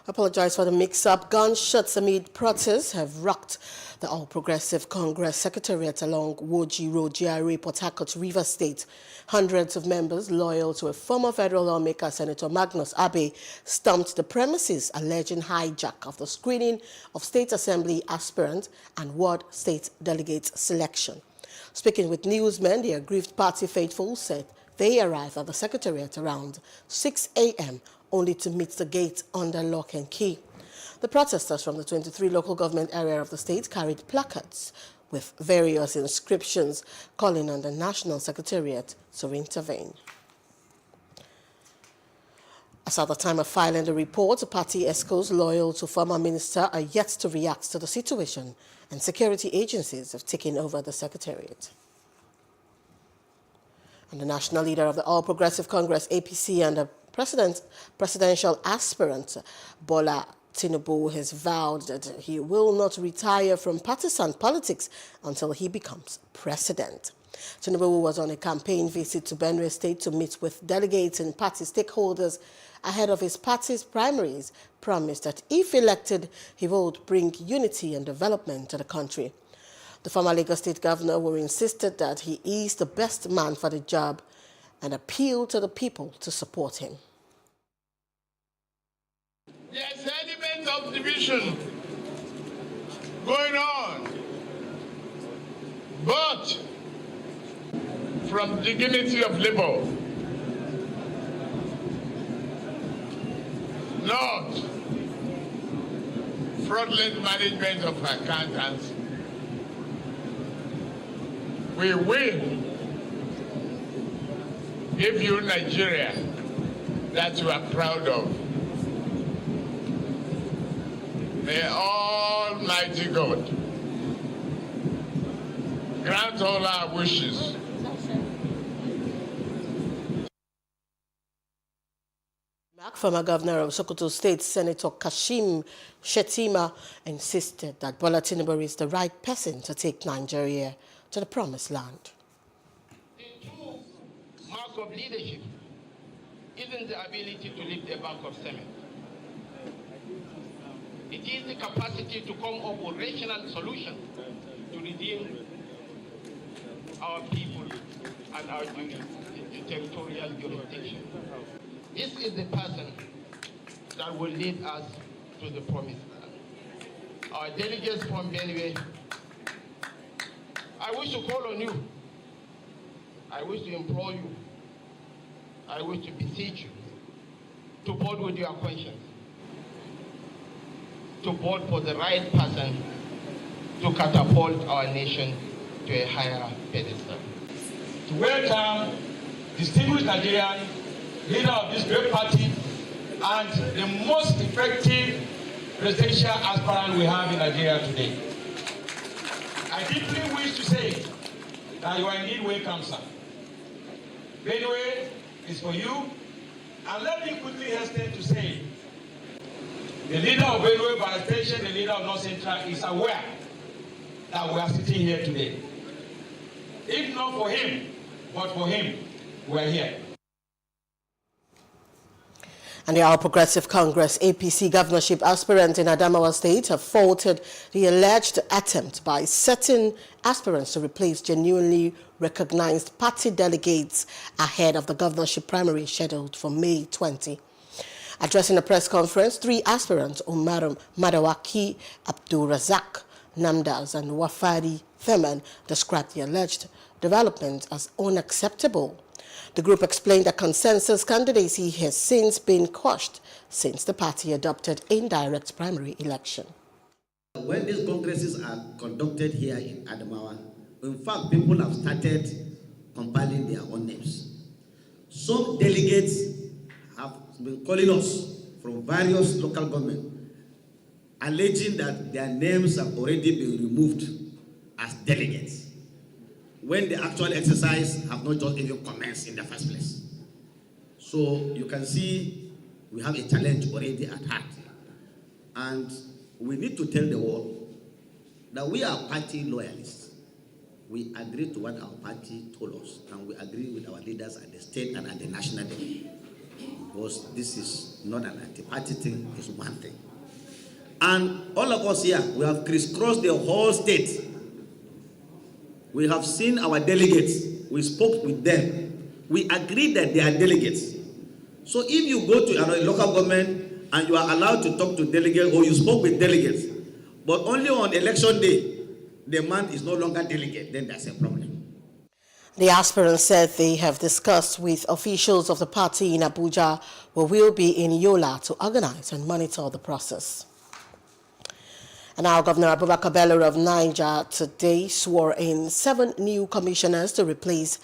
Apologize for the mix-up. Gunshots amid protests have rocked the All Progressive Congress Secretariat along Woji Road, GRA, Port Harcourt, Rivers State. Hundreds of members loyal to a former federal lawmaker, Senator Magnus Abe, stormed the premises alleging hijack of the screening of State Assembly aspirant and Ward State delegates selection. Speaking with newsmen, the aggrieved party faithful said they arrived at the secretariat around 6 a.m. only to meet the gate under lock and key. The protesters from the 23 local government area of the state carried placards with various inscriptions calling on the National Secretariat to intervene. As at the time of filing the report, the party ESCOs loyal to former minister are yet to react to the situation, and security agencies have taken over the secretariat. And the national leader of the All Progressive Congress, APC, and the presidential aspirant, Bola Tinubu, has vowed that he will not retire from partisan politics until he becomes president. Tinubu was on a campaign visit to Benue State to meet with delegates and party stakeholders ahead of his party's primaries, promised that if elected, he would bring unity and development to the country. The former Lagos State governor will insisted that he is the best man for the job and appealed to the people to support him. There's element of division going on, but from dignity of labor, not fraudulent management of accountants, we will give you Nigeria that you are proud of. May Almighty God grant all our wishes. Former Governor of Sokoto State, Senator Kashim Shettima, insisted that Bola Tinubu is the right person to take Nigeria to the promised land. The true mark of leadership isn't the ability to lift a bag of cement. It is the capacity to come up with rational solutions to redeem our people and our territorial jurisdiction. This is the person that will lead us to the promised land. Our delegates from Benue, I wish to call on you. I wish to implore you. I wish to beseech you to vote with your conscience, to vote for the right person to catapult our nation to a higher pedestal. To welcome distinguished Nigerian leader of this great party and the most effective presidential aspirant we have in Nigeria today. I deeply wish to say that you are indeed welcome, sir. Benue is for you, and let me quickly hasten to say the leader of Benue, by extension the leader of North Central, is aware that we are sitting here today. If not for him, but for him, we are here. And the All Progressive Congress APC governorship aspirant in Adamawa State have faulted the alleged attempt by certain aspirants to replace genuinely recognized party delegates ahead of the governorship primary scheduled for May 20. Addressing a press conference, three aspirants, Madawaki, Abdul Razak, Namdaz, and Wafari Theman, described the alleged development as unacceptable. The group explained that consensus candidacy has since been quashed since the party adopted indirect primary election. When these congresses are conducted here in Adamawa, in fact, people have started compiling their own names. Some delegates have been calling us from various local governments, alleging that their names have already been removed as delegates, when the actual exercise have not just even commenced in the first place. So you can see we have a challenge already at heart. And we need to tell the world that we are party loyalists. We agree to what our party told us, and we agree with our leaders at the state and at the national level. Because this is not an anti-party thing, it's one thing. And all of us here, we have crisscrossed the whole state. We have seen our delegates. We spoke with them. We agreed that they are delegates. So if you go to a local government and you are allowed to talk to delegates, or you spoke with delegates, but only on election day, the man is no longer delegate, then that's a problem. The aspirants said they have discussed with officials of the party in Abuja, who will be in Yola to organize and monitor the process. And now Governor Abubakar Bello of Niger today swore in 7 new commissioners to replace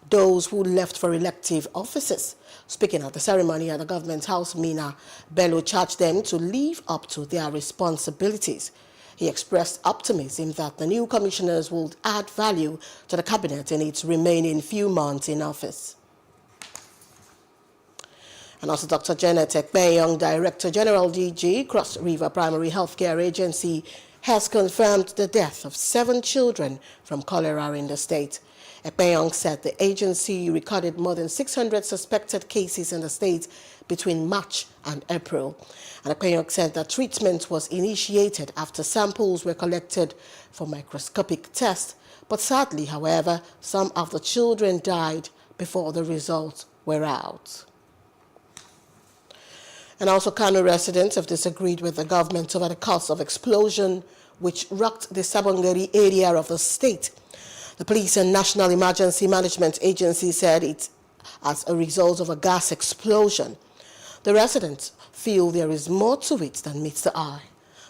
those who left for elective offices. Speaking at the ceremony at the Government House, Mina, Bello charged them to live up to their responsibilities. He expressed optimism that the new commissioners will add value to the cabinet in its remaining few months in office. And also Dr. Janet Ekpeyong, Director General DG, Cross River Primary Healthcare Agency, has confirmed the death of 7 children from cholera in the state. Ekpeyong said the agency recorded more than 600 suspected cases in the state between March and April. And Ekpeyong said that treatment was initiated after samples were collected for microscopic tests. But sadly, however, some of the children died before the results were out. And also Kano residents have disagreed with the government over the cause of explosion which rocked the Sabongeri area of the state. The Police and National Emergency Management Agency said it as a result of a gas explosion. The residents feel there is more to it than meets the eye.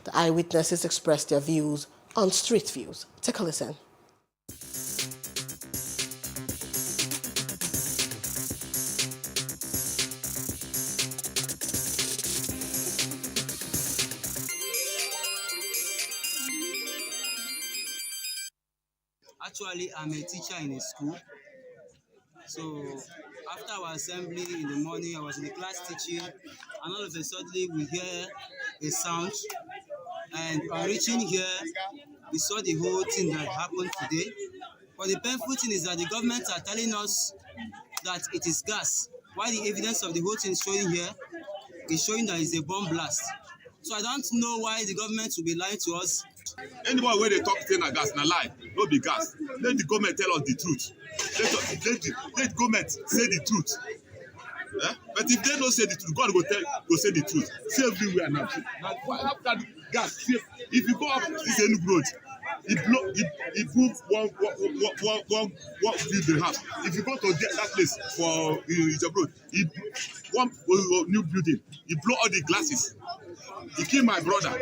The eyewitnesses expressed their views on Street Views. Take a listen. Actually, I'm a teacher in a school. So after our assembly in the morning, I was in the class teaching, and all of a sudden we hear a sound. And on reaching here, we saw the whole thing that happened today. But the painful thing is that the government are telling us that it is gas, while the evidence of the whole thing showing here is showing that it's a bomb blast. So I don't know why the government will be lying to us. Anybody where they talk say na gas, na lie, no be gas. Let the government tell us the truth. Let government say the truth. But if they don't say the truth, God go say the truth. See everywhere now. After gas, see, if you go up this end road, it move one building house. If you go to that place for Ijob Road, one new building, it blow all the glasses. He killed my brother,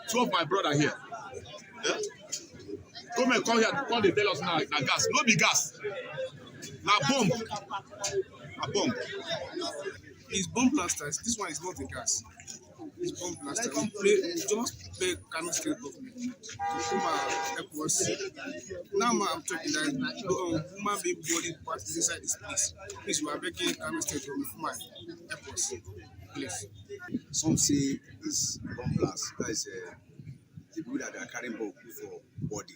2 of my brother here. Government come here, come they tell us now, na gas. No be gas. Na bomb. A bomb. It's bomb blasters. This one is not a gas. It's bomb blasters. We just pay Kano State government to come and help us. Now I'm talking that human being body parts inside this place. Please, we are begging Kano State government to help us. Please. Some say this bomb blast, that is the people that are carrying bomb for body.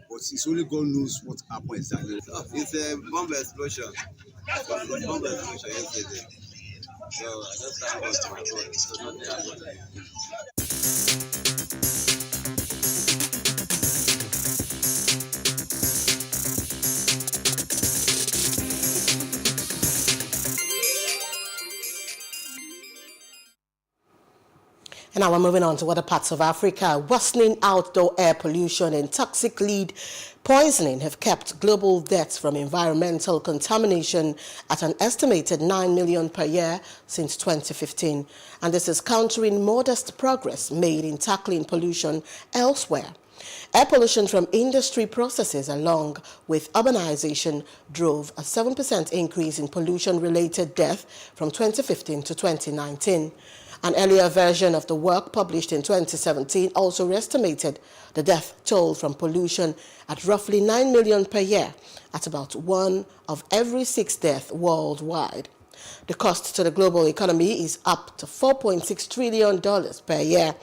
But it's only God knows what happened exactly. It's a bomb explosion. Bomb explosion yesterday. So I just thank God to my God. So nothing happened. And now we're moving on to other parts of Africa. Worsening outdoor air pollution and toxic lead poisoning have kept global deaths from environmental contamination at an estimated 9 million per year since 2015. And this is countering modest progress made in tackling pollution elsewhere. Air pollution from industry processes along with urbanization drove a 7% increase in pollution-related death from 2015 to 2019. An earlier version of the work published in 2017 also estimated the death toll from pollution at roughly 9 million per year, at about 1 of every 6 deaths worldwide. The cost to the global economy is up to $4.6 trillion per year,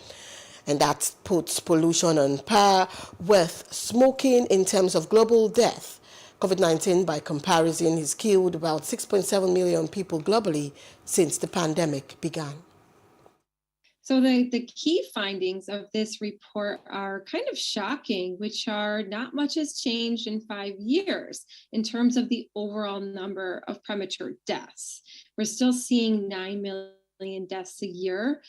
and that puts pollution on par with smoking in terms of global death. COVID-19, by comparison, has killed about 6.7 million people globally since the pandemic began. So the key findings of this report are kind of shocking, which are not much has changed in 5 years in terms of the overall number of premature deaths. We're still seeing 9 million deaths a year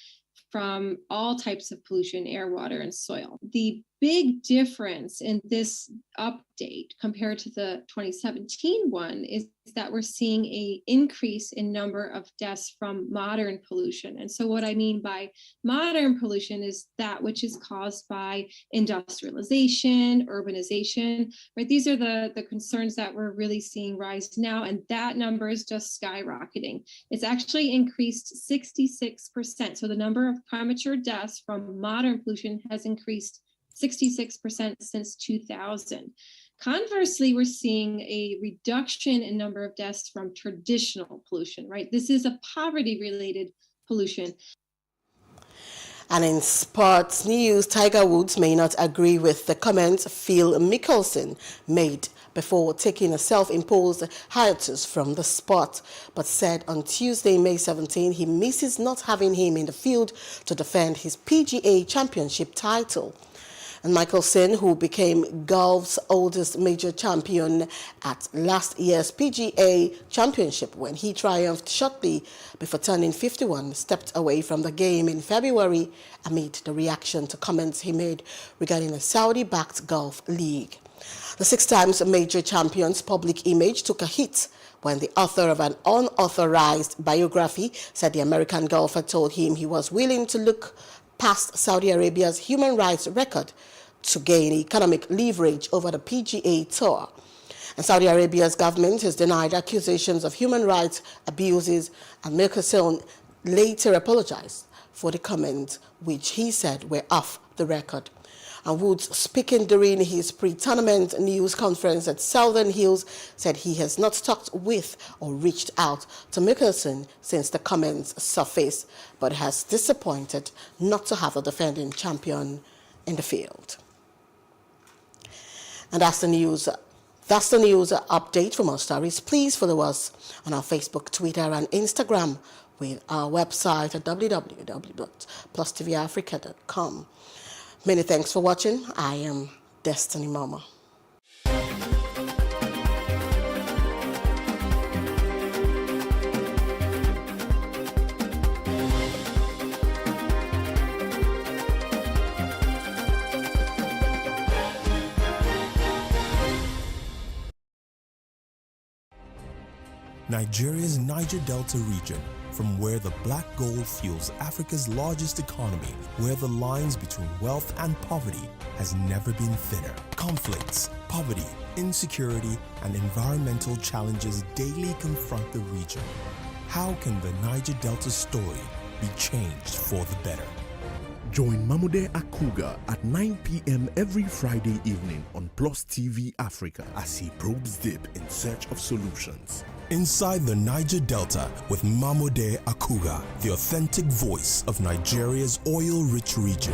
from all types of pollution, air, water, and soil. The big difference in this update compared to the 2017 one is that we're seeing an increase in number of deaths from modern pollution. And so what I mean by modern pollution is that which is caused by industrialization, urbanization, right? These are the concerns that we're really seeing rise now, and that number is just skyrocketing. It's actually increased 66%. So the number of premature deaths from modern pollution has increased 66% since 2000. Conversely, we're seeing a reduction in number of deaths from traditional pollution, right? This is a poverty-related pollution. And in sports news, Tiger Woods may not agree with the comments Phil Mickelson made before taking a self-imposed hiatus from the sport, but said on Tuesday, May 17, he misses not having him in the field to defend his PGA Championship title. And Mickelson, who became golf's oldest major champion at last year's PGA Championship when he triumphed shortly before turning 51, stepped away from the game in February amid the reaction to comments he made regarding a Saudi-backed golf league. The 6 times major champion's public image took a hit when the author of an unauthorized biography said the American golfer told him he was willing to look past Saudi Arabia's human rights record to gain economic leverage over the PGA Tour. And Saudi Arabia's government has denied accusations of human rights abuses, and Mickelson later apologized for the comments, which he said were off the record. And Woods, speaking during his pre-tournament news conference at Southern Hills, said he has not talked with or reached out to Mickelson since the comments surfaced, but has disappointed not to have a defending champion in the field. And that's the news update from our stories. Please follow us on our Facebook, Twitter, and Instagram with our website at www.PlusTvAfrica.com. Many thanks for watching. I am Destiny Mama. Nigeria's Niger Delta region, from where the black gold fuels Africa's largest economy, where the lines between wealth and poverty has never been thinner. Conflicts, poverty, insecurity, and environmental challenges daily confront the region. How can the Niger Delta story be changed for the better? Join Mamode Akuga at 9 p.m. every Friday evening on PlusTvAfrica as he probes deep in search of solutions. Inside the Niger Delta with Mamode Akuga, the authentic voice of Nigeria's oil-rich region.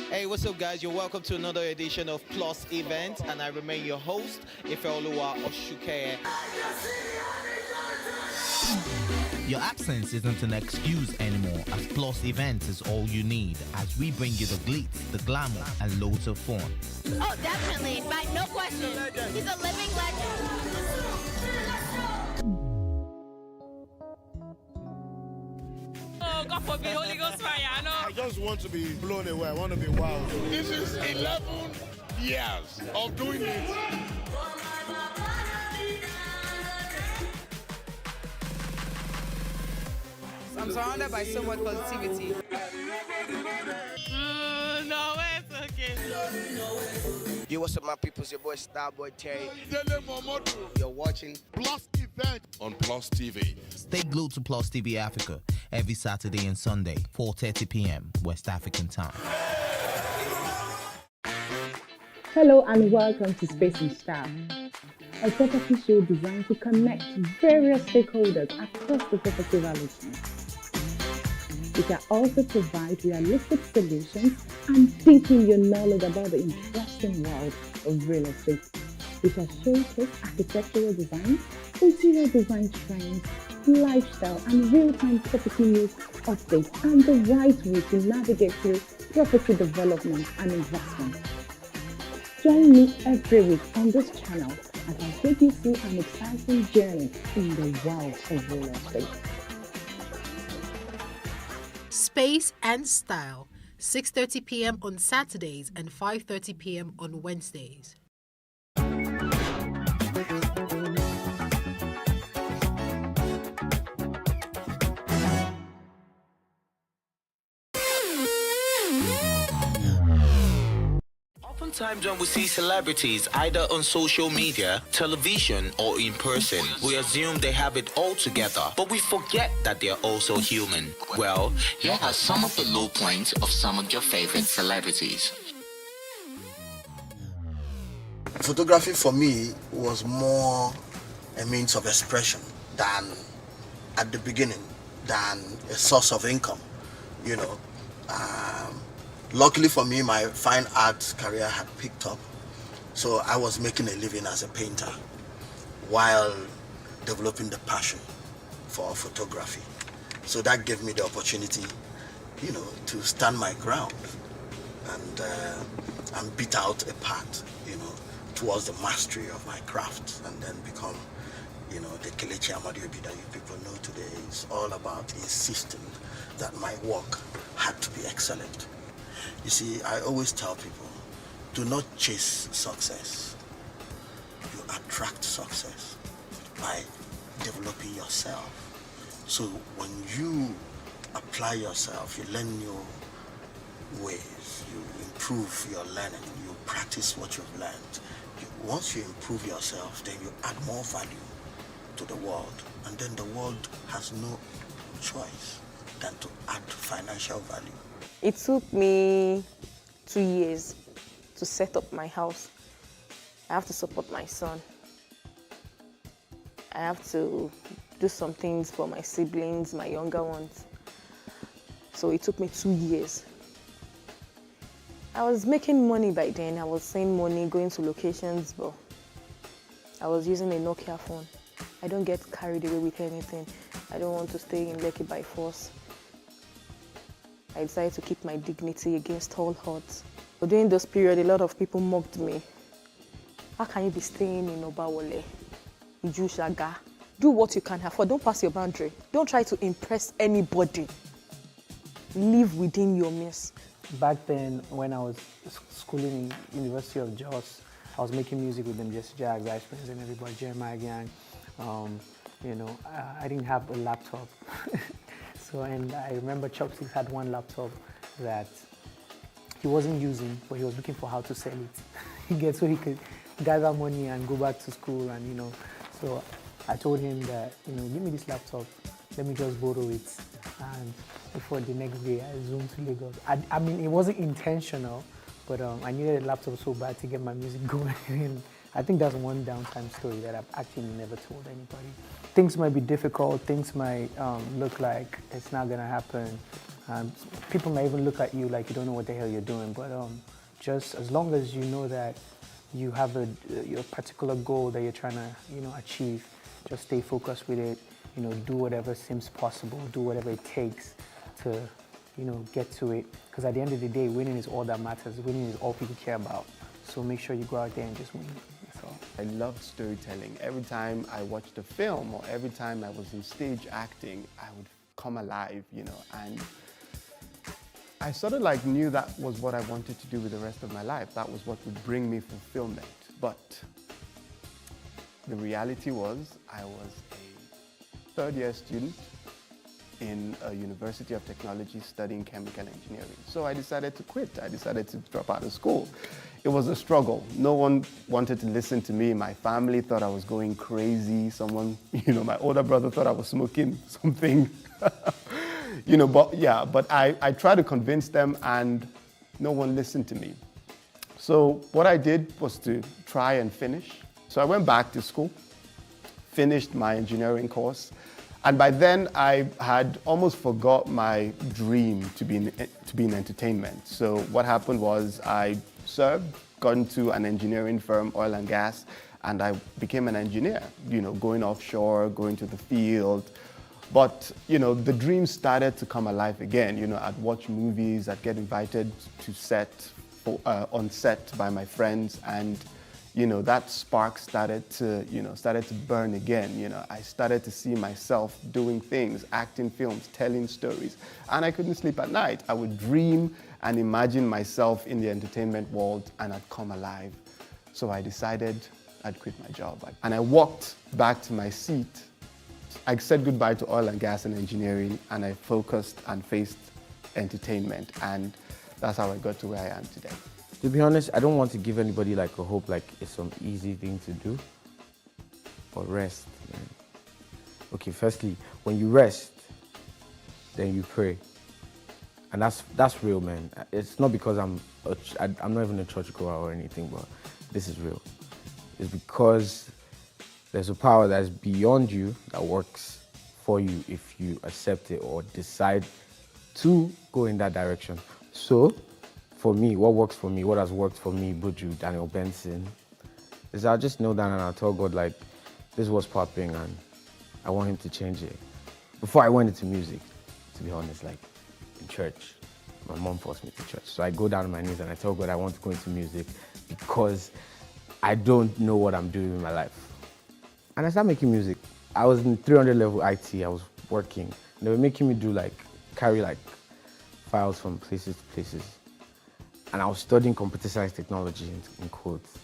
Hey, what's up, guys? You're welcome to another edition of Plus Event, and I remain your host, Ifeoluwa Oshuke. Your absence isn't an excuse anymore, as Plus Events is all you need, as we bring you the glitz, the glamour, and loads of fun. Oh, definitely. Right, no question. He's a living legend. Oh, God forbid, Holy Ghost fire, I know. I just want to be blown away. I want to be wild. This is 11 years of doing it. I'm surrounded by so much positivity. No, it's okay. Yo, what's up, my people? It's your boy Starboy Terry. You're watching Plus Event on Plus TV. Stay glued to Plus TV Africa every Saturday and Sunday, 4:30 p.m. West African time. Hello and welcome to Space and Style, a property show designed to connect various stakeholders across the property value chain. We can also provide realistic solutions and deepen your knowledge about the interesting world of real estate. We shall showcase architectural design, interior design trends, lifestyle and real-time property news updates, and the right way to navigate through property development and investment. Join me every week on this channel as I take you through an exciting journey in the world of real estate. Space and Style, 6:30 p.m. on Saturdays and 5:30 p.m. on Wednesdays. Oftentimes when we see celebrities either on social media, television, or in person, we assume they have it all together, but we forget that they're also human. Well, here are some of the low points of some of your favorite celebrities. Photography for me was more a means of expression than at the beginning, than a source of income, you know. Luckily for me, my fine arts career had picked up, so I was making a living as a painter while developing the passion for photography. So that gave me the opportunity, you know, to stand my ground and beat out a path, you know, towards the mastery of my craft, and then become, you know, the Kelechi Amadiobi that you people know today. It's all about insisting that my work had to be excellent. You see, I always tell people, do not chase success. You attract success by developing yourself. So when you apply yourself, you learn new ways, you improve your learning, you practice what you've learned. Once you improve yourself, then you add more value to the world. And then the world has no choice than to add financial value. It took me 2 years to set up my house. I have to support my son. I have to do some things for my siblings, my younger ones. So it took me 2 years. I was making money by then. I was saving money, going to locations, but I was using a Nokia phone. I don't get carried away with anything. I don't want to stay in Lekki by force. I decided to keep my dignity against all odds. But during this period, a lot of people mocked me. How can you be staying in Obawole, Iju Shaga? Do what you can afford. Don't pass your boundary. Don't try to impress anybody. Live within your means. Back then, when I was schooling in University of Jos, I was making music with them, Jesse Jags, Ice Prince, and everybody, Jeremiah Gang. You know, I didn't have a laptop. So, and I remember Chopsticks had one laptop that he wasn't using, but he was looking for how to sell it. So he could gather money and go back to school, and, you know. So I told him that, you know, give me this laptop, let me just borrow it. And before the next day, I zoomed to Lagos. I mean, it wasn't intentional, but I needed a laptop so bad to get my music going. And I think that's one downtime story that I've actually never told anybody. Things might be difficult, things might look like it's not gonna happen. People might even look at you like you don't know what the hell you're doing, but just as long as you know that you have your particular goal that you're trying to, you know, achieve, just stay focused with it, you know, do whatever seems possible, do whatever it takes to, you know, get to it. Because at the end of the day, winning is all that matters. Winning is all people care about. So make sure you go out there and just win. I loved storytelling. Every time I watched a film or every time I was in stage acting, I would come alive, you know, and I sort of like knew that was what I wanted to do with the rest of my life. That was what would bring me fulfillment. But the reality was I was a third-year student in a University of Technology studying chemical engineering. So I decided to quit. I decided to drop out of school. It was a struggle. No one wanted to listen to me. My family thought I was going crazy. Someone, you know, my older brother thought I was smoking something. You know, but yeah, but I tried to convince them and no one listened to me. So what I did was to try and finish. So I went back to school, finished my engineering course, and by then I had almost forgot my dream to be in entertainment. So what happened was I served, got into an engineering firm, oil and gas, and I became an engineer, you know, going offshore, going to the field. But, you know, the dream started to come alive again. You know, I'd watch movies, I'd get invited to on set by my friends, and that spark started to burn again. I started to see myself doing things, acting films, telling stories, and I couldn't sleep at night. I would dream and imagine myself in the entertainment world, and I'd come alive. So I decided I'd quit my job. And I walked back to my seat. I said goodbye to oil and gas and engineering, and I focused and faced entertainment, and that's how I got to where I am today. To be honest, I don't want to give anybody a hope it's some easy thing to do. But rest, man. Okay, firstly, when you rest, then you pray. And that's real, man. It's not because I'm not even a churchgoer or anything, but this is real. It's because there's a power that's beyond you that works for you if you accept it or decide to go in that direction. So, for me, what works for me, what has worked for me, Buju, Daniel Benson, is I'll just kneel down and I'll tell God, this is what's popping and I want him to change it. Before I went into music, to be honest, in church, my mom forced me to church. So I go down on my knees and I tell God I want to go into music because I don't know what I'm doing in my life. And I started making music. I was in 300 level IT, I was working. They were making me carry files from places to places. And I was studying computer science technology in quotes.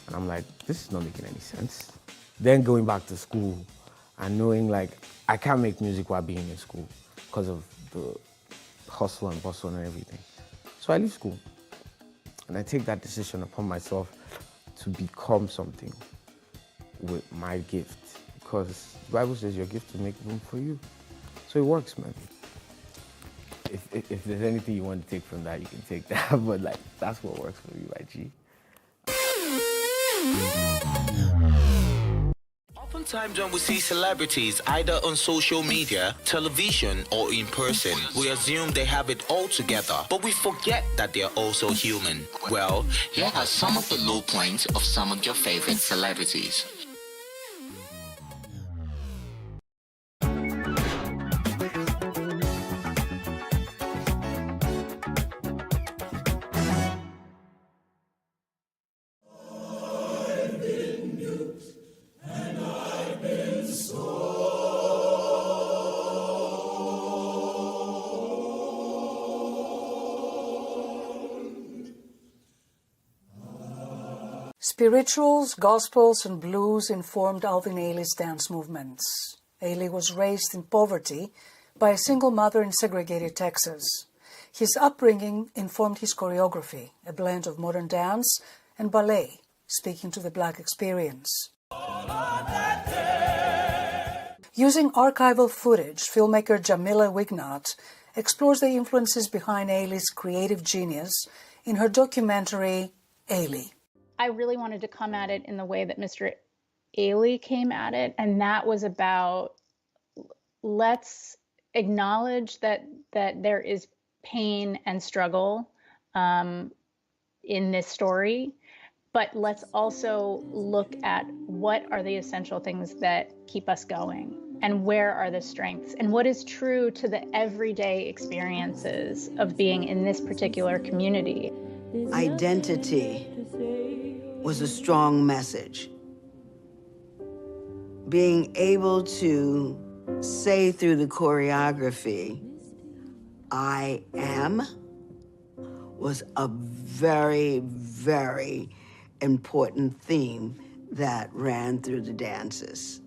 And I'm like, this is not making any sense. Then going back to school and knowing I can't make music while being in school because of the hustle and bustle and everything. So I leave school and I take that decision upon myself to become something with my gift, because the Bible says your gift will make room for you. So it works, man. If there's anything you want to take from that, you can take that, but that's what works for you, IG. Oftentimes when we see celebrities either on social media, television, or in person, we assume they have it all together, but we forget that they're also human. Well, here are some of the low points of some of your favorite celebrities. Spirituals, gospels, and blues informed Alvin Ailey's dance movements. Ailey was raised in poverty by a single mother in segregated Texas. His upbringing informed his choreography, a blend of modern dance and ballet, speaking to the Black experience. Using archival footage, filmmaker Jamila Wignot explores the influences behind Ailey's creative genius in her documentary, Ailey. I really wanted to come at it in the way that Mr. Ailey came at it, and that was about let's acknowledge that there is pain and struggle in this story, but let's also look at what are the essential things that keep us going, and where are the strengths, and what is true to the everyday experiences of being in this particular community. Identity was a strong message. Being able to say through the choreography, I am, was a very, very important theme that ran through the dances.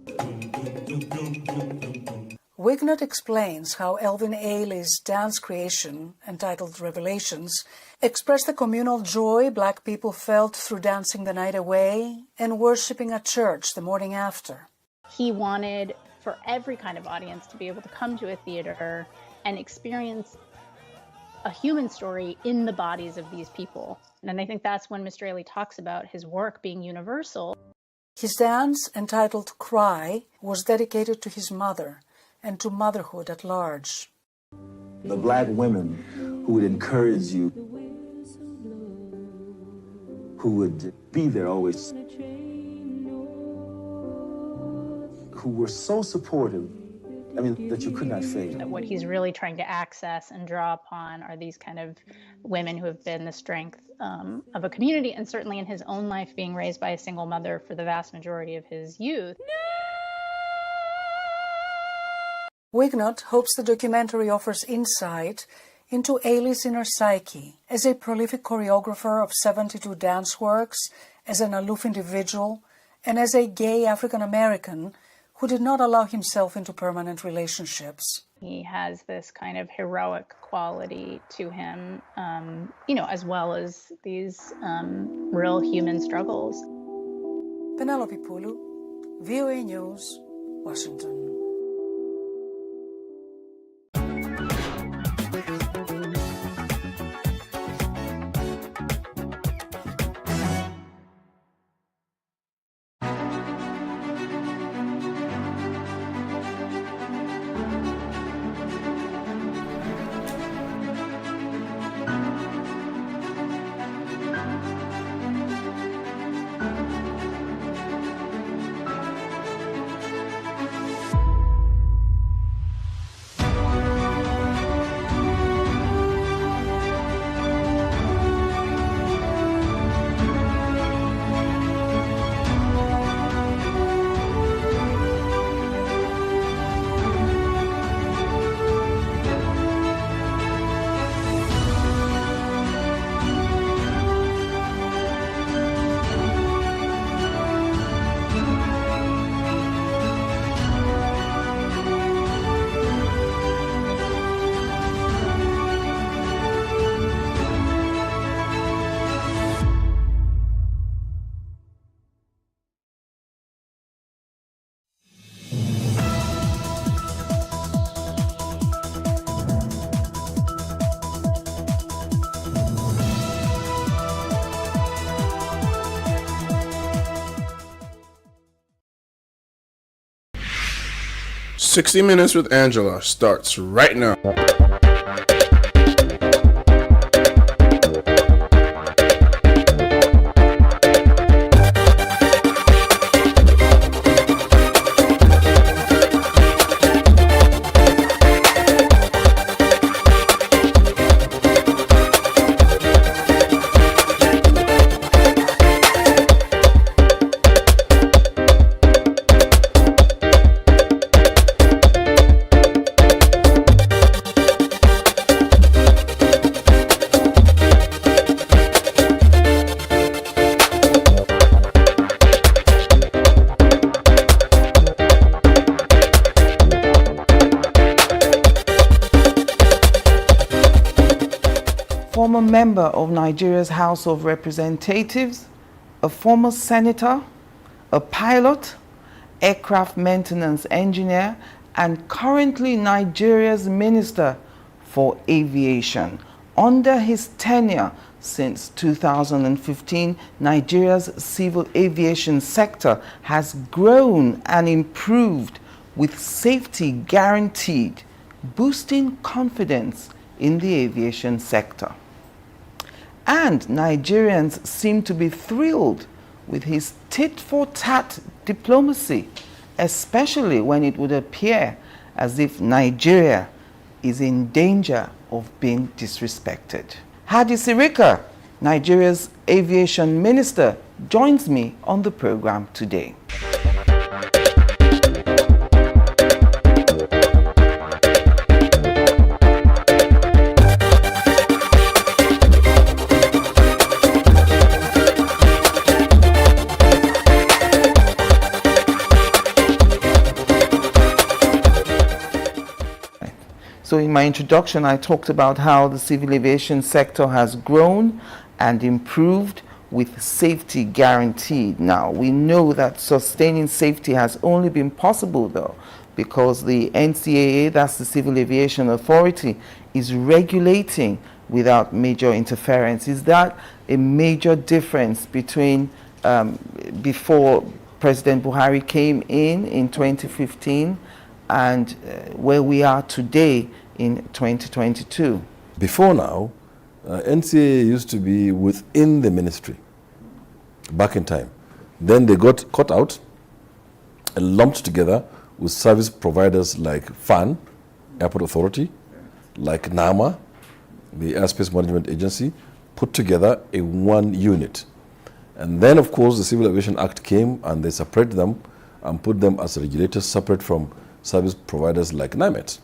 Wignot explains how Alvin Ailey's dance creation, entitled Revelations, expressed the communal joy Black people felt through dancing the night away and worshiping at church the morning after. He wanted for every kind of audience to be able to come to a theater and experience a human story in the bodies of these people. And I think that's when Mr. Ailey talks about his work being universal. His dance, entitled Cry, was dedicated to his mother and to motherhood at large. The Black women who would encourage you, who would be there always, who were so supportive, that you could not fail. What he's really trying to access and draw upon are these kind of women who have been the strength of a community, and certainly in his own life, being raised by a single mother for the vast majority of his youth. Wignot hopes the documentary offers insight into Ailey's inner psyche as a prolific choreographer of 72 dance works, as an aloof individual, and as a gay African-American who did not allow himself into permanent relationships. He has this kind of heroic quality to him, as well as these real human struggles. Penelope Pulu, VOA News, Washington. "60 Minutes with Angela" starts right now. Former member of Nigeria's House of Representatives, a former senator, a pilot, aircraft maintenance engineer, and currently Nigeria's Minister for Aviation. Under his tenure since 2015, Nigeria's civil aviation sector has grown and improved with safety guaranteed, boosting confidence in the aviation sector. And Nigerians seem to be thrilled with his tit-for-tat diplomacy, especially when it would appear as if Nigeria is in danger of being disrespected. Hadi Sirika, Nigeria's aviation minister, joins me on the program today. So in my introduction, I talked about how the civil aviation sector has grown and improved with safety guaranteed. Now, we know that sustaining safety has only been possible, though, because the NCAA, that's the Civil Aviation Authority, is regulating without major interference. Is that a major difference between before President Buhari came in 2015 and where we are today in 2022? Before now, NCAA used to be within the ministry back in time. Then they got cut out and lumped together with service providers like FAN, Airport Authority, like NAMA, the Airspace Management Agency, put together in one unit. And then, of course, the Civil Aviation Act came and they separated them and put them as regulators separate from service providers like NIMET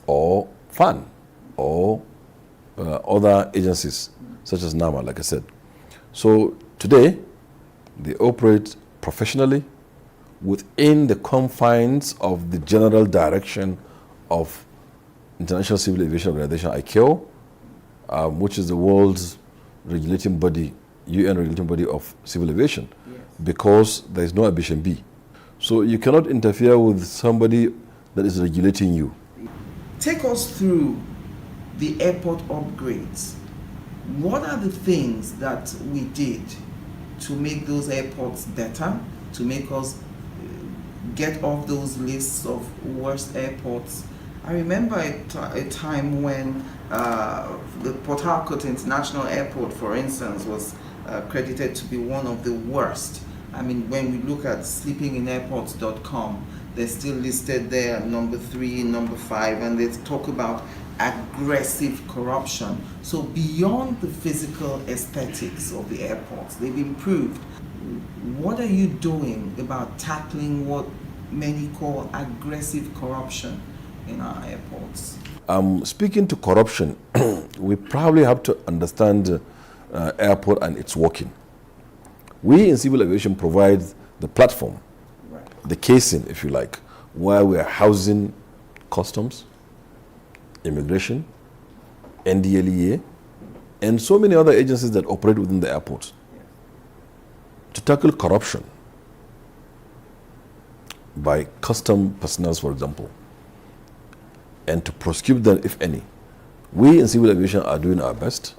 or FAN or other agencies such as NAMA, like I said. So today, they operate professionally within the confines of the general direction of International Civil Aviation Organization, ICAO, which is the world's regulating body, UN regulating body of civil aviation, because there is no aviation B. So you cannot interfere with somebody that is regulating you. Take us through the airport upgrades. What are the things that we did to make those airports better, to make us get off those lists of worst airports? I remember a time when the Port Harcourt International Airport, for instance, was credited to be one of the worst. I mean, when we look at sleepinginairports.com, they're still listed there, number 3, number 5, and they talk about aggressive corruption. So beyond the physical aesthetics of the airports, they've improved. What are you doing about tackling what many call aggressive corruption in our airports? Speaking to corruption, we probably have to understand airport and its working. We in civil aviation provide the platform, the casing, if you like, where we are housing customs, immigration, NDLEA, and so many other agencies that operate within the airport. To tackle corruption by custom personnel, for example, and to prosecute them, if any. We in civil aviation are doing our best,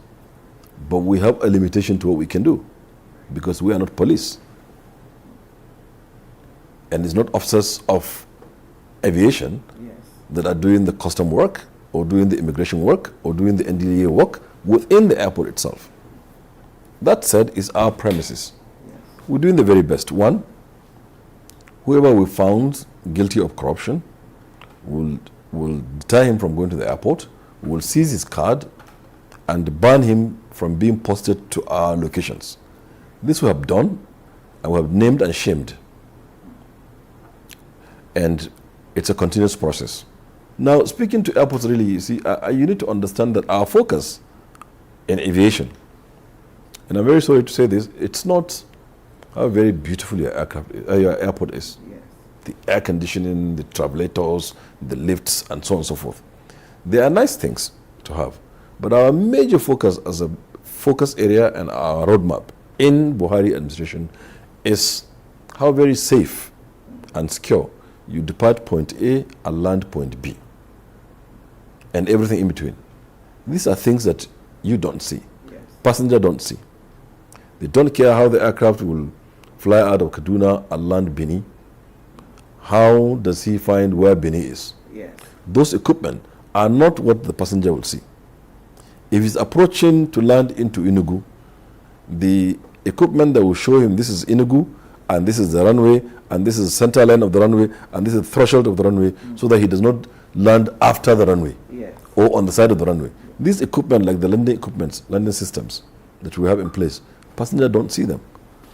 but we have a limitation to what we can do because we are not police. And it's not officers of aviation that are doing the custom work or doing the immigration work or doing the NDLEA work within the airport itself. That said, is our premises. We're doing the very best. One, whoever we found guilty of corruption will deter him from going to the airport, will seize his card, and ban him from being posted to our locations. This we have done, and we have named and shamed. And it's a continuous process. Now, speaking to airports, really, you see, you need to understand that our focus in aviation, and I'm very sorry to say this, it's not how very beautiful your airport is. The air conditioning, the travelators, the lifts, and so on and so forth. They are nice things to have. But our major focus as a focus area and our roadmap in Buhari administration is how very safe and secure you depart point A and land point B. And everything in between. These are things that you don't see. Passenger don't see. They don't care how the aircraft will fly out of Kaduna and land Benin. How does he find where Benin is? Those equipment are not what the passenger will see. If he's approaching to land into Enugu, the equipment that will show him this is Enugu, and this is the runway, and this is the center line of the runway, and this is the threshold of the runway, so that he does not land after the runway or on the side of the runway. These equipment, like the landing equipments, landing systems that we have in place, passengers don't see them.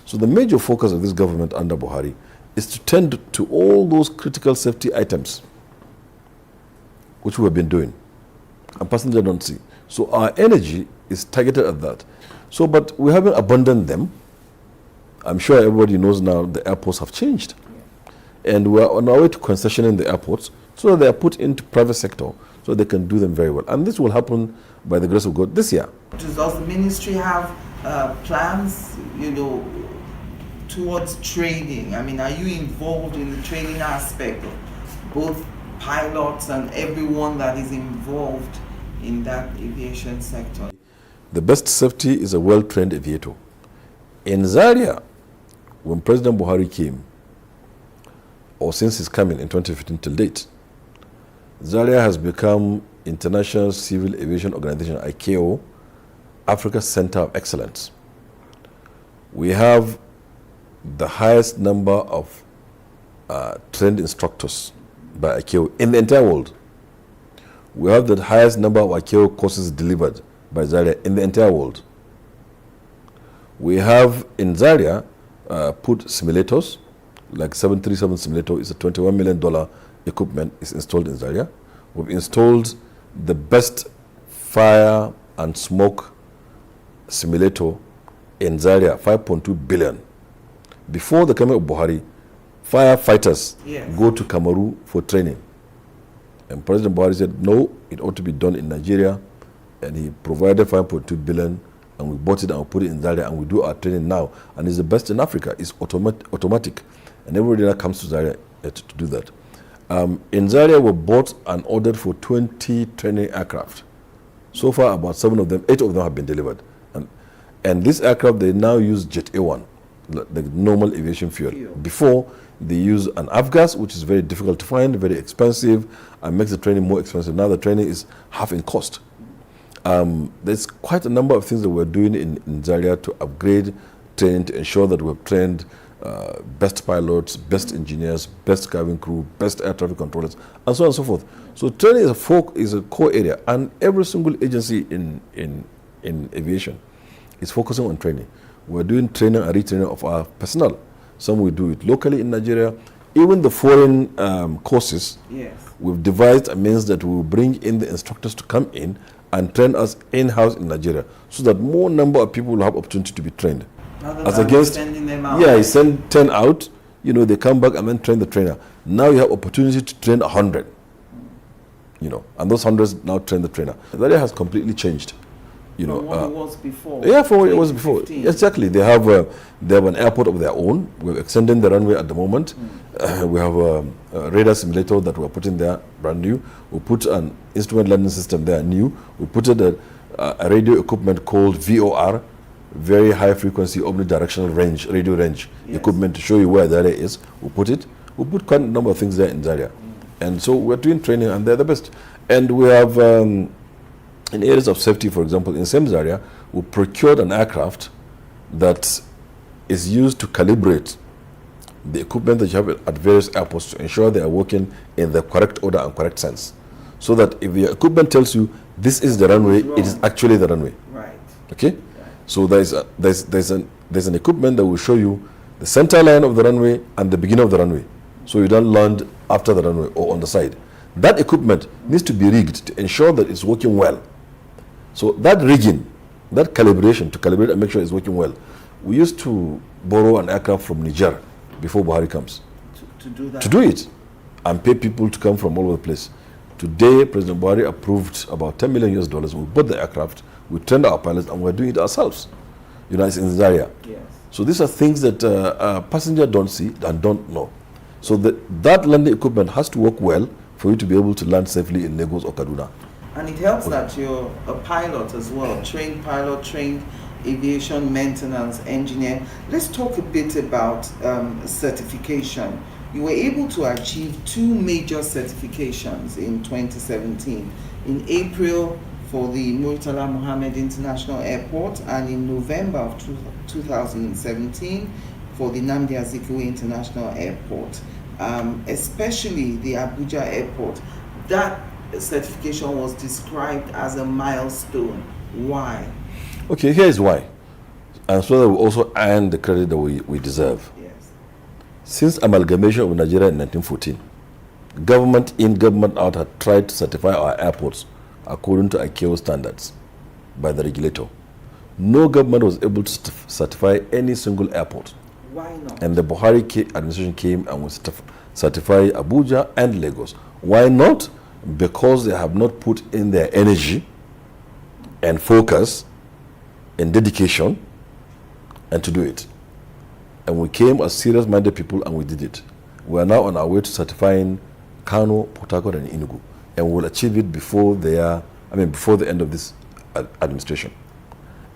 So the major focus of this government under Buhari is to tend to all those critical safety items, which we have been doing, and passengers don't see. So our energy is targeted at that. So, but we haven't abandoned them. I'm sure everybody knows now the airports have changed. And we're on our way to concessioning the airports so that they are put into private sector so they can do them very well. And this will happen by the grace of God this year. Does the ministry have plans, towards training? I mean, are you involved in the training aspect of both pilots and everyone that is involved in that aviation sector? The best safety is a well-trained aviator. In Zaria, when President Buhari came, or since his coming in 2015 till date, Zaria has become International Civil Aviation Organization, ICAO, Africa Center of Excellence. We have the highest number of trained instructors by ICAO in the entire world. We have the highest number of ICAO courses delivered by Zaria in the entire world. We have in Zaria put simulators, like 737 simulator is a $21 million equipment is installed in Zaria. We've installed the best fire and smoke simulator in Zaria, 5.2 billion. Before the coming of Buhari, firefighters go to Kamaru for training. And President Buhari said, no, it ought to be done in Nigeria. And he provided 5.2 billion, and we bought it and we put it in Zaria, and we do our training now. And it's the best in Africa. It's automatic. And everybody that comes to Zaria to do that. In Zaria, we bought and ordered for 20 training aircraft. So far, about 8 of them have been delivered. And this aircraft, they now use Jet A1, the normal aviation fuel. Before, they use an avgas, which is very difficult to find, very expensive, and makes the training more expensive. Now the training is half in cost. There's quite a number of things that we're doing in Zaria to upgrade training, to ensure that we've trained best pilots, best engineers, best cabin crew, best air traffic controllers, and so on and so forth. So training is a core area, and every single agency in aviation is focusing on training. We're doing training and retraining of our personnel. Some we do it locally in Nigeria. Even the foreign courses, we've devised a means that we will bring in the instructors to come in and train us in-house in Nigeria, so that more number of people will have opportunity to be trained. As against, sending them out. you send 10 out, they come back and then train the trainer. Now you have opportunity to train 100, and those 100 now train the trainer. That has completely changed. From what it was before. Yeah, from what it was before. Exactly. They have an airport of their own. We're extending the runway at the moment. We have a radar simulator that we're putting there, brand new. We put an instrument landing system there, new. We put a radio equipment called VOR, very high frequency omnidirectional range, radio range equipment to show you where the area is. We put it. We put quite a number of things there in Zaria. And so we're doing training, and they're the best. And we have... in areas of safety, for example, in same area, we procured an aircraft that is used to calibrate the equipment that you have at various airports to ensure they are working in the correct order and correct sense. So that if your equipment tells you this is the runway, it is actually the runway. Right. Okay? Right. So there's an equipment that will show you the center line of the runway and the beginning of the runway. So you don't land after the runway or on the side. That equipment needs to be rigged to ensure that it's working well. So that rigging, that calibration, to calibrate and make sure it's working well, we used to borrow an aircraft from Niger before Buhari comes. To do that? To do it, and pay people to come from all over the place. Today, President Buhari approved about $10 million. We bought the aircraft, we trained our pilots, and we're doing it ourselves. It's in Zaria. Yes. So these are things that passengers don't see and don't know. So that landing equipment has to work well for you to be able to land safely in Lagos or Kaduna. And it helps that you're a pilot as well, trained pilot, trained aviation maintenance engineer. Let's talk a bit about certification. You were able to achieve 2 major certifications in 2017. In April for the Murtala Mohammed International Airport, and in November of 2017 for the Nnamdi Azikiwe International Airport, especially the Abuja Airport. That certification was described as a milestone. Why? Okay, here's why. And so that we also earn the credit that we deserve. Yes. Since amalgamation of Nigeria in 1914, government in, government out had tried to certify our airports according to ICAO standards by the regulator. No government was able to certify any single airport. Why not? And the Buhari administration came and was certify Abuja and Lagos. Why not? Because they have not put in their energy and focus and dedication and to do it. And we came as serious-minded people and we did it. We are now on our way to certifying Kano, Port Harcourt, and Enugu, and we will achieve it before the end of this administration.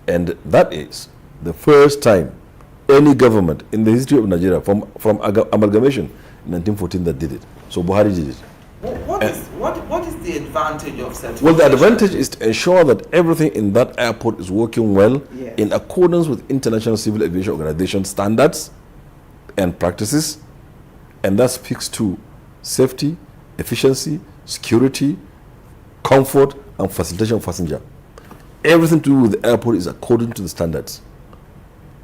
And that is the first time any government in the history of Nigeria from amalgamation in 1914 that did it. So Buhari did it. What is the advantage of certification? Well, the advantage is to ensure that everything in that airport is working well, yes, in accordance with International Civil Aviation Organization standards and practices, and that speaks to safety, efficiency, security, comfort, and facilitation of passenger. Everything to do with the airport is according to the standards.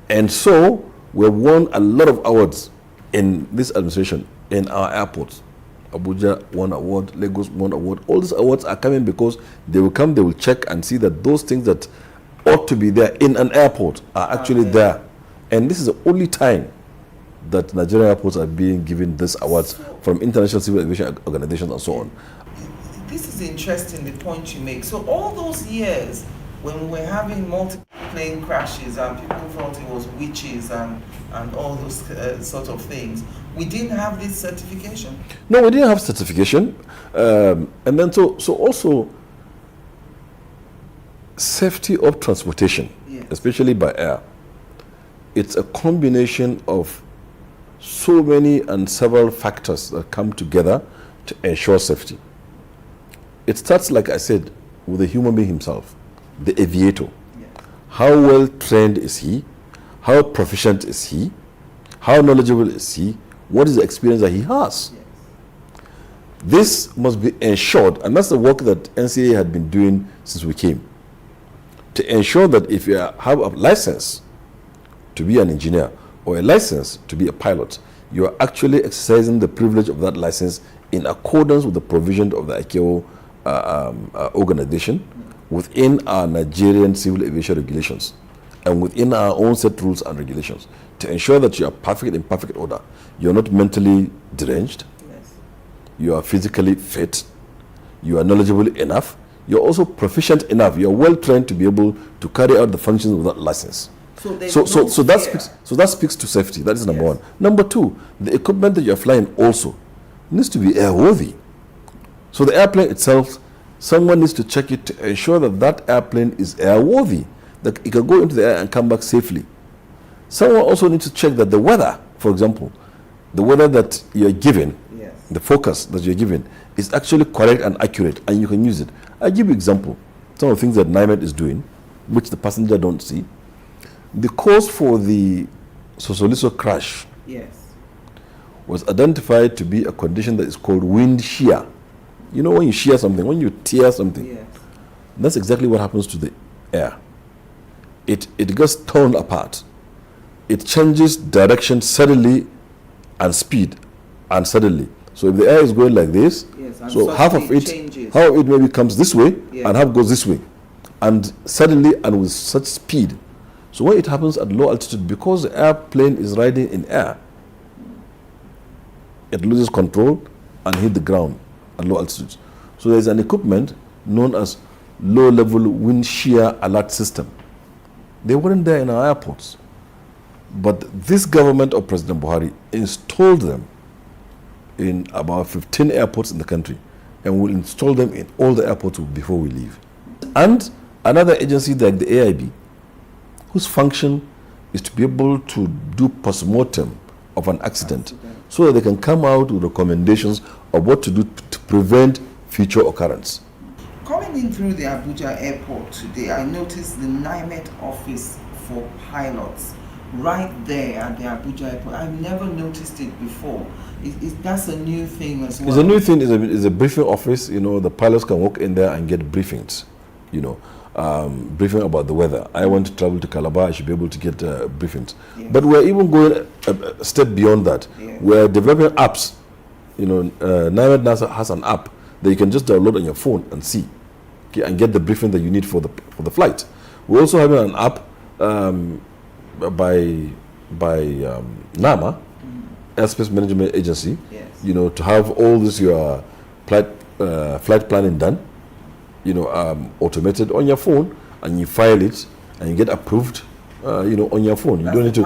And so we won a lot of awards in this administration in our airports. Abuja won award, Lagos won award. All these awards are coming because they will come, they will check and see that those things that ought to be there in an airport are actually there. And this is the only time that Nigerian airports are being given these awards from international civil aviation organizations and so on. This is interesting, the point you make. So all those years when we were having multiple plane crashes and people thought it was witches and all those sort of things, we didn't have this certification? No, we didn't have certification. And then so also safety of transportation, especially by air. It's a combination of so many and several factors that come together to ensure safety. It starts, like I said, with the human being himself, the aviator. How well trained is he? How proficient is he? How knowledgeable is he? What is the experience that he has? This must be ensured, and that's the work that NCA had been doing since we came, to ensure that if you have a license to be an engineer or a license to be a pilot, you are actually exercising the privilege of that license in accordance with the provision of the ICAO organization within our Nigerian civil aviation regulations and within our own set rules and regulations to ensure that you are in perfect order. You're not mentally deranged. You are physically fit. You are knowledgeable enough. You're also proficient enough. You're well trained to be able to carry out the functions of that license. So that speaks to safety. That is number one. Number two, the equipment that you're flying also needs to be airworthy. So the airplane itself, someone needs to check it to ensure that that airplane is airworthy, that it can go into the air and come back safely. Someone also needs to check that the weather, for example, the weather that you're given, the focus that you're given, is actually correct and accurate, and you can use it. I'll give you an example. Some of the things that NIMET is doing, which the passenger don't see. The cause for the Sosoliso crash was identified to be a condition that is called wind shear. You know, when you shear something, when you tear something, that's exactly what happens to the air. It gets torn apart. It changes direction suddenly and speed and suddenly. So if the air is going like this, so half of it maybe comes this way and half goes this way. And suddenly and with such speed. So when it happens at low altitude, because the airplane is riding in air, it loses control and hit the ground at low altitudes. So there's an equipment known as low-level wind shear alert system. They weren't there in our airports. But this government of President Buhari installed them in about 15 airports in the country, and will install them in all the airports before we leave. And another agency like the AIB, whose function is to be able to do post-mortem of an accident so that they can come out with recommendations of what to do to prevent future occurrence. Coming in through the Abuja airport today, I noticed the NIMET office for pilots right there at the Abuja airport. I've never noticed it before. That's a new thing as well. It's a new thing. It's a briefing office. You know, the pilots can walk in there and get briefings. You know, briefing about the weather. I want to travel to Calabar. I should be able to get briefings. But we're even going a step beyond that. We're developing apps. You know, NIMET NASA has an app that you can just download on your phone and see, okay, and get the briefing that you need for the flight. We're also having an app by NAMA, Airspace Management Agency, you know, to have all this your flight planning done, you know, automated on your phone, and you file it and you get approved, you know, on your phone. You don't need to.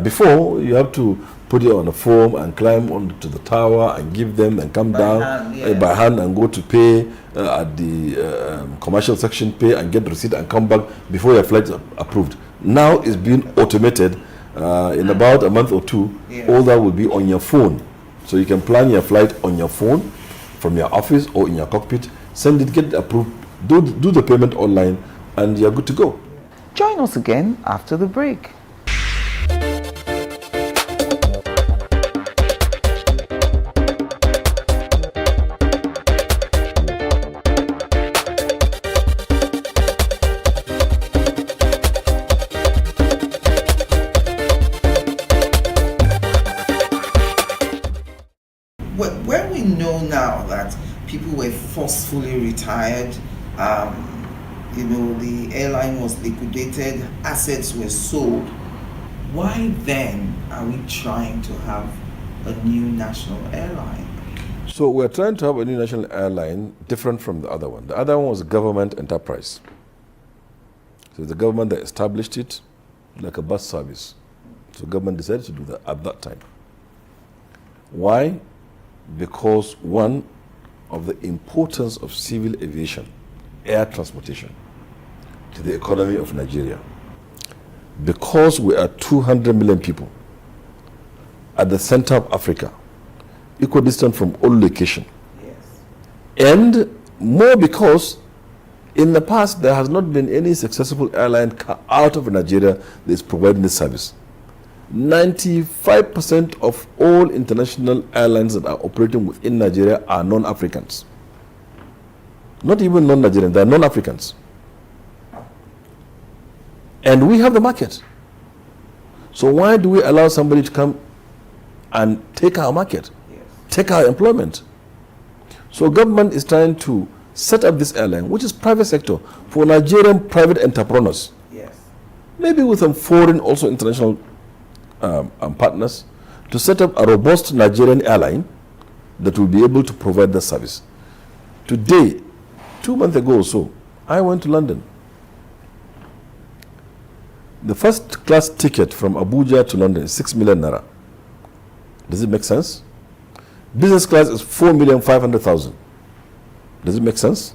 Before you have to put it on a form and climb onto the tower and give them and come down by hand and go to pay at the commercial section, pay and get the receipt and come back before your flight is approved. Now it's being automated. In about a month or two, all that will be on your phone. So you can plan your flight on your phone from your office or in your cockpit, send it, get it approved, do the payment online, and you're good to go. Join us again after the break. know now that people were forcefully retired? You know, the airline was liquidated, assets were sold. Why then are we trying to have a new national airline? So we're trying to have a new national airline different from the other one. The other one was a government enterprise. So the government that established it like a bus service. So government decided to do that at that time. Why? Because one of the importance of civil aviation, air transportation, to the economy of Nigeria. Because we are 200 million people at the center of Africa, equidistant from all location. Yes. And more because in the past there has not been any successful airline out of Nigeria that is providing this service. 95% of all international airlines that are operating within Nigeria are non-Africans. Not even non-Nigerian, they are non-Africans. And we have the market. So why do we allow somebody to come and take our market, take our employment? So government is trying to set up this airline, which is private sector, for Nigerian private entrepreneurs. Yes. Maybe with some foreign, also international partners, to set up a robust Nigerian airline that will be able to provide the service. Today, 2 months ago or so, I went to London. The first class ticket from Abuja to London is 6 million naira. Does it make sense? Business class is 4,500,000. Does it make sense?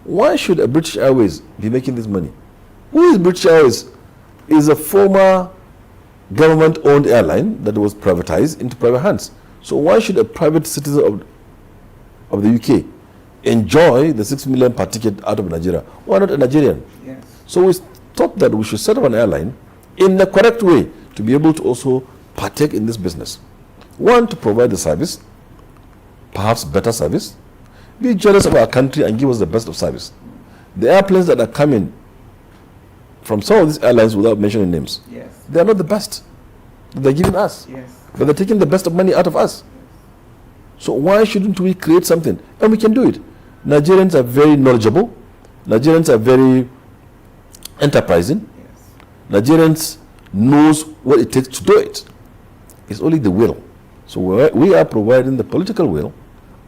Why should a British Airways be making this money? Who is British Airways? Is a former government-owned airline that was privatized into private hands. So why should a private citizen of the UK enjoy the 6 million per ticket out of Nigeria? Why not a Nigerian? Yes. So we thought that we should set up an airline in the correct way to be able to also partake in this business. One, to provide the service, perhaps better service. Be jealous of our country and give us the best of service. The airplanes that are coming from some of these airlines, without mentioning names, yes, they are not the best that they're giving us. Yes. But they're taking the best of money out of us. So why shouldn't we create something? And we can do it. Nigerians are very knowledgeable. Nigerians are very enterprising. Yes. Nigerians knows what it takes to do it. It's only the will. So we are providing the political will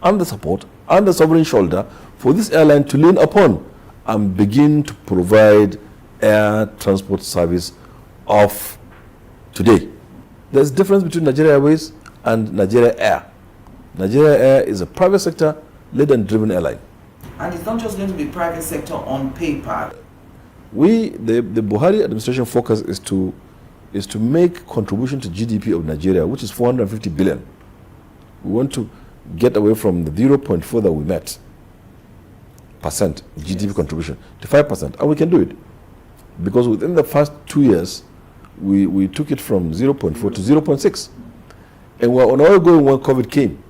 and the support and the sovereign shoulder for this airline to lean upon and begin to provide air transport service of today. There's a difference between Nigeria Airways and Nigeria Air. Nigeria Air is a private sector led and driven airline. And it's not just going to be private sector on paper. The Buhari administration focus is to make contribution to GDP of Nigeria, which is 450 billion. We want to get away from the 0.4 that we met percent GDP yes, contribution to 5%, and we can do it because within the first 2 years we took it from 0.4 to 0.6, and we're on our going when COVID came.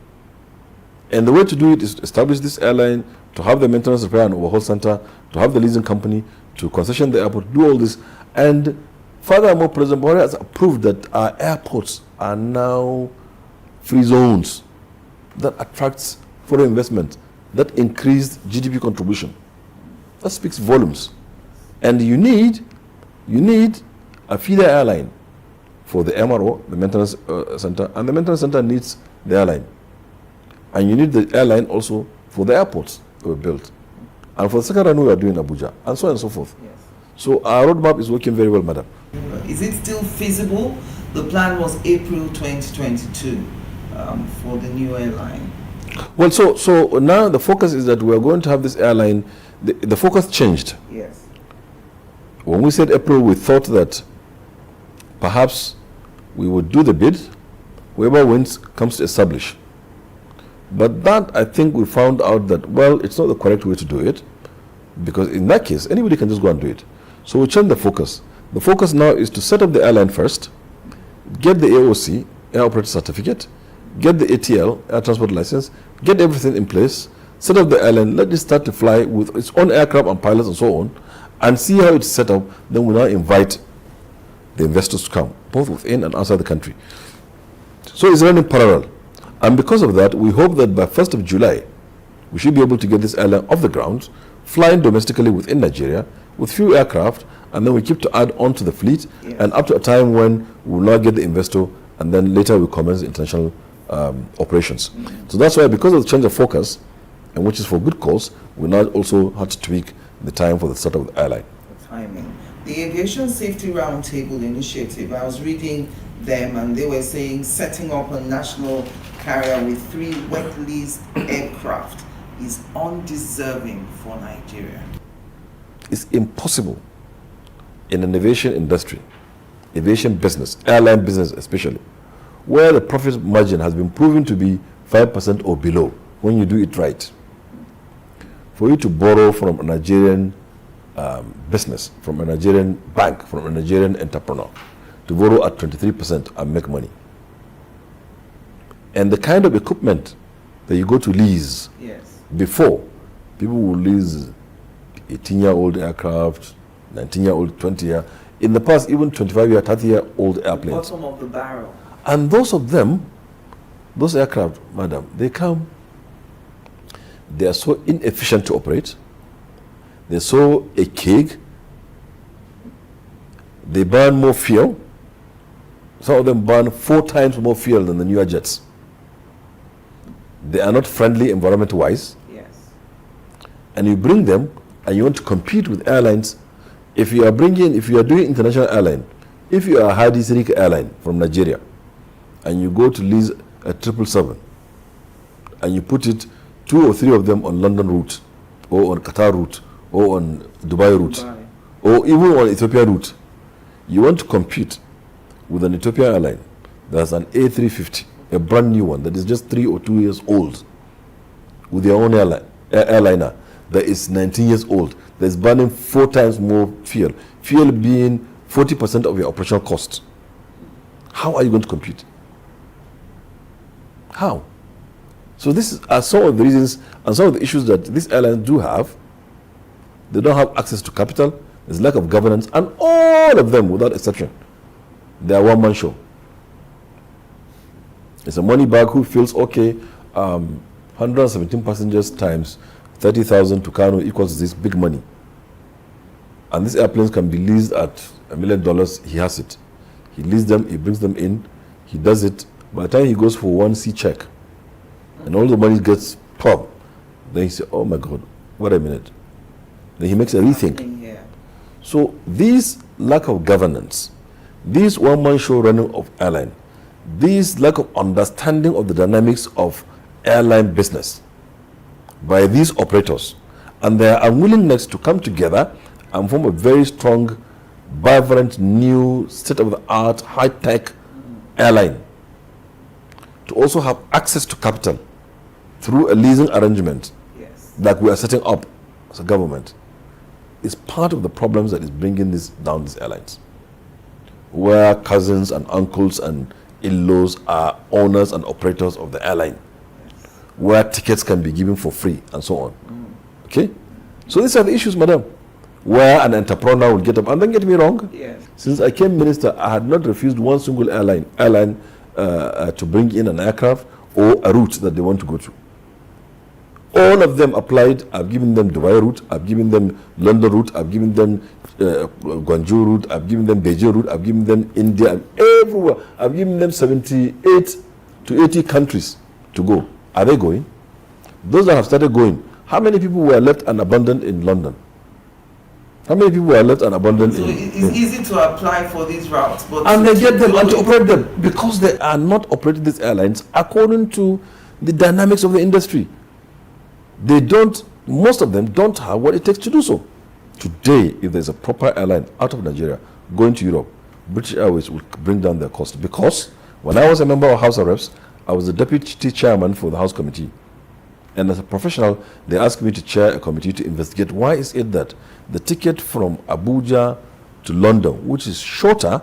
And the way to do it is to establish this airline, to have the maintenance, repair and overhaul center, to have the leasing company, to concession the airport, do all this. And furthermore, President Buhari has approved that our airports are now free zones that attracts foreign investment, that increased GDP contribution. That speaks volumes. And you need a feeder airline for the MRO, the maintenance center, and the maintenance center needs the airline. And you need the airline also for the airports that were built. And for the second run we are doing Abuja, and so on and so forth. Yes. So our roadmap is working very well, madam. Is it still feasible? The plan was April 2022 for the new airline. Well, so now the focus is that we are going to have this airline. The focus changed. Yes. When we said April, we thought that perhaps we would do the bid, whoever wins comes to establish. But that, I think we found out that, well, it's not the correct way to do it, because in that case, anybody can just go and do it. So we changed the focus. The focus now is to set up the airline first, get the AOC, Air Operator Certificate, get the ATL, Air Transport License, get everything in place, set up the airline, let it start to fly with its own aircraft and pilots and so on, and see how it's set up. Then we now invite the investors to come, both within and outside the country. So it's running parallel. And because of that, we hope that by 1st of July, we should be able to get this airline off the ground, flying domestically within Nigeria with few aircraft, and then we keep to add on to the fleet, and up to a time when we will not get the investor, and then later we commence international operations. So that's why, because of the change of focus, and which is for good cause, we now also had to tweak the time for the start of the airline. Timing. The Aviation Safety Roundtable Initiative, I was reading them and they were saying setting up a national carrier with 3 wet-leased aircraft is undeserving for Nigeria. It's impossible in an aviation industry, aviation business, airline business especially, where the profit margin has been proven to be 5% or below when you do it right. For you to borrow from a Nigerian business, from a Nigerian bank, from a Nigerian entrepreneur, to borrow at 23% and make money. And the kind of equipment that you go to lease, before, people will lease 18-year-old aircraft, 19-year-old, 20-year. In the past, even 25-year, 30-year-old airplanes. Bottom of the barrel. And those of them, those aircraft, madam, they are so inefficient to operate. They're so archaic. They burn more fuel. Some of them burn 4 times more fuel than the newer jets. They are not friendly environment-wise. Yes. And you bring them and you want to compete with airlines. If you are doing international airline, if you are a Hadi Sirika airline from Nigeria, and you go to lease a 777, and you put it 2 or 3 of them on London route, or on Qatar route, or on Dubai route, or even on Ethiopia route, you want to compete with an Ethiopian airline that's an A350, a brand new one that is just 3 or 2 years old, with their own airliner that is 19 years old, that is burning 4 times more fuel, fuel being 40% of your operational cost. How are you going to compete? How? So these are some of the reasons and some of the issues that these airlines do have. They don't have access to capital, there's lack of governance, and all of them, without exception, they are one-man show. It's a money bag who feels, okay, 117 passengers times 30,000 to Kano equals this big money. And these airplanes can be leased at $1 million, he has it. He leases them, he brings them in, he does it. By the time he goes for 1C check, and all the money gets popped, then he says, oh my God, wait a minute. Then he makes a rethink. So this lack of governance, this one-man show running of airline, this lack of understanding of the dynamics of airline business by these operators, and their unwillingness to come together and form a very strong, vibrant, new, state-of-the-art, high-tech airline, to also have access to capital through a leasing arrangement that we are setting up as a government, is part of the problems that is bringing this down these airlines, where cousins and uncles and in-laws are owners and operators of the airline, where tickets can be given for free and so on. Okay? So these are the issues, madam, where an entrepreneur will get up. And don't get me wrong, since I came minister, I had not refused one single airline to bring in an aircraft or a route that they want to go to. All of them applied. I've given them Dubai route, I've given them London route, I've given them Guangzhou route, I've given them Beijing route, I've given them India, and everywhere. I've given them 78 to 80 countries to go. Are they going? Those that have started going, how many people were left and abandoned in London? How many people were left and abandoned So it's easy to apply for these routes, but and they get them and to operate them because they are not operating these airlines according to the dynamics of the industry. They don't, most of them don't have what it takes to do so. Today, if there's a proper airline out of Nigeria going to Europe, British Airways will bring down their cost. Because when I was a member of House of Reps, I was the deputy chairman for the House Committee. And as a professional, they asked me to chair a committee to investigate why is it that the ticket from Abuja to London, which is shorter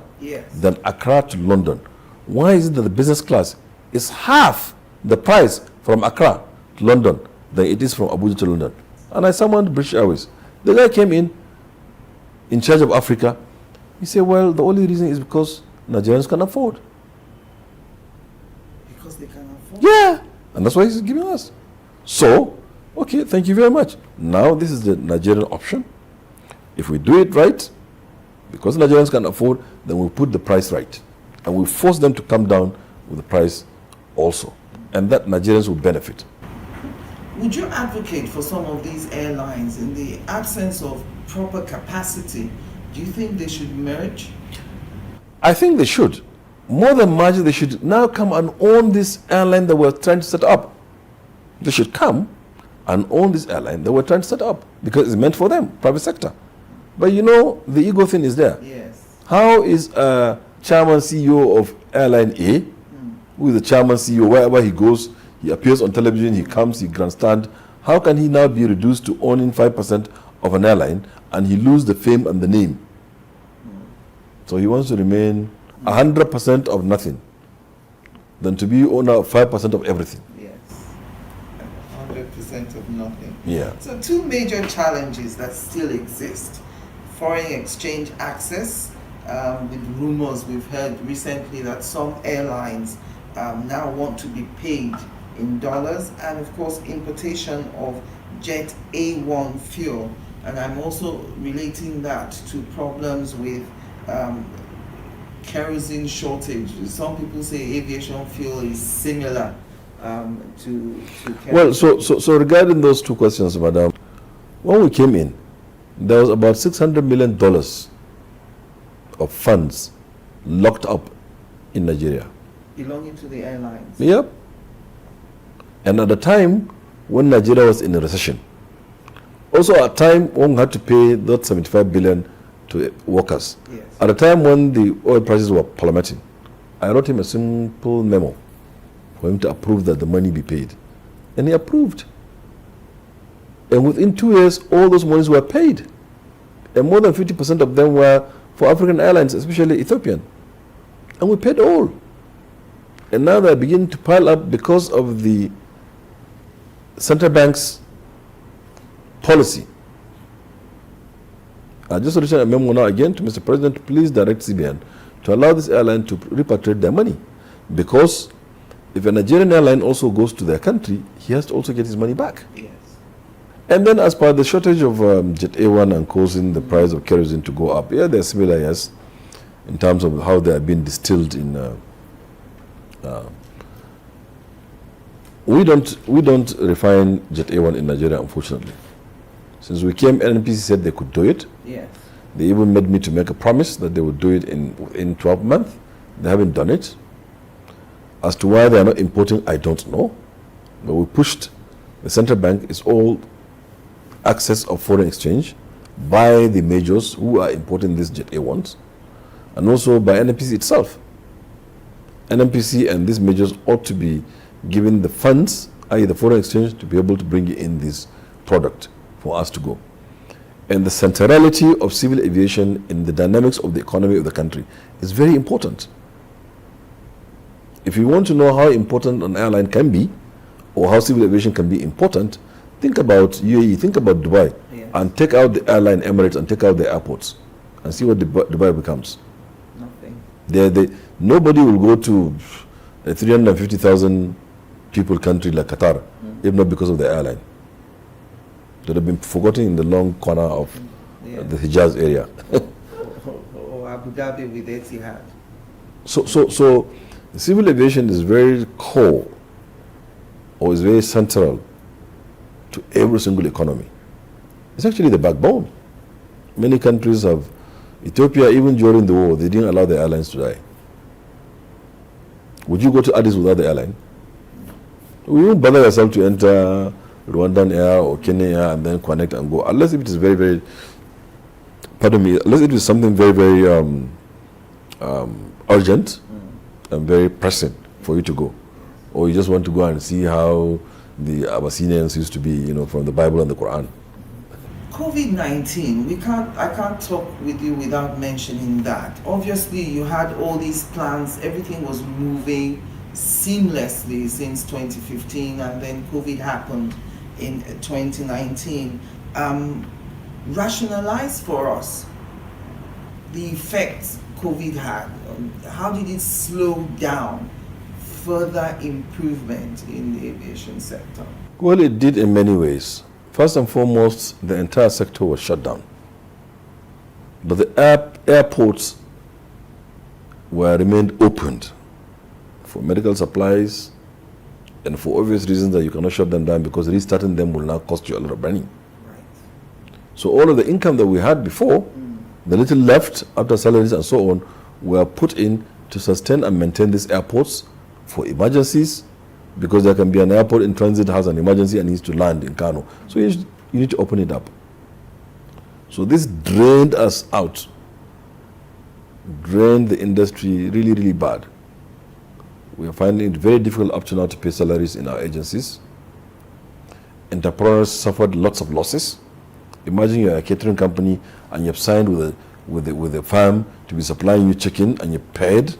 than Accra to London, why is it that the business class is half the price from Accra to London than it is from Abuja to London? And I summoned British Airways. The guy came in charge of Africa. He said, well, the only reason is because Nigerians can afford. Because they can afford. Yeah, and that's why he's giving us. So, okay, thank you very much. Now this is the Nigerian option. If we do it right, because Nigerians can afford, then we put the price right. And we force them to come down with the price also. And that Nigerians will benefit. Would you advocate for some of these airlines in the absence of proper capacity? Do you think they should merge? I think they should. More than merge, they should now come and own this airline that we're trying to set up. They should come and own this airline that we're trying to set up because it's meant for them, private sector. But you know, the ego thing is there. Yes. How is a chairman CEO of airline A, who is the chairman CEO, wherever he goes, he appears on television, he comes, he grandstand. How can he now be reduced to owning 5% of an airline and he lose the fame and the name? So he wants to remain 100% of nothing than to be owner of 5% of everything. Yes. 100% of nothing. Yeah. So two major challenges that still exist. Foreign exchange access, with rumors we've heard recently that some airlines now want to be paid in dollars, and of course importation of Jet A1 fuel. And I'm also relating that to problems with kerosene shortage. Some people say aviation fuel is similar to kerosene. Well, so regarding those two questions, Madam, when we came in, there was about $600 million of funds locked up in Nigeria. Belonging to the airlines. Yep. And at the time when Nigeria was in a recession, also at a time when we had to pay that 75 billion to workers. Yes. At a time when the oil prices were plummeting, I wrote him a simple memo for him to approve that the money be paid. And he approved. And within 2 years, all those monies were paid. And more than 50% of them were for African airlines, especially Ethiopian. And we paid all. And now they're beginning to pile up because of the central bank's policy. I just written a memo now again to Mr. President, please direct CBN to allow this airline to repatriate their money. Because if a Nigerian airline also goes to their country, he has to also get his money back. Yes. And then as per the shortage of Jet A1 and causing the price of kerosene to go up, yeah, they're similar, yes, in terms of how they are being distilled in. We don't refine Jet A1 in Nigeria, unfortunately. Since we came, NNPC said they could do it. Yes. They even made me to make a promise that they would do it in 12 months. They haven't done it. As to why they are not importing, I don't know. But we pushed. The central bank is all access of foreign exchange by the majors who are importing these Jet A1s, and also by NNPC itself. NNPC and these majors ought to be given the funds, i.e. the foreign exchange, to be able to bring in this product for us to go. And the centrality of civil aviation in the dynamics of the economy of the country is very important. If you want to know how important an airline can be, or how civil aviation can be important, think about UAE, think about Dubai, Yes. and take out the airline Emirates and take out the airports, and see what Dubai becomes. Nothing. Nobody will go to a 350,000 people country like Qatar, if not because of the airline. That have been forgotten in the long corner of the Hijaz area. Or Abu Dhabi with Etihad. So civil aviation is very core, or is very central to every single economy. It's actually the backbone. Many countries have, Ethiopia, even during the war, they didn't allow the airlines to die. Would you go to Addis without the airline? You won't bother yourself to enter Rwandan Air or Kenya Air and then connect and go, unless it is very, very, pardon me, unless it is something very, very urgent and very pressing for you to go. Or you just want to go and see how the Abyssinians used to be, you know, from the Bible and the Quran. COVID-19, I can't talk with you without mentioning that. Obviously, you had all these plans, everything was moving seamlessly since 2015, and then COVID happened in 2019. Rationalize for us the effects COVID had. How did it slow down further improvement in the aviation sector? Well, it did in many ways. First and foremost, the entire sector was shut down. But the airports were remained opened for medical supplies, and for obvious reasons that you cannot shut them down, because restarting them will now cost you a lot of money. Right. So all of the income that we had before, the little left after salaries and so on, were put in to sustain and maintain these airports for emergencies, because there can be an airport in transit, has an emergency and needs to land in Kano. So you need to open it up. So this drained us out, drained the industry really, really bad. We are finding it very difficult up to now to pay salaries in our agencies. Entrepreneurs suffered lots of losses. Imagine you're a catering company and you've signed with a firm to be supplying you chicken, and you paid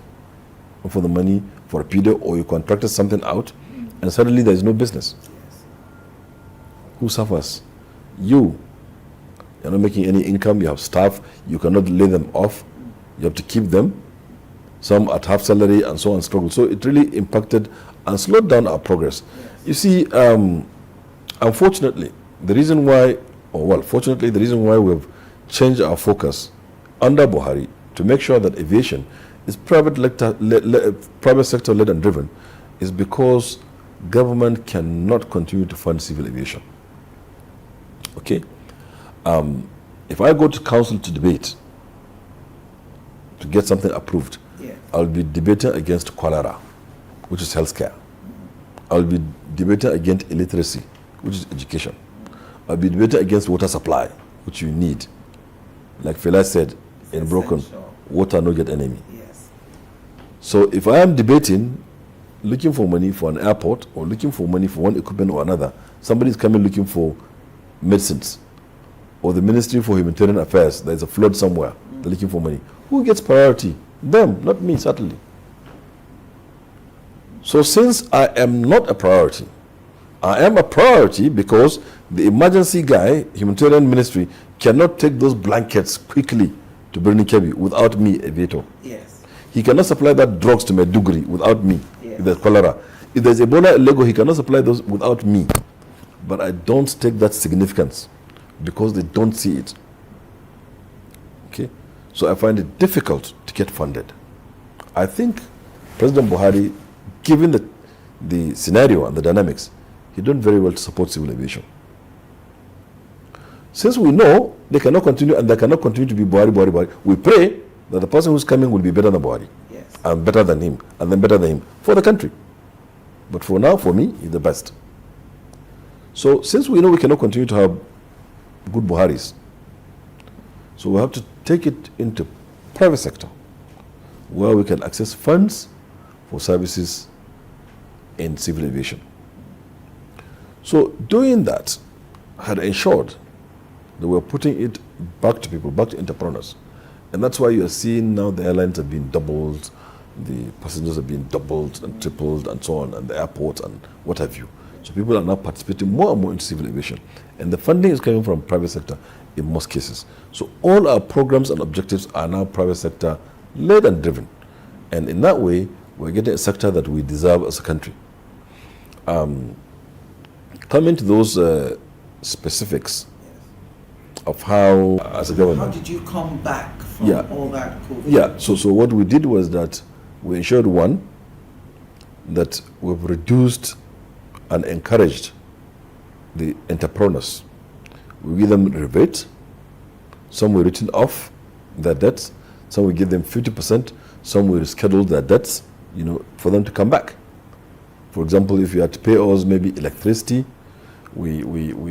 for the money for a period, or you contracted something out, and suddenly there is no business. Yes. Who suffers? You. You're not making any income, you have staff, you cannot lay them off, you have to keep them, some at half salary and so on, struggle. So it really impacted and slowed down our progress. Yes. You see, unfortunately, the reason why, fortunately, the reason why we've changed our focus under Buhari to make sure that aviation is private sector led and driven is because government cannot continue to fund civil aviation. Okay? If I go to council to debate, to get something approved, I'll be debating against cholera, which is healthcare. I'll be debating against illiteracy, which is education. I'll be debating against water supply, which you need. Like Fela said, in Broken, water no get enemy. Yes. So if I am debating, looking for money for an airport, or looking for money for one equipment or another, somebody is coming looking for medicines, or the Ministry for Humanitarian Affairs, there's a flood somewhere, they're looking for money. Who gets priority? Them, not me, certainly. So since I am not a priority, I am a priority because the emergency guy, humanitarian ministry, cannot take those blankets quickly to Birni Kebbi without me, a veto. Yes. He cannot supply that drugs to Maiduguri without me, if there's cholera. If there's Ebola in Lagos, he cannot supply those without me. But I don't take that significance because they don't see it. Okay? So I find it difficult to get funded. I think President Buhari, given the scenario and the dynamics, he done very well to support civil aviation. Since we know they cannot continue, and they cannot continue to be Buhari, we pray that the person who's coming will be better than Buhari. Yes. And better than him, and then better than him for the country. But for now, for me, he's the best. So since we know we cannot continue to have good Buharis, so we have to take it into private sector where we can access funds for services in civil aviation. So doing that had ensured that we're putting it back to people, back to entrepreneurs. And that's why you are seeing now the airlines have been doubled, the passengers have been doubled and tripled and so on, and the airports and what have you. So people are now participating more and more in civil aviation. And the funding is coming from private sector in most cases. So all our programs and objectives are now private sector led and driven. And in that way, we're getting a sector that we deserve as a country. Coming to those specifics of how, as a government... How did you come back from all that COVID? Yeah, so what we did was that we ensured, one, that we've reduced and encouraged the entrepreneurs. We give them rebate, some we written off their debts, some we give them 50%, some we reschedule their debts, for them to come back. For example, if you had to pay us maybe electricity, we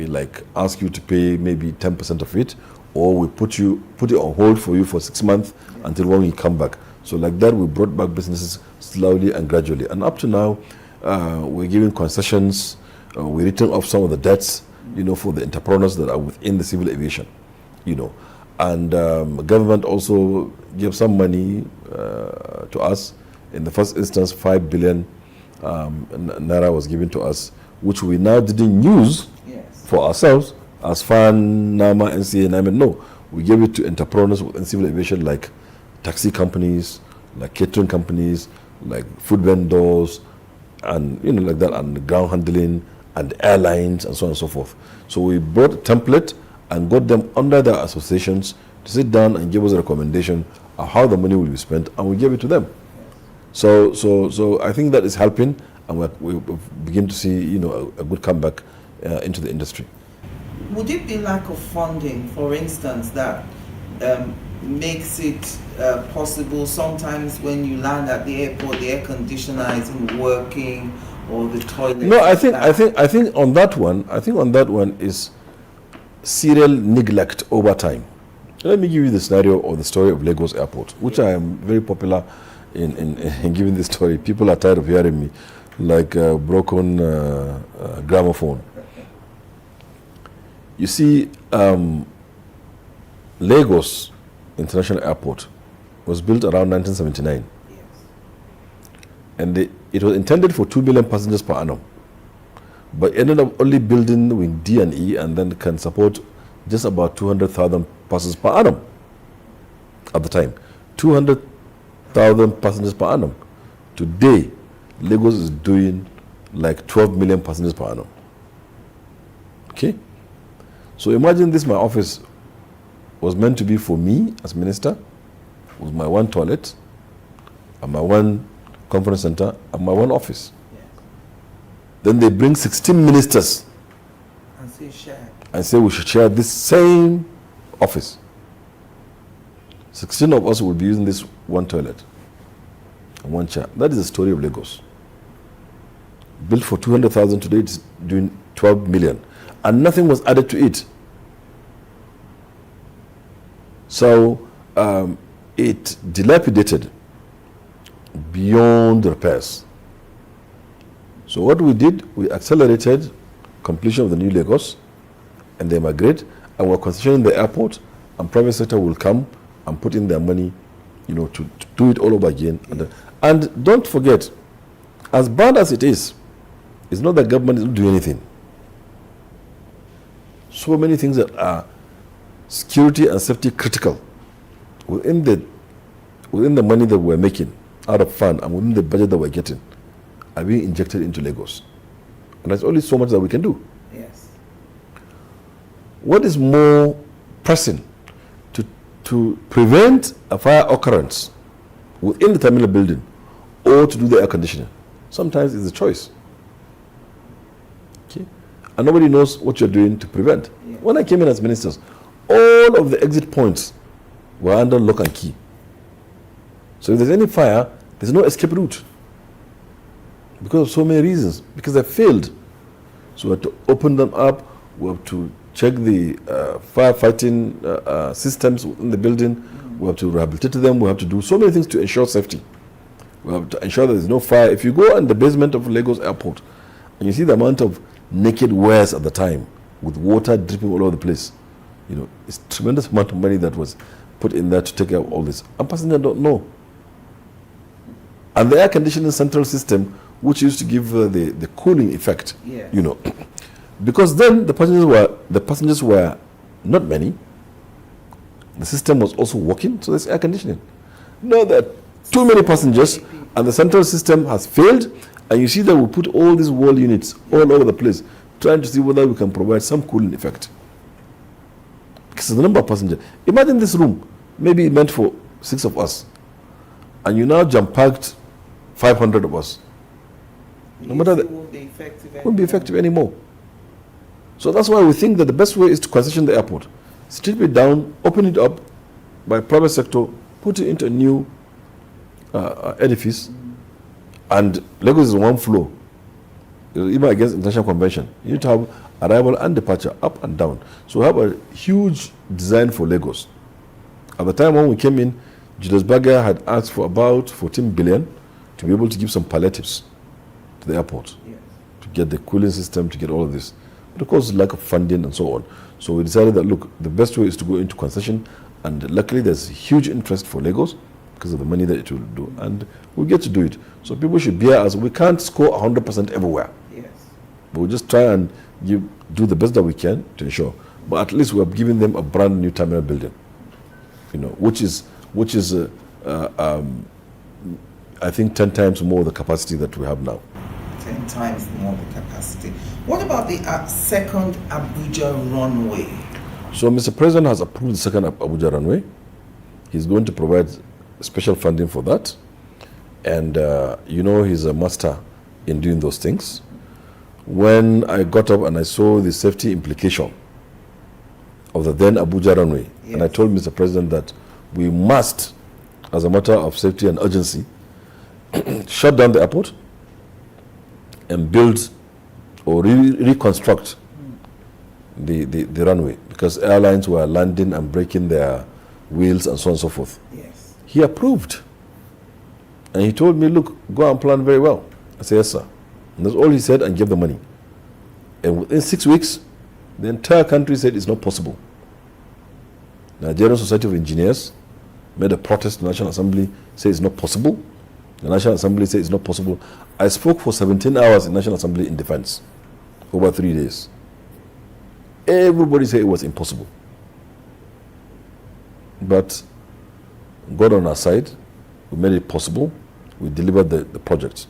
like ask you to pay maybe 10% of it, or we put it on hold for you for 6 months until when we come back. So like that, we brought back businesses slowly and gradually. And up to now, we're giving concessions, we're writing off some of the debts, for the entrepreneurs that are within the civil aviation, And government also gave some money to us. In the first instance, 5 billion naira was given to us, which we now didn't use for ourselves as FAN, NAMA, NCA, NAMA. No, we gave it to entrepreneurs within civil aviation, like taxi companies, like catering companies, like food vendors, and like that, and ground handling and airlines and so on and so forth. So we brought a template and got them under their associations to sit down and give us a recommendation of how the money will be spent, and we gave it to them. So I think that is helping, and we begin to see a good comeback into the industry. Would it be lack of funding, for instance, that makes it possible sometimes when you land at the airport, the air conditioner isn't working, or the toilet? No, I think on that one is serial neglect over time. Let me give you the scenario or the story of Lagos Airport, which I am very popular in giving this story. People are tired of hearing me, like a broken gramophone. You see, Lagos International Airport was built around 1979. Yes. And it was intended for 2 million passengers per annum, but ended up only building with D&E, and then can support just about 200,000 passengers per annum at the time. 200,000 passengers per annum. Today, Lagos is doing like 12 million passengers per annum. Okay? So imagine this, my office was meant to be for me as minister, with my one toilet, and my one conference center, and my one office. Yes. Then they bring 16 ministers and say we should share this same office. 16 of us will be using this one toilet and one chair. That is the story of Lagos. Built for 200,000, today it's doing 12 million. And nothing was added to it. So it dilapidated beyond repairs. So what we did, we accelerated completion of the new Lagos, and they migrate, and we're concessioning the airport, and private sector will come and put in their money, to do it all over again. And don't forget, as bad as it is, it's not that government is not doing anything. So many things that are security and safety critical within the money that we're making out of fund and within the budget that we're getting are being injected into Lagos. And there's only so much that we can do. Yes. What is more pressing to prevent a fire occurrence within the terminal building or to do the air conditioning? Sometimes it's a choice. Okay? And nobody knows what you're doing to prevent. Yeah. When I came in as ministers, all of the exit points were under lock and key. So if there's any fire, there's no escape route. Because of so many reasons. Because they failed. So we have to open them up. We have to check the firefighting systems in the building. We have to rehabilitate them. We have to do so many things to ensure safety. We have to ensure that there's no fire. If you go in the basement of Lagos Airport and you see the amount of naked wares at the time with water dripping all over the place, it's a tremendous amount of money that was put in there to take care of all this. And passengers don't know. And the air conditioning central system, which used to give the cooling effect, yes. Because then the passengers were not many. The system was also working, so there's air conditioning. Now there are too many passengers, and the central system has failed, and you see that we put all these wall units all over the place, trying to see whether we can provide some cooling effect. Because the number of passengers. Imagine this room, maybe meant for 6 of us, and you now jump-packed 500 of us. No matter that, won't be effective anymore. So that's why we think that the best way is to concession the airport. Strip it down, open it up by private sector, put it into a new edifice, and Lagos is one floor. Even against international convention, you need to have arrival and departure up and down. So we have a huge design for Lagos. At the time when we came in, Julius Berger had asked for about 14 billion to be able to give some palliatives to the airport, yes, to get the cooling system, to get all of this. But of course, lack of funding and so on. So we decided that, look, the best way is to go into concession, and luckily there's huge interest for Lagos because of the money that it will do, and we get to do it. So people should bear us. We can't score 100% everywhere. Yes. But we just try and do the best that we can to ensure. But at least we are giving them a brand new terminal building, which is I think 10 times more the capacity that we have now. 10 times more the capacity. What about the second Abuja runway? So Mr. President has approved the second Abuja runway. He's going to provide special funding for that. And you know, he's a master in doing those things. When I got up and I saw the safety implication of the then Abuja runway, yes, and I told Mr. President that we must, as a matter of safety and urgency, shut down the airport and build or reconstruct the runway, because airlines were landing and breaking their wheels and so on and so forth. Yes. He approved. And he told me, look, go and plan very well. I said, yes, sir. And that's all he said, and gave the money. And within 6 weeks, the entire country said it's not possible. Nigerian Society of Engineers made a protest to the National Assembly, said it's not possible. The National Assembly said it's not possible. I spoke for 17 hours in National Assembly in defense, over 3 days. Everybody said it was impossible. But God on our side, we made it possible. We delivered the project.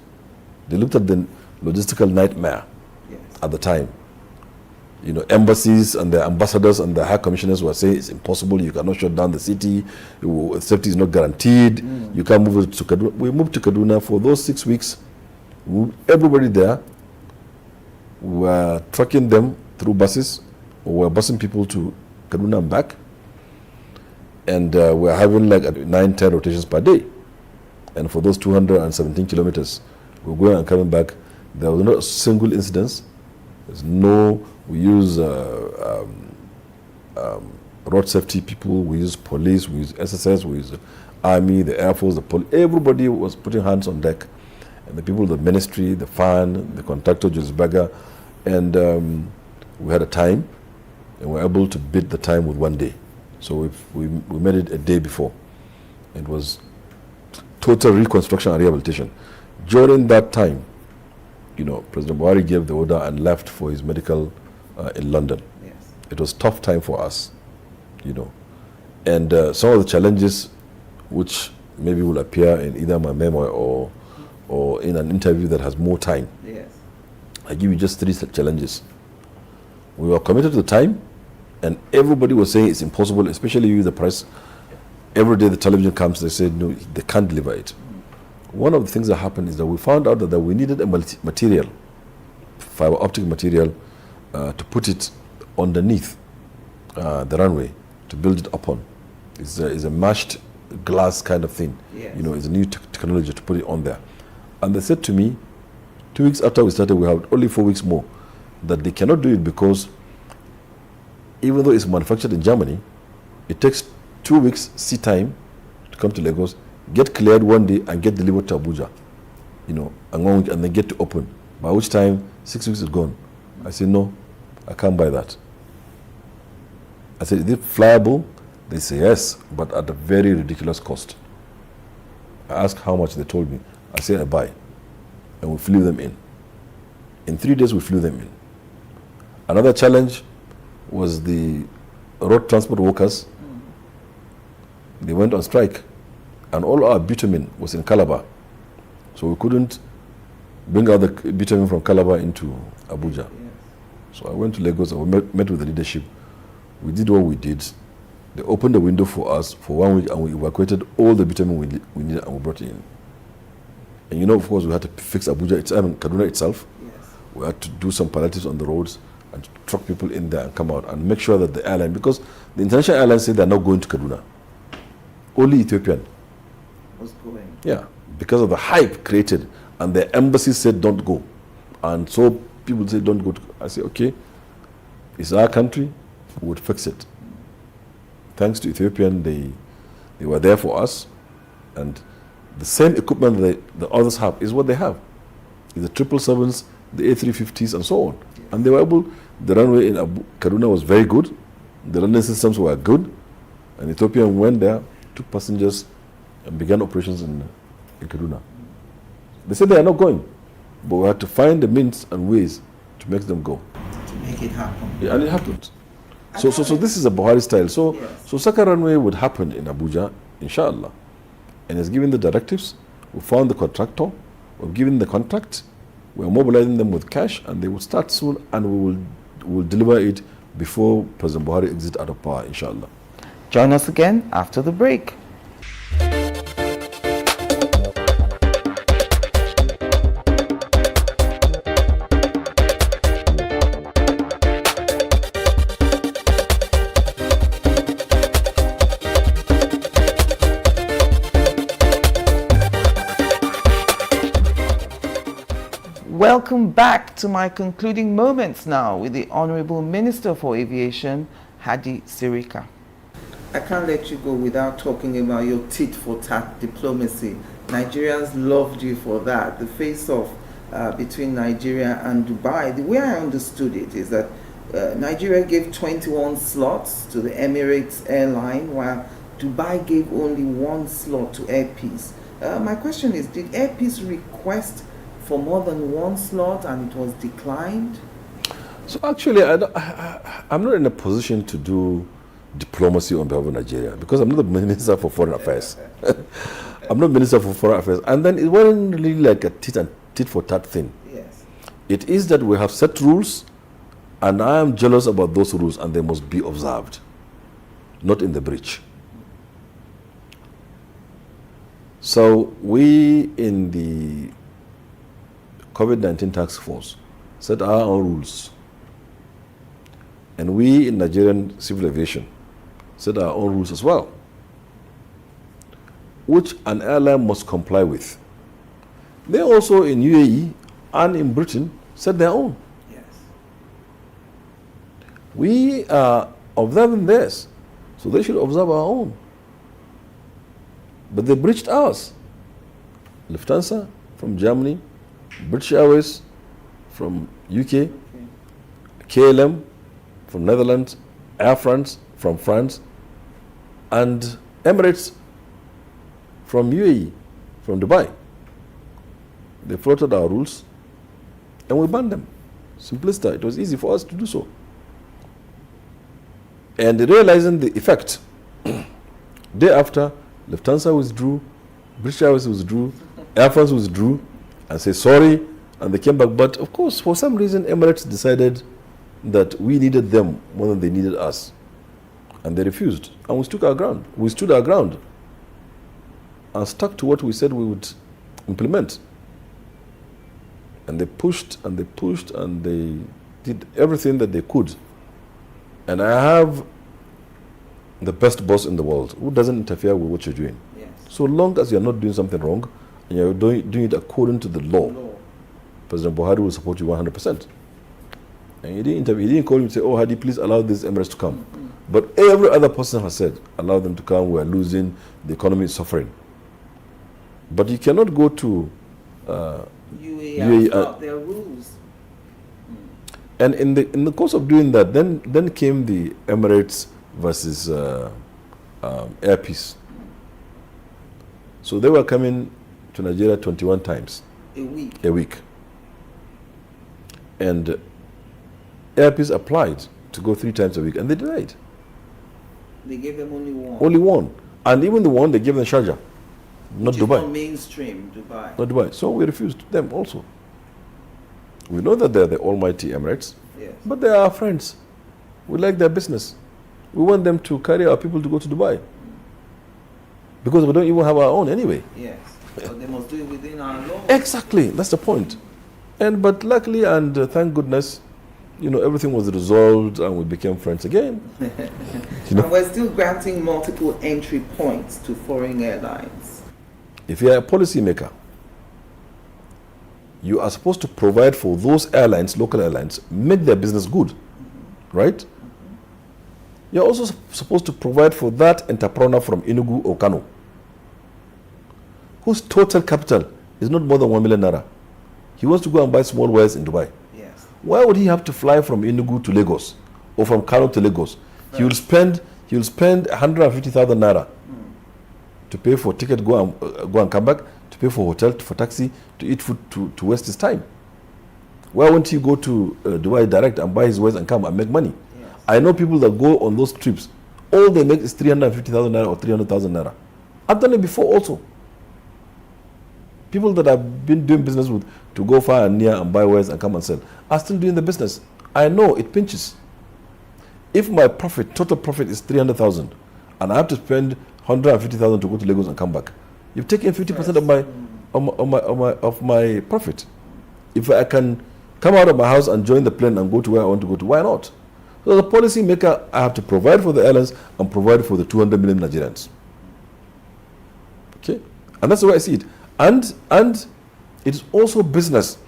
They looked at the logistical nightmare, yes, at the time. You know, embassies and the ambassadors and the high commissioners were saying it's impossible, you cannot shut down the city, safety is not guaranteed, you can't move it to Kaduna. We moved to Kaduna for those 6 weeks. Everybody there, we were trucking them through buses, or we were busing people to Kaduna and back. And we're having like 9-10 rotations per day. And for those 217 kilometers, we're going and coming back. There was not a single incident. There's no, we use road safety people, we use police, we use SSS, we use the army, the Air Force, the police. Everybody was putting hands on deck. And the people, the ministry, the fan, the contractor, Julius Berger. And we had a time, and we were able to beat the time with 1 day. So we made it a day before. It was total reconstruction and rehabilitation. During that time, you know, President Buhari gave the order and left for his medical in London. Yes. It was a tough time for us, you know. And some of the challenges, which maybe will appear in either my memoir or in an interview that has more time. Yes. I give you just 3 challenges. We were committed to the time, and everybody was saying it's impossible, especially you, the press. Every day the television comes, they say, no, they can't deliver it. One of the things that happened is that we found out that we needed a material, fiber optic material, to put it underneath the runway, to build it upon. It's a mashed glass kind of thing. Yes. You know, it's a new technology to put it on there. And they said to me, 2 weeks after we started, we have only 4 weeks more, that they cannot do it because even though it's manufactured in Germany, it takes 2 weeks sea time to come to Lagos, get cleared 1 day, and get delivered to Abuja, you know, and 1 week, and then get to open. By which time 6 weeks is gone. I said, no, I can't buy that. I said, is it flyable? They say yes, but at a very ridiculous cost. I asked how much, they told me. I said, I buy. And we flew them in. In 3 days, we flew them in. Another challenge was the road transport workers. They went on strike, and all our bitumen was in Calabar. So we couldn't bring out the bitumen from Calabar into Abuja. Yes. So I went to Lagos, and we met with the leadership. We did what we did. They opened the window for us for 1 week, and we evacuated all the bitumen we needed, and we brought it in. And you know, of course, we had to fix Abuja, Kaduna itself. Yes. We had to do some palliatives on the roads and truck people in there and come out and make sure that the airline, because the international airlines say they're not going to Kaduna. Only Ethiopian was going. Yeah, because of the hype created, and the embassy said don't go, and so people say don't go. I say okay, it's our country, we would fix it. Thanks to Ethiopian, they were there for us, and the same equipment that the others have is what they have. It's the 777s, the A350s, and so on. And they were able, the runway in Kaduna was very good, the landing systems were good, and Ethiopian went there, took passengers, and began operations in Kaduna. They said they are not going, but we had to find the means and ways to make them go. To make it happen. Yeah, and it happened. So this is a Buhari style. So, yes. So second runway would happen in Abuja, inshallah. And he's given the directives. We found the contractor. We've given the contract. We're mobilizing them with cash, and they will start soon, and we will deliver it before President Buhari exits out of power, inshallah. Join us again after the break. Welcome back to my concluding moments now with the Honorable Minister for Aviation, Hadi Sirika. I can't let you go without talking about your tit-for-tat diplomacy. Nigerians loved you for that. The face-off between Nigeria and Dubai, the way I understood it is that Nigeria gave 21 slots to the Emirates airline, while Dubai gave only 1 slot to Air Peace. My question is, did Air Peace request for more than 1 slot and it was declined? So actually, I'm not in a position to do diplomacy on behalf of Nigeria because I'm not the Minister for Foreign Affairs. I'm not Minister for Foreign Affairs. And then it wasn't really like a tit for tat thing. Yes. It is that we have set rules, and I am jealous about those rules, and they must be observed, not in the breach. So we in the COVID-19 task force set our own rules. And we in Nigerian civil aviation set our own rules as well, which an airline must comply with. They also in UAE and in Britain set their own. Yes. We are observing theirs, so they should observe our own. But they breached ours. Lufthansa from Germany, British Airways from UK, KLM from Netherlands, Air France from France, and Emirates from UAE, from Dubai. They floated our rules and we banned them. Simpliciter, it was easy for us to do so. And realizing the effect, day after, Lufthansa withdrew, British Airways withdrew, Air France withdrew, and say sorry, and they came back. But of course, for some reason, Emirates decided that we needed them more than they needed us, and they refused. And we stood our ground. We stood our ground and stuck to what we said we would implement. And they pushed and they pushed and they did everything that they could. And I have the best boss in the world who doesn't interfere with what you're doing. Yes. So long as you're not doing something wrong and you're doing it according to the law, President Buhari will support you 100%. And he didn't interview. He didn't call him and say, "Oh, Hadi, please allow these Emirates to come." But every other person has said, "Allow them to come. We are losing. The economy is suffering." But you cannot go to UAE and their rules. And in the course of doing that, then came the Emirates versus Air Peace. So they were coming to Nigeria 21 times a week. And Air Peace applied to go 3 times a week, and they denied. They gave them only 1. Only 1. And even the one they gave them Sharjah, not Which Dubai. Is not mainstream Dubai. Not Dubai. So we refused them also. We know that they're the almighty Emirates, Yes. but they are our friends. We like their business. We want them to carry our people to go to Dubai. Because we don't even have our own anyway. Yes. So they must do it within our law. Exactly. That's the point. But luckily and thank goodness, everything was resolved and we became friends again. And we're still granting multiple entry points to foreign airlines. If you're a policymaker, you are supposed to provide for those airlines, local airlines, make their business good, right? You're also supposed to provide for that entrepreneur from Enugu or Kano, whose total capital is not more than 1 million naira. He wants to go and buy small wares in Dubai. Yes. Why would he have to fly from Enugu to Lagos or from Kano to Lagos? He will spend 150,000 naira to pay for ticket, go and come back, to pay for hotel, for taxi, to eat food, to waste his time. Why won't he go to Dubai direct and buy his wares and come and make money? Yes. I know people that go on those trips, all they make is 350,000 naira or 300,000 naira. I've done it before also. People that I've been doing business with to go far and near and buy wares and come and sell are still doing the business. I know it pinches. If my profit, total profit is 300,000 and I have to spend 150,000 to go to Lagos and come back, you've taken 50% of my profit. If I can come out of my house and join the plane and go to where I want to go to, why not? So as a policy maker, I have to provide for the airlines and provide for the 200 million Nigerians. Okay? And that's the way I see it. And it's also business.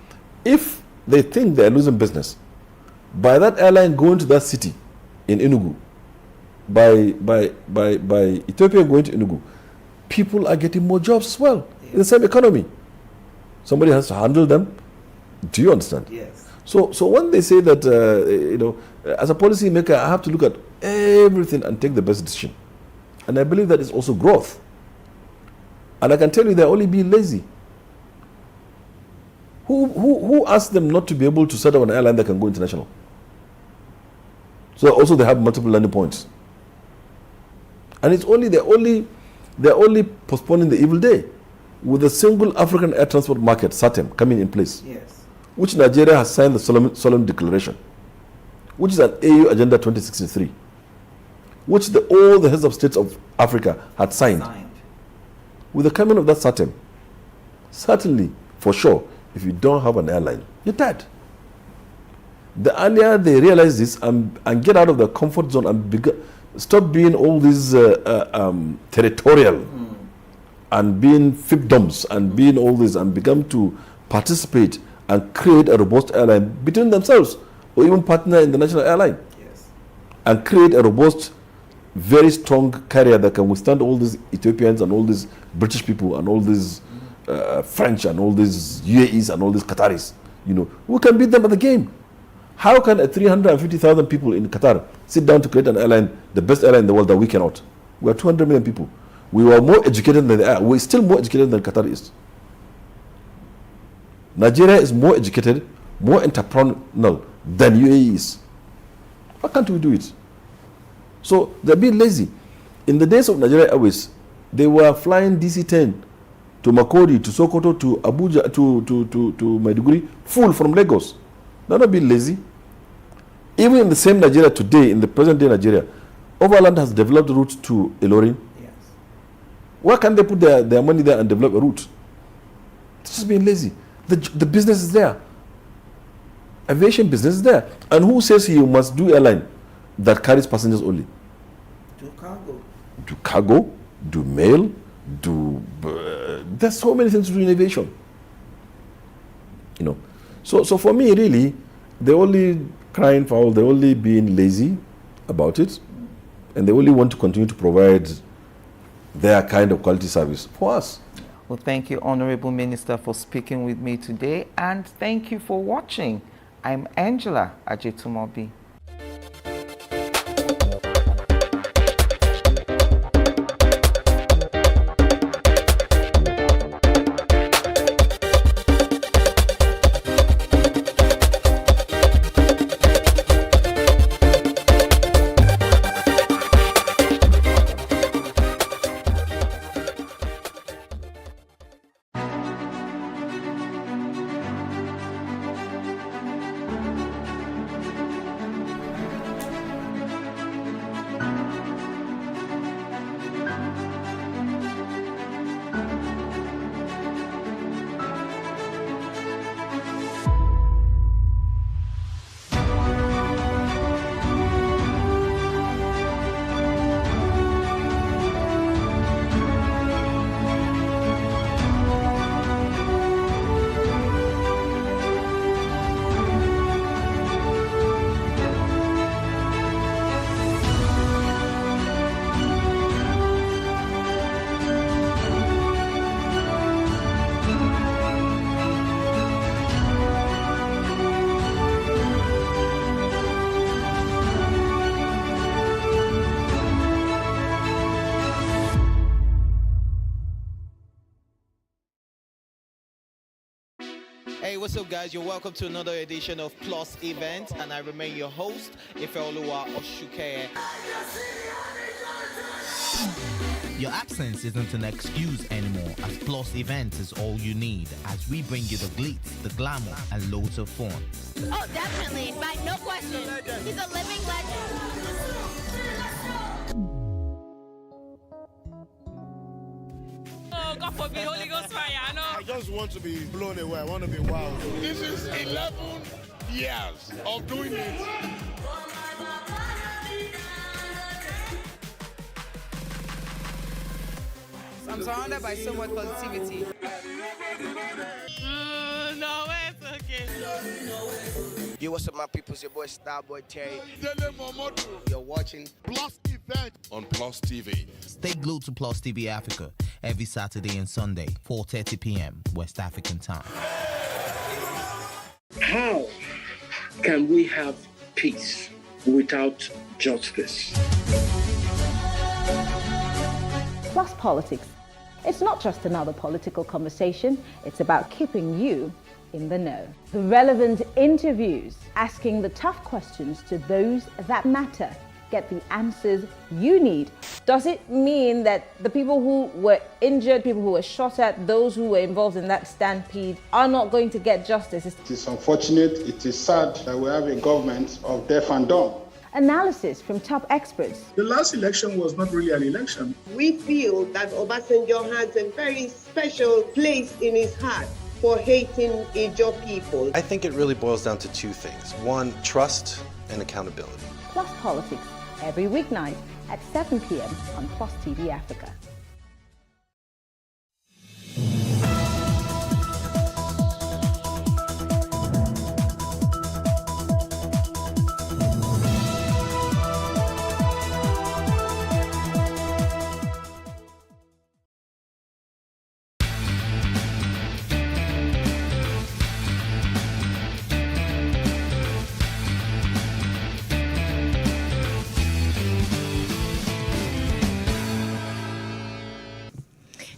If they think they're losing business, by that airline going to that city in Enugu, by Ethiopia going to Enugu, people are getting more jobs as well in the same economy. Somebody has to handle them. Do you understand? Yes. So when they say that, as a policy maker, I have to look at everything and take the best decision. And I believe that is also growth. And I can tell you they're only being lazy. Who asked them not to be able to set up an airline that can go international? So also they have multiple landing points. And it's only they're only postponing the evil day with the single African air transport market, SATEM, coming in place. Yes. Which Nigeria has signed the solemn declaration, which is an AU Agenda 2063, which all the heads of states of Africa had signed. With the coming of that SATEM, certainly, for sure, if you don't have an airline, you're dead. The earlier they realize this and get out of the comfort zone and stop being all these territorial and being fiefdoms and being all this and begin to participate and create a robust airline between themselves or even partner in the national airline. Yes. And create a robust, very strong carrier that can withstand all these Ethiopians and all these British people and all these French and all these UAEs and all these Qataris. We can beat them at the game. How can 350,000 people in Qatar sit down to create an airline, the best airline in the world, that we cannot? We are 200 million people. We were more educated than they are. We're still more educated than Qatar is. Nigeria is more educated, more entrepreneurial than UAE is. Why can't we do it? So they're being lazy. In the days of Nigeria Airways, they were flying DC-10 to Makodi, to Sokoto, to Abuja, to Maiduguri, full from Lagos. They're not being lazy. Even in the same Nigeria today, in the present day Nigeria, Overland has developed a route to Ilorin. Yes. Why can't they put their money there and develop a route? It's just being lazy. The business is there. Aviation business is there. And who says you must do airline that carries passengers only? Do cargo. Do cargo, do mail, there's so many things to do in aviation. So for me, really, they're only crying foul, they're only being lazy about it, and they only want to continue to provide their kind of quality service for us. Well, thank you, Honorable Minister, for speaking with me today, and thank you for watching. I'm Angela Ajetumobi. Hey, what's up, guys? You're welcome to another edition of Plus Event, and I remain your host, Ifeoluwa Oshukeye. Your absence isn't an excuse anymore, as Plus Events is all you need, as we bring you the glitz, the glamour, and loads of fun. Oh, definitely. No question. He's a living legend. Oh, God forbid, Holy Ghost fire, I know. I just want to be blown away. I want to be wild. This is 11 years of doing it. I'm surrounded by so much positivity. No, it's okay. Yo, what's up, my people? It's your boy Starboy Terry. You're watching Plus Event on Plus TV. Stay glued to PlusTvAfrica every Saturday and Sunday, 4:30 p.m. West African time. How can we have peace without justice? Plus Politics. It's not just another political conversation, it's about keeping you in the know. The relevant interviews, asking the tough questions to those that matter. Get the answers you need. Does it mean that the people who were injured, people who were shot at, those who were involved in that stampede are not going to get justice? It is unfortunate, it is sad that we have a government of deaf and dumb. Analysis from top experts. The last election was not really an election. We feel that Obasanjo has a very special place in his heart for hating Ijaw people. I think it really boils down to two things. One, trust and accountability. Plus Politics, every weeknight at 7 p.m. on Plus TV Africa.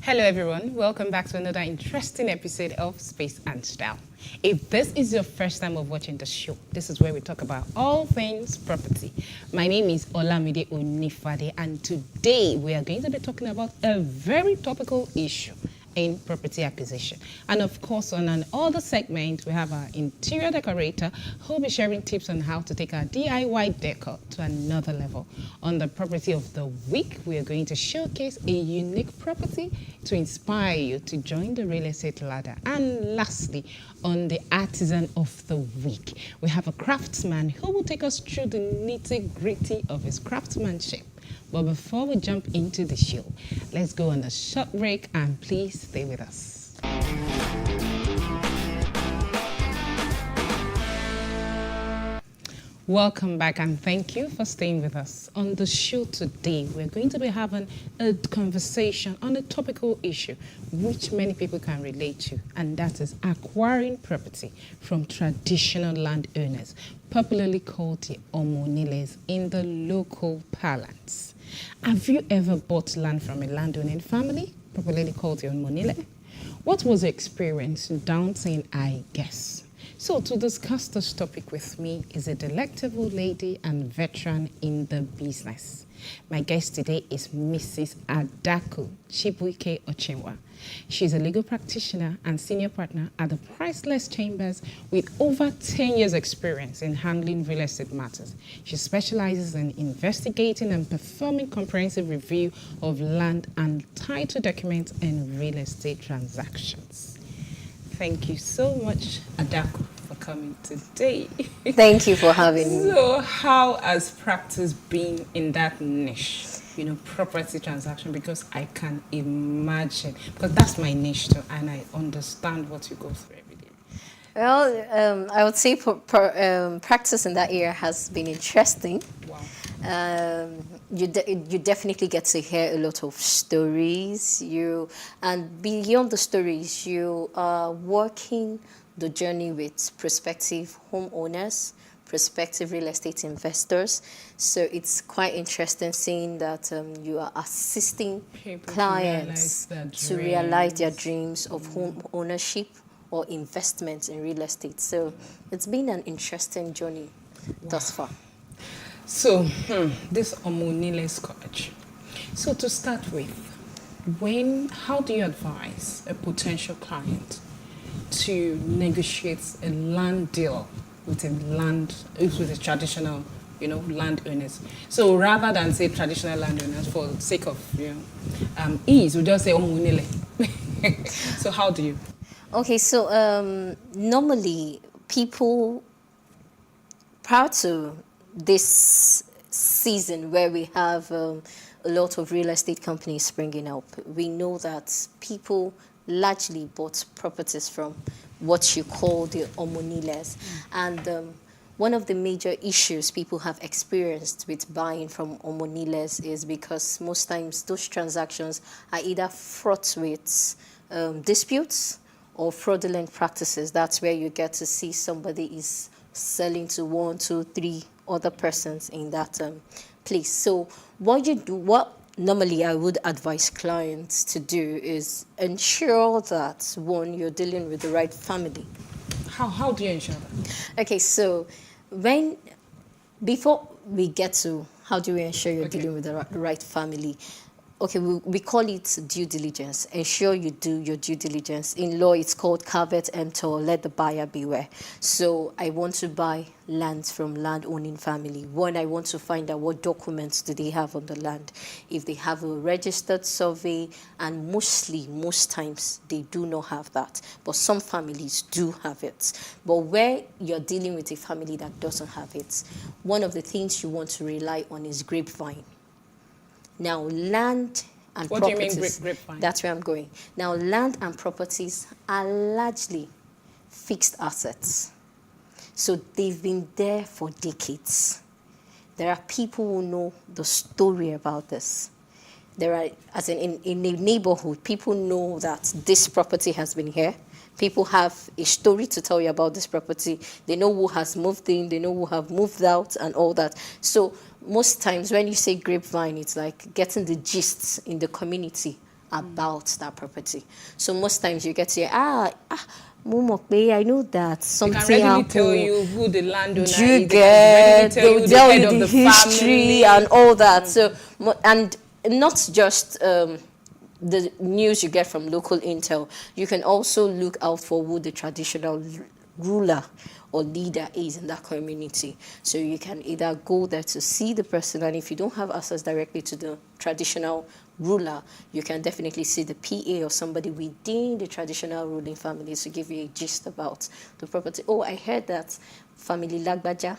Hello everyone, welcome back to another interesting episode of Space and Style. If this is your first time of watching the show, this is where we talk about all things property. My name is Olamide Onifade, and today we are going to be talking about a very topical issue in property acquisition. And of course, on another segment, we have our interior decorator who will be sharing tips on how to take our DIY decor to another level. On the property of the week, we are going to showcase a unique property to inspire you to join the real estate ladder. And lastly, on the artisan of the week, we have a craftsman who will take us through the nitty-gritty of his craftsmanship. But before we jump into the show, let's go on a short break and please stay with us. Welcome back and thank you for staying with us. On the show today, we're going to be having a conversation on a topical issue which many people can relate to, and that is acquiring property from traditional landowners, popularly called the Omoniles in the local parlance. Have you ever bought land from a landowning family, popularly called the Omonile? What was your experience? Daunting, I guess. So to discuss this topic with me is a delectable lady and veteran in the business. My guest today is Mrs. Adaku Chibuike Ochenwa. She's a legal practitioner and senior partner at the Priceless Chambers with over 10 years experience in handling real estate matters. She specializes in investigating and performing comprehensive review of land and title documents in real estate transactions. Thank you so much, Adaku, for coming today. Thank you for having me. So how has practice been in that niche? You know, property transaction, because I can imagine, because that's my niche too, and I understand what you go through every day. Well, I would say practice in that area has been interesting. Wow. You definitely get to hear a lot of stories. And beyond the stories, you are working the journey with prospective homeowners, prospective real estate investors. So it's quite interesting seeing that you are assisting clients to realize their dreams of home ownership or investment in real estate. So it's been an interesting journey thus far. So this Omonile College. So to start with, How do you advise a potential client to negotiate a land deal with a traditional, landowners? So rather than say traditional landowners, for the sake of ease, we just say omunile. So how do you? Okay, so normally people, prior to this season where we have a lot of real estate companies springing up, we know that people largely bought properties from what you call the omoniles. And one of the major issues people have experienced with buying from omoniles is because most times those transactions are either fraught with disputes or fraudulent practices. That's where you get to see somebody is selling to 1, 2, 3 other persons in that place. So what normally I would advise clients to do is ensure that, one, you're dealing with the right family. How do you ensure that? Okay, so before we get to how do we ensure you're dealing with the right family, okay, we call it due diligence. Ensure you do your due diligence. In law, it's called caveat emptor, let the buyer beware. So I want to buy land from land-owning family. One, I want to find out what documents do they have on the land. If they have a registered survey, and most times, they do not have that. But some families do have it. But where you're dealing with a family that doesn't have it, one of the things you want to rely on is grapevine. Now, land and what properties. What do you mean grapevine? That's where I'm going. Now, land and properties are largely fixed assets. So they've been there for decades. There are people who know the story about this. There are, as in a neighborhood, people know that this property has been here. People have a story to tell you about this property. They know who has moved in, they know who have moved out and all that. So most times when you say grapevine, it's like getting the gists in the community about that property. So most times you get to say, Mumope, I know that something happened. They can readily tell you who the landowner is. They can They'll tell you the history family and all that. So, and not just the news you get from local intel. You can also look out for who the traditional ruler or leader is in that community. So you can either go there to see the person, and if you don't have access directly to the traditional ruler, you can definitely see the PA or somebody within the traditional ruling families to give you a gist about the property. Oh, I heard that family Lagbaja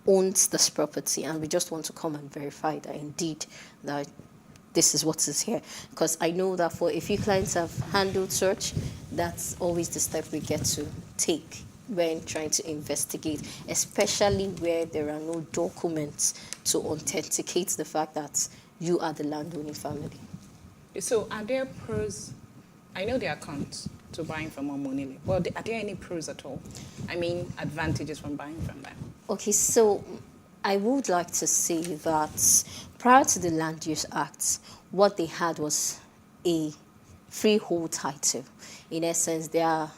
owns this property, and we just want to come and verify that indeed that this is what is here. Because I know that for a few clients have handled search, that's always the step we get to take when trying to investigate, especially where there are no documents to authenticate the fact that you are the landowning family. So are there pros? I know there are cons to buying from Omonile. Well, are there any pros at all? I mean, advantages from buying from them? Okay, so I would like to say that prior to the Land Use Act, what they had was a freehold title. In essence, their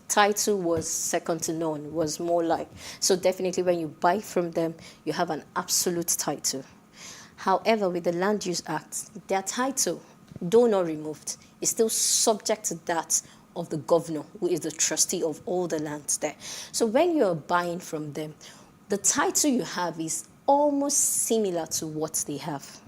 title was second to none, was more like. So definitely when you buy from them, you have an absolute title. However, with the Land Use Act, their title, though not removed, is still subject to that of the governor, who is the trustee of all the lands there. So when you're buying from them, the title you have is almost similar to what they have.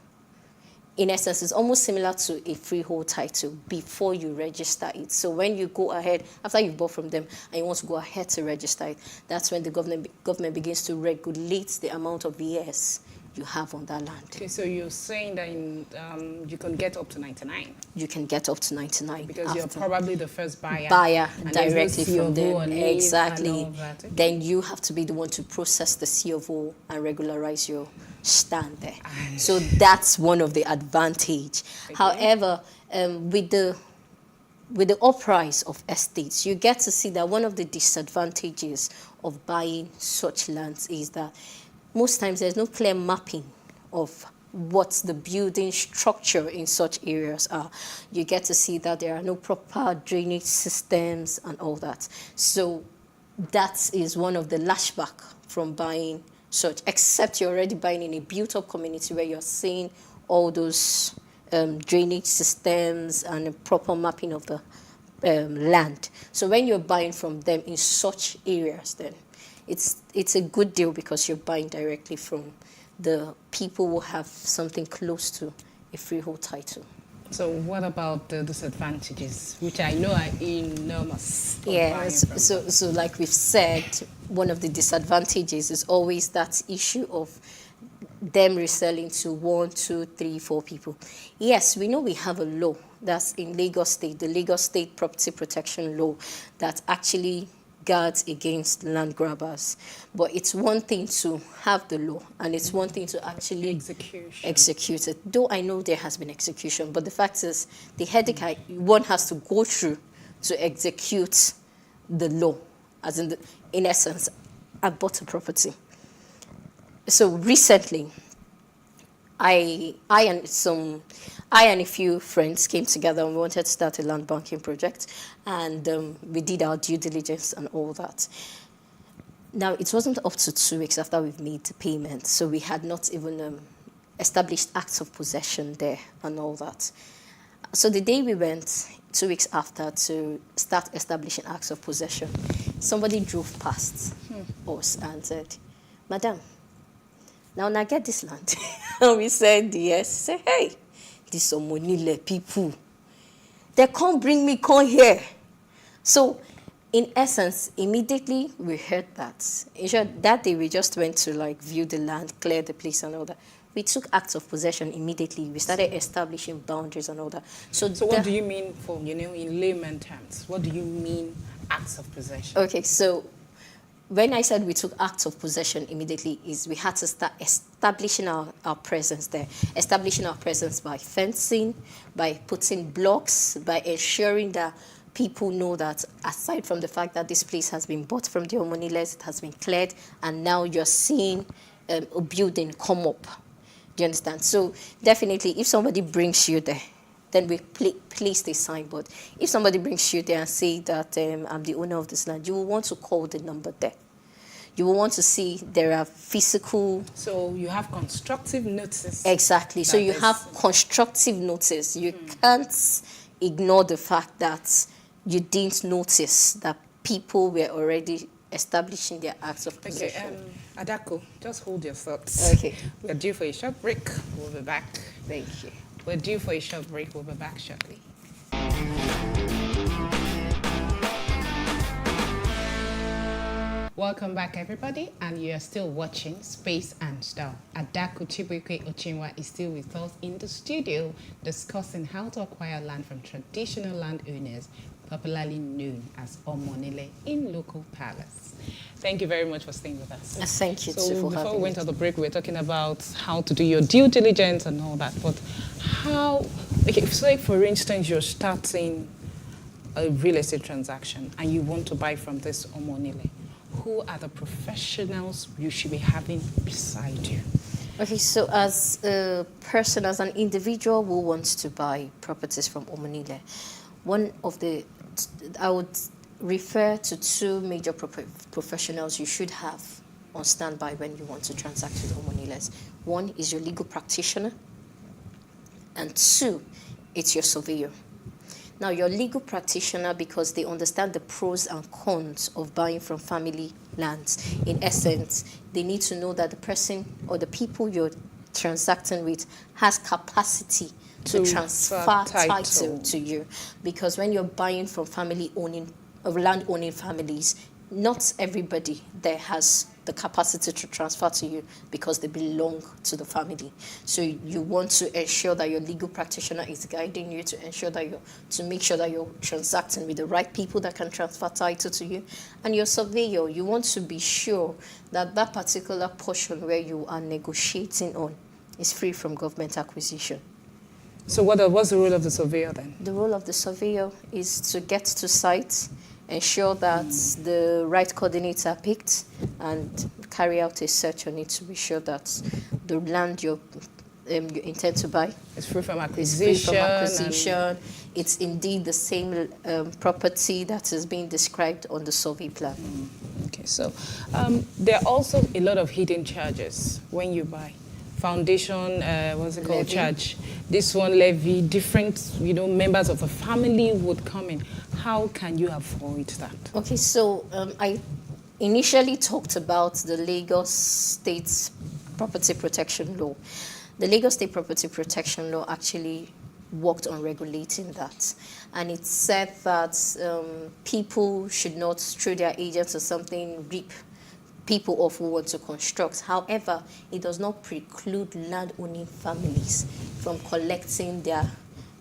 In essence, it's almost similar to a freehold title before you register it. So when you go ahead, after you've bought from them and you want to go ahead to register it, that's when the government begins to regulate the amount of years you have on that land. Okay, so you're saying that you can get up to 99? You can get up to 99. Because you're probably the first buyer. Directly from them. Exactly. Okay. Then you have to be the one to process the C of O and regularize your stand there. So that's one of the advantage. Okay. However, with the uprise of estates, you get to see that one of the disadvantages of buying such lands is that most times there's no clear mapping of what the building structure in such areas are. You get to see that there are no proper drainage systems and all that. So that is one of the lashback from buying such, except you're already buying in a built-up community where you're seeing all those drainage systems and a proper mapping of the land. So when you're buying from them in such areas, then it's a good deal because you're buying directly from the people who have something close to a freehold title. So what about the disadvantages, which I know are enormous? Yes, so like we've said, one of the disadvantages is always that issue of them reselling to 1, 2, 3, 4 people. Yes, we know we have a law that's in Lagos State, the Lagos State Property Protection Law, that actually guards against land grabbers. But it's one thing to have the law, and it's one thing to actually execute it. Though I know there has been execution, but the fact is, the headache one has to go through to execute the law, as in essence, I bought a property. So recently, I and a few friends came together and we wanted to start a land banking project, and we did our due diligence and all that. Now, it wasn't up to 2 weeks after we've made the payment, so we had not even established acts of possession there and all that. So the day we went, 2 weeks after, to start establishing acts of possession, somebody drove past us and said, "Madam, now get this land." And we said yes. Say, "Hey, these Omonile people, they can't bring me, come here." So in essence, immediately we heard that. In short, that day we just went to view the land, clear the place and all that. We took acts of possession immediately. We started establishing boundaries and all that. So what do you mean in layman terms? What do you mean acts of possession? Okay, so when I said we took acts of possession immediately, is we had to start establishing our presence there. Establishing our presence by fencing, by putting blocks, by ensuring that people know that aside from the fact that this place has been bought from the Omoniles, it has been cleared, and now you're seeing a building come up. Do you understand? So definitely, if somebody brings you there, then we place the signboard. If somebody brings you there and say that I'm the owner of this land, you will want to call the number there. You will want to see there are physical... So you have constructive notice. Exactly. So you have constructive notice. You can't ignore the fact that you didn't notice that people were already establishing their acts of possession. Okay, Adako, just hold your thoughts. Okay. We're due for a short break. We'll be back. Thank you. We're due for a short break. We'll be back shortly. Welcome back, everybody, and you are still watching Space and Style. Adako Chibuike Ochinwa is still with us in the studio discussing how to acquire land from traditional landowners, popularly known as Omonile in local palace. Thank you very much for staying with us. Thank you too for having me. Before we went on the break, we were talking about how to do your due diligence and all that, but how, say for instance, you're starting a real estate transaction and you want to buy from this Omonile, who are the professionals you should be having beside you? Okay, so as a person, as an individual who wants to buy properties from Omonile, I would refer to 2 major professionals you should have on standby when you want to transact with Omoniles. 1 is your legal practitioner, and 2, it's your surveyor. Now, your legal practitioner, because they understand the pros and cons of buying from family lands. In essence, they need to know that the person or the people you're transacting with has capacity to transfer title to you. Because when you're buying from land-owning families, not everybody there has the capacity to transfer to you because they belong to the family. So you want to ensure that your legal practitioner is guiding you to make sure that you're transacting with the right people that can transfer title to you. And your surveyor, you want to be sure that that particular portion where you are negotiating on is free from government acquisition. So what's the role of the surveyor then? The role of the surveyor is to get to site, ensure that the right coordinates are picked, and carry out a search on it to be sure that the land you intend to buy is free from acquisition. It's indeed the same property that is being described on the survey plan. Okay, so there are also a lot of hidden charges when you buy foundation, what's it called, Levy. charge. This one levy, different, members of the family would come in. How can you avoid that? Okay, so I initially talked about the Lagos State Property Protection Law. The Lagos State Property Protection Law actually worked on regulating that. And it said that people should not, through their agents or something, rip people off who want to construct. However, it does not preclude land-owning families from collecting their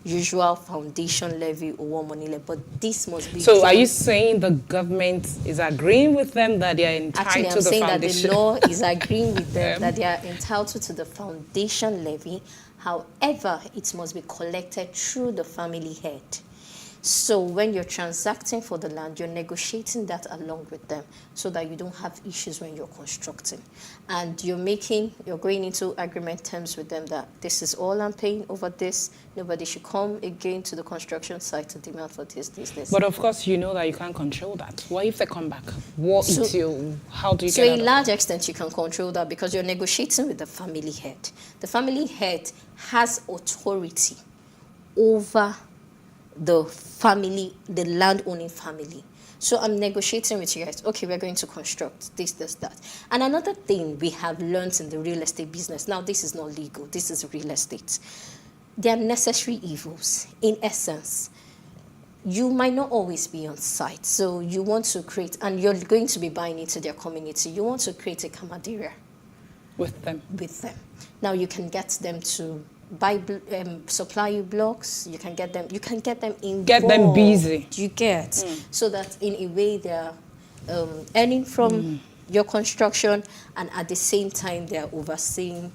usual foundation levy or one money levy, but this must be. So, are you saying the government is agreeing with them that they are entitled Actually, to the foundation? I'm saying that the law is agreeing with them that they are entitled to the foundation levy. However, it must be collected through the family head. So when you're transacting for the land, you're negotiating that along with them so that you don't have issues when you're constructing. And you're going into agreement terms with them that this is all I'm paying over this. Nobody should come again to the construction site to demand for this. But of course, you know that you can't control that. What if they come back? How do you get out of that? To a large extent, you can control that because you're negotiating with the family head. The family head has authority over the family, the land-owning family. So I'm negotiating with you guys. Okay, we're going to construct this, that. And another thing we have learned in the real estate business, now this is not legal, this is real estate. There are necessary evils. In essence, you might not always be on site. So you want to create, and you're going to be buying into their community, you want to create a camaraderie with them. Now you can get them to supply you blocks. You can get them involved. Get them busy. You get so that in a way they're earning from your construction, and at the same time they're overseeing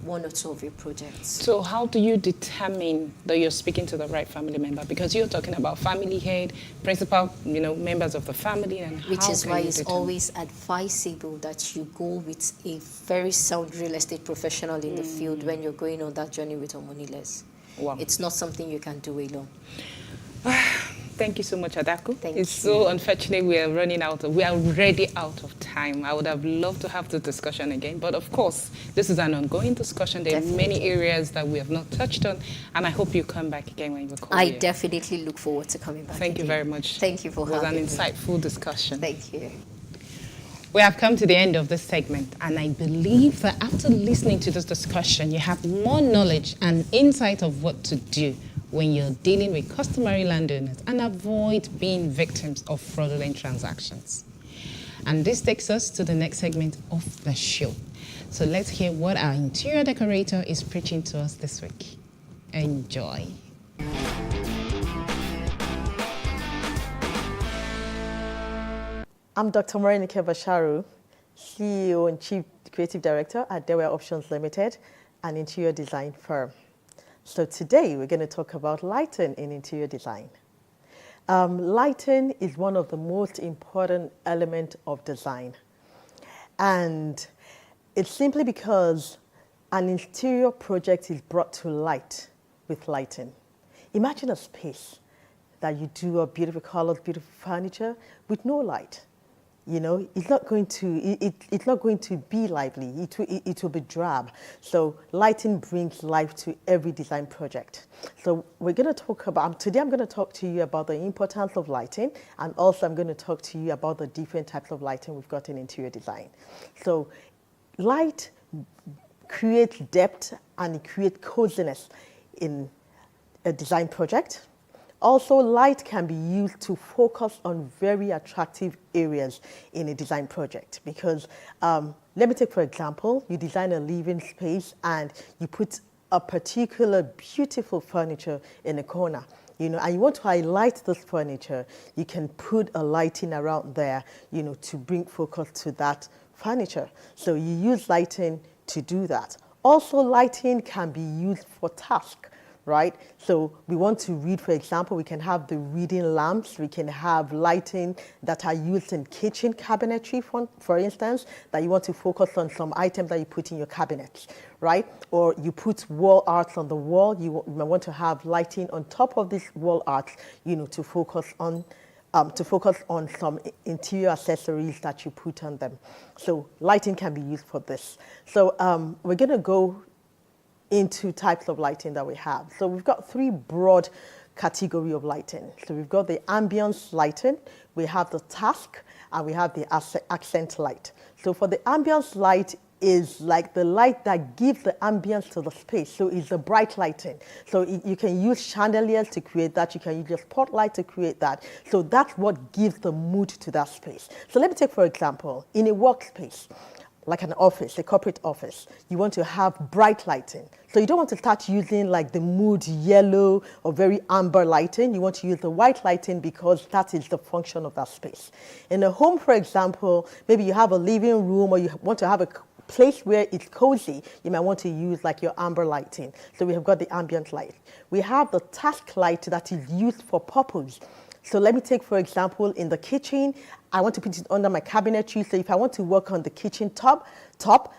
one or two of your projects. So how do you determine that you're speaking to the right family member? Because you're talking about family head, principal, members of the family, and which is why it's always advisable that you go with a very sound real estate professional in the field when you're going on that journey with Omoniless. Wow. It's not something you can do alone. Thank you so much, Adaku. Thank you. So unfortunate we are already out of time. I would have loved to have the discussion again, but of course, this is an ongoing discussion. There are many areas that we have not touched on, and I hope you come back again when you call. I definitely look forward to coming back. Thank you very much. Thank you for having me. It was an insightful discussion. Thank you. We have come to the end of this segment, and I believe that after listening to this discussion, you have more knowledge and insight of what to do when you're dealing with customary landowners and avoid being victims of fraudulent transactions. And this takes us to the next segment of the show. So let's hear what our interior decorator is preaching to us this week. Enjoy. I'm Dr. Morenike Basharu, CEO and Chief Creative Director at Dewey Options Limited, an interior design firm. So today we're going to talk about lighting in interior design. Lighting is one of the most important elements of design. And it's simply because an interior project is brought to light with lighting. Imagine a space that you do a beautiful colors, beautiful furniture with no light. It's not going to be lively. It will be drab. So lighting brings life to every design project. So we're going to talk about, today I'm going to talk to you about the importance of lighting, and also I'm going to talk to you about the different types of lighting we've got in interior design. So light creates depth and it creates coziness in a design project. Also, light can be used to focus on very attractive areas in a design project because, let me take for example, you design a living space and you put a particular beautiful furniture in a corner, and you want to highlight this furniture, you can put a lighting around there, to bring focus to that furniture. So you use lighting to do that. Also, lighting can be used for tasks. Right? So we want to read, for example, we can have the reading lamps, we can have lighting that are used in kitchen cabinetry, for instance, that you want to focus on some items that you put in your cabinets, right? Or you put wall arts on the wall, you might want to have lighting on top of this wall art, to focus on to focus on some interior accessories that you put on them. So lighting can be used for this. So we're going to go into types of lighting that we have. So we've got three broad category of lighting. So we've got the ambience lighting, we have the task, and we have the accent light. So for the ambience light is like the light that gives the ambience to the space. So it's the bright lighting. So you can use chandeliers to create that. You can use your spotlight to create that. So that's what gives the mood to that space. So let me take, for example, in a workspace, like an office, a corporate office, you want to have bright lighting. So you don't want to start using like the mood yellow or very amber lighting. You want to use the white lighting because that is the function of that space. In a home, for example, maybe you have a living room or you want to have a place where it's cozy, you might want to use like your amber lighting. So we have got the ambient light. We have the task light that is used for purpose. So let me take, for example, in the kitchen, I want to put it under my cabinetry. So if I want to work on the kitchen top,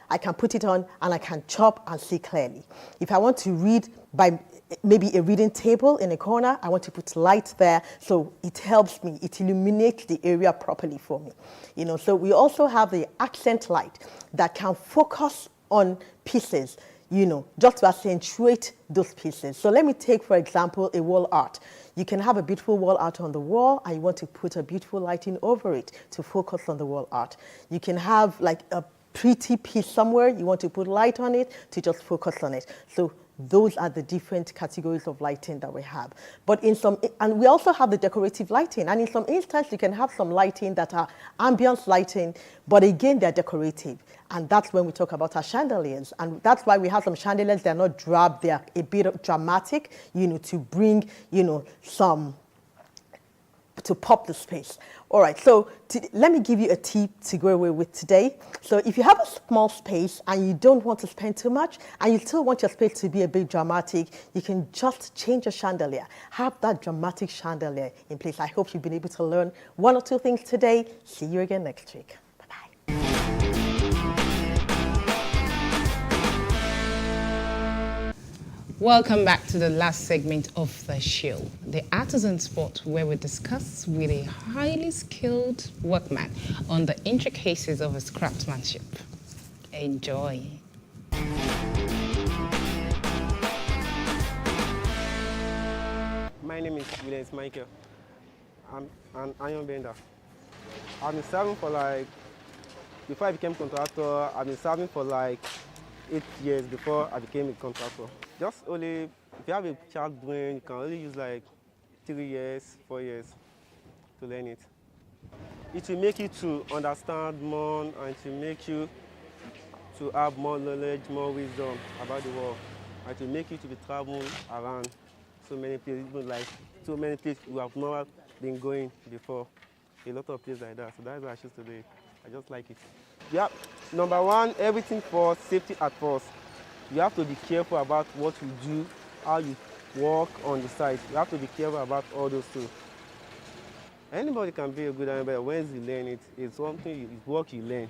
I can put it on and I can chop and see clearly. If I want to read by maybe a reading table in a corner, I want to put light there so it helps me, it illuminates the area properly for me. You know, so we also have the accent light that can focus on pieces, you know, just to accentuate those pieces. So let me take, for example, a wall art. You can have a beautiful wall art on the wall and you want to put a beautiful lighting over it to focus on the wall art. You can have like a pretty piece somewhere, you want to put light on it to just focus on it. So those are the different categories of lighting that we have. But in some, and we also have the decorative lighting. And in some instances, you can have some lighting that are ambience lighting, but again, they're decorative. And that's when we talk about our chandeliers. And that's why we have some chandeliers, they're not drab, they're a bit dramatic, you know, to bring, you know, to pop the space. All right, so let me give you a tip to go away with today. So if you have a small space and you don't want to spend too much and you still want your space to be a bit dramatic, you can just change your chandelier. Have that dramatic chandelier in place. I hope you've been able to learn one or two things today. See you again next week. Welcome back to the last segment of the show, the artisan spot, where we discuss with a highly skilled workman on the intricacies of his craftsmanship. Enjoy. My name is Williams Michael. I'm an iron bender. I've been serving for like, before I became contractor, I've been serving for like 8 years before I became a contractor. Just only, if you have a child brain, you can only use like 3 years, 4 years to learn it. It will make you to understand more and to make you to have more knowledge, more wisdom about the world. And to make you to be traveling around so many places, even like so many places you have not been going before. A lot of places like that. So that's why I choose today. I just like it. Yeah, number one, everything for safety at first. You have to be careful about what you do, how you walk on the site. You have to be careful about all those things. Anybody can be a good ironman. Once you learn it, it's something, it's work you learn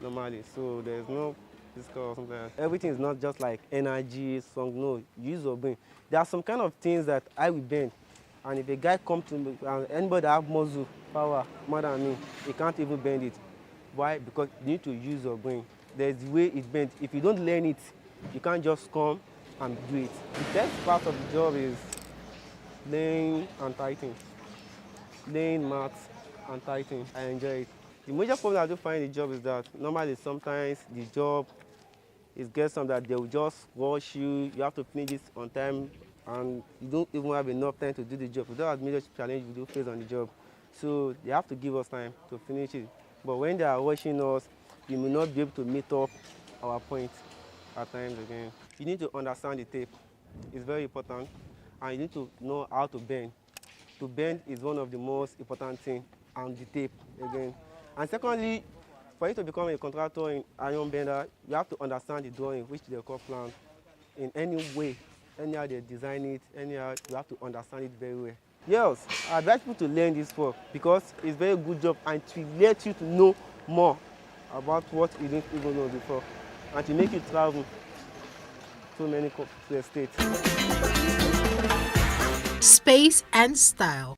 normally. So there's no physical or something like that. Everything is not just like energy, song, no, use your brain. There are some kind of things that I will bend. And if a guy comes to me, and anybody that have muscle power more than me, he can't even bend it. Why? Because you need to use your brain. There's the way it's bent. If you don't learn it, you can't just come and do it. The best part of the job is laying and tightening. Laying mats and tightening. I enjoy it. The major problem I do find in the job is that normally sometimes the job is get some that they will just rush you. You have to finish it on time and you don't even have enough time to do the job. So that's a major challenge we do face on the job. So they have to give us time to finish it. But when they are rushing us, we may not be able to meet up our point at times again. You need to understand the tape. It's very important. And you need to know how to bend. To bend is one of the most important things, and the tape again. And secondly, for you to become a contractor in iron bender, you have to understand the drawing, which they call plan, in any way. Anyhow they design it, anyhow you have to understand it very well. Yes, I advise people to learn this work because it's a very good job and to let you to know more about what you didn't even know before and to make you travel to many states. Space and style.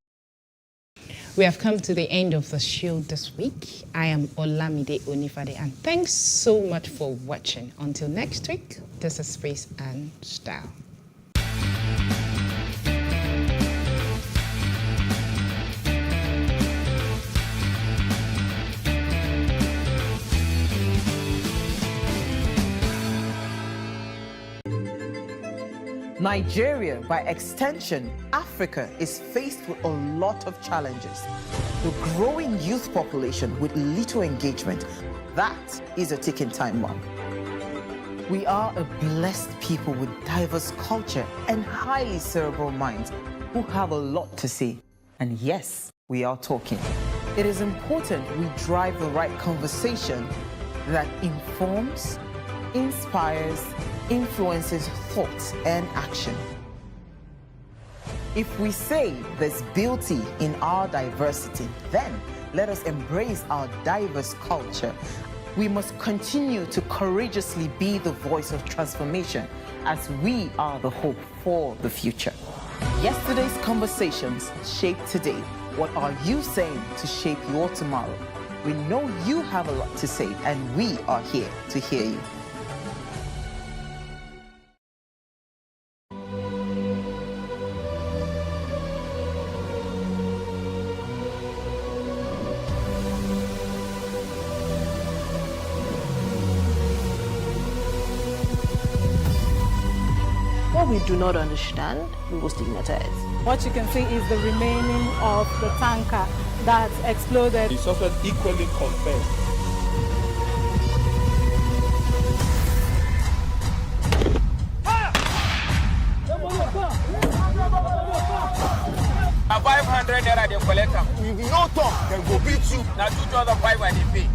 We have come to the end of the show this week. I am Olamide Onifade, and thanks so much for watching. Until next week, this is Space and Style. Nigeria, by extension, Africa, is faced with a lot of challenges. The growing youth population with little engagement, that is a ticking time bomb. We are a blessed people with diverse culture and highly cerebral minds who have a lot to say. And yes, we are talking. It is important we drive the right conversation that informs, inspires, influences thoughts and action. If we say there's beauty in our diversity, then let us embrace our diverse culture. We must continue to courageously be the voice of transformation as we are the hope for the future. Yesterday's conversations shape today. What are you saying to shape your tomorrow? We know you have a lot to say, and we are here to hear you. What we do not understand, we will stigmatize. What you can see is the remaining of the tanker that exploded. The suspect equally confessed. Now 500 naira they collect them. If you no talk, then go beat you. Now 2,500 they pay.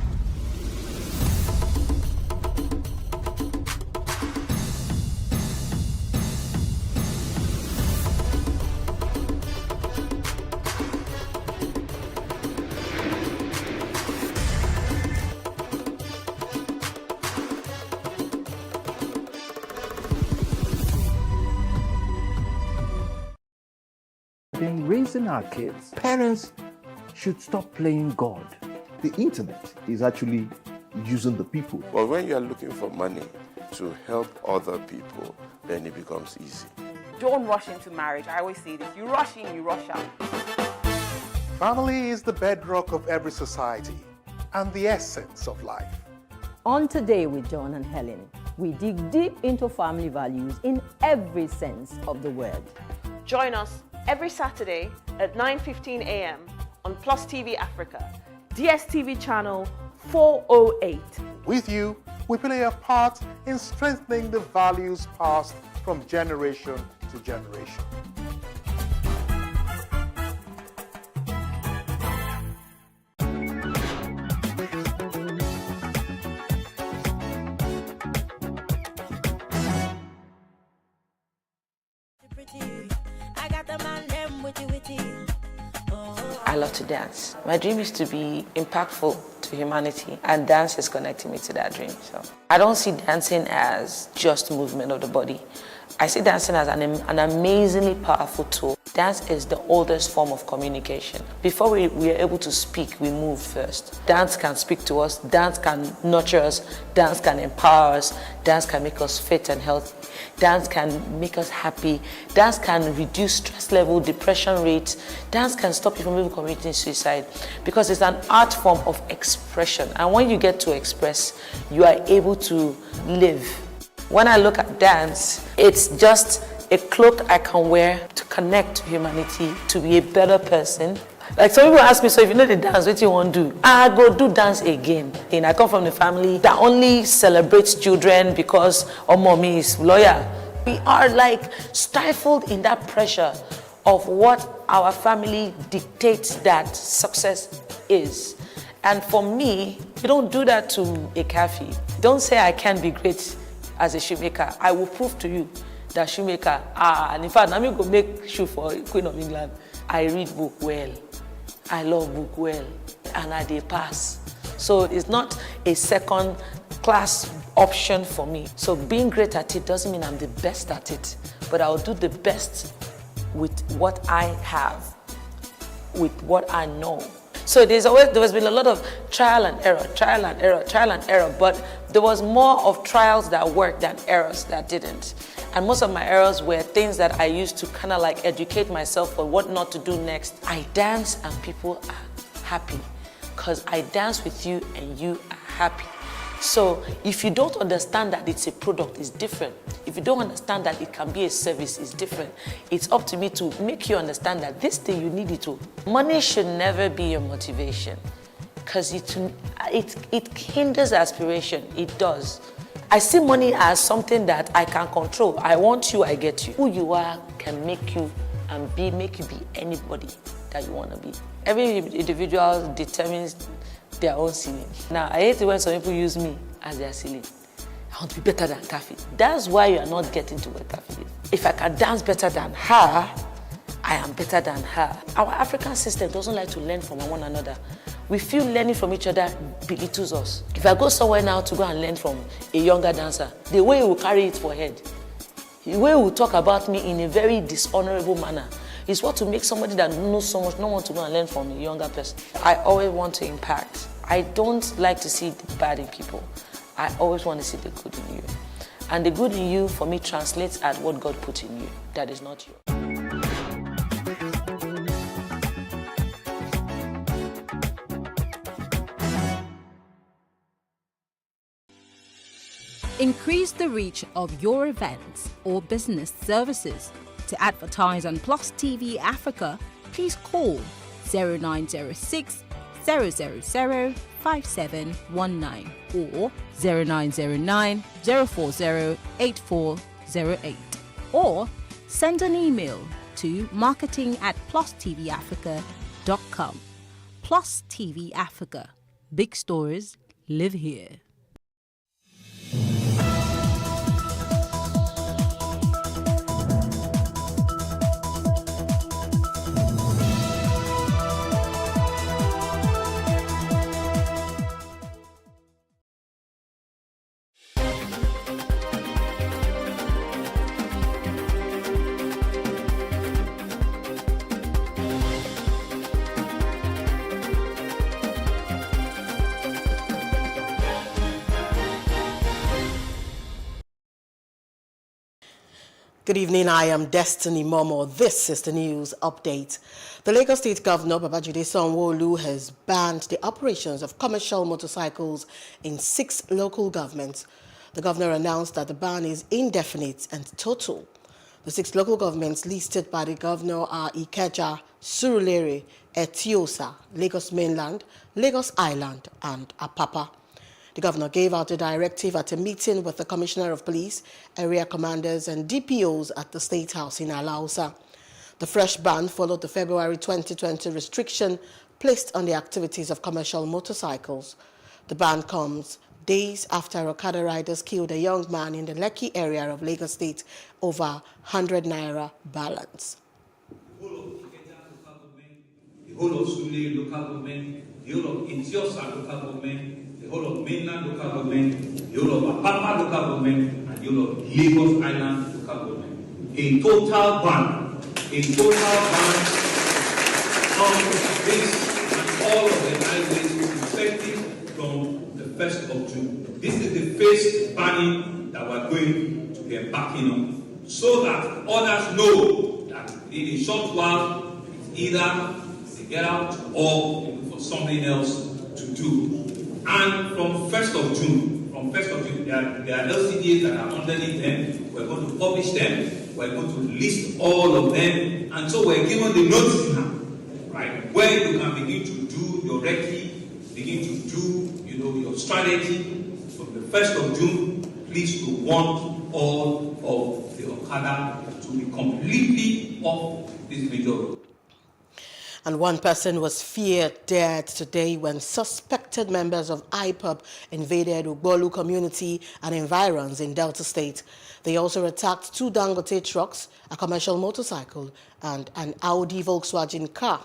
In raising our kids, parents should stop playing God. The internet is actually using the people. But when you are looking for money to help other people, then it becomes easy. Don't rush into marriage. I always say this. You rush in, you rush out. Family is the bedrock of every society and the essence of life. On Today with John and Helen, we dig deep into family values in every sense of the word. Join us every Saturday at 9:15 a.m. on PlusTvAfrica, DSTV channel 408. With you, we play a part in strengthening the values passed from generation to generation. I love to dance. My dream is to be impactful to humanity, and dance is connecting me to that dream. So I don't see dancing as just movement of the body. I see dancing as an amazingly powerful tool. Dance is the oldest form of communication. Before we are able to speak, we move first. Dance can speak to us, dance can nurture us, dance can empower us, dance can make us fit and healthy, dance can make us happy, dance can reduce stress level, depression rates, dance can stop you from even committing suicide, because it's an art form of expression. And when you get to express, you are able to live. When I look at dance, it's just a cloak I can wear to connect to humanity, to be a better person. Like some people ask me, so if you know the dance, what do you want to do? I go do dance again. And I come from a family that only celebrates children because our mommy is lawyer. We are like stifled in that pressure of what our family dictates that success is. And for me, you don't do that to a cafe. Don't say I can't be great as a shoemaker. I will prove to you that shoemaker, and in fact, I'm going to make shoe for Queen of England. I read book well. I love book well. And I dey pass. So it's not a second class option for me. So being great at it doesn't mean I'm the best at it, but I'll do the best with what I have. with what I know. So there has been a lot of trial and error, but there was more of trials that worked than errors that didn't. And most of my errors were things that I used to kind of like educate myself on what not to do next. I dance and people are happy because I dance with you and you are happy. So if you don't understand that it's a product, it's different. If you don't understand that it can be a service, it's different. It's up to me to make you understand that this thing you need it to. Money should never be your motivation because it hinders aspiration. It does. I see money as something that I can control. I want you, I get you. Who you are can make you make you be anybody that you want to be. Every individual determines their own ceiling. Now, I hate it when some people use me as their ceiling. I want to be better than Kafi. That's why you are not getting to where Kafi is. If I can dance better than her, I am better than her. Our African system doesn't like to learn from one another. We feel learning from each other belittles us. If I go somewhere now to go and learn from a younger dancer, the way he will carry it for head, the way he will talk about me in a very dishonorable manner, is what to make somebody that knows so much not want to go and learn from a younger person. I always want to impact. I don't like to see the bad in people. I always want to see the good in you. And the good in you, for me, translates as what God put in you. That is not you. Increase the reach of your events or business services. To advertise on Plus TV Africa, please call 0906 000 5719 or 0909 040 8408 or send an email to marketing@plustvafrica.com. Plus TV Africa. Big stories live here. Good evening, I am Destiny Momo. This is the news update. The Lagos State Governor, Babajide Sanwo-Olu, has banned the operations of commercial motorcycles in 6 local governments. The governor announced that the ban is indefinite and total. The 6 local governments listed by the governor are Ikeja, Surulere, Etiosa, Lagos Mainland, Lagos Island, and Apapa. The governor gave out a directive at a meeting with the Commissioner of Police, area commanders and DPOs at the State House in Alausa. The fresh ban followed the February 2020 restriction placed on the activities of commercial motorcycles. The ban comes days after Okada riders killed a young man in the Lekki area of Lagos State over 100 naira balance. The whole of Sule local government, the whole of Etiosa local government, the whole of mainland local government, the whole of Apapa local government, and the whole of Lagos Island local government. A total ban on this and all of the highways effective from the 1st of June. This is the first banning that we're going to be embarking on, so that others know that in a short while it's either they get out or for something else to do. And from 1st of June, there are LCDs that are underneath them. We're going to publish them. We're going to list all of them. And so we're given the notice now, right, where you can begin to do your recce, begin to do, your strategy. From the 1st of June, please, we want all of the Okada to be completely off this major road. And one person was feared dead today when suspected members of IPOB invaded Ugbolu community and environs in Delta State. They also attacked 2 Dangote trucks, a commercial motorcycle, and an Audi Volkswagen car.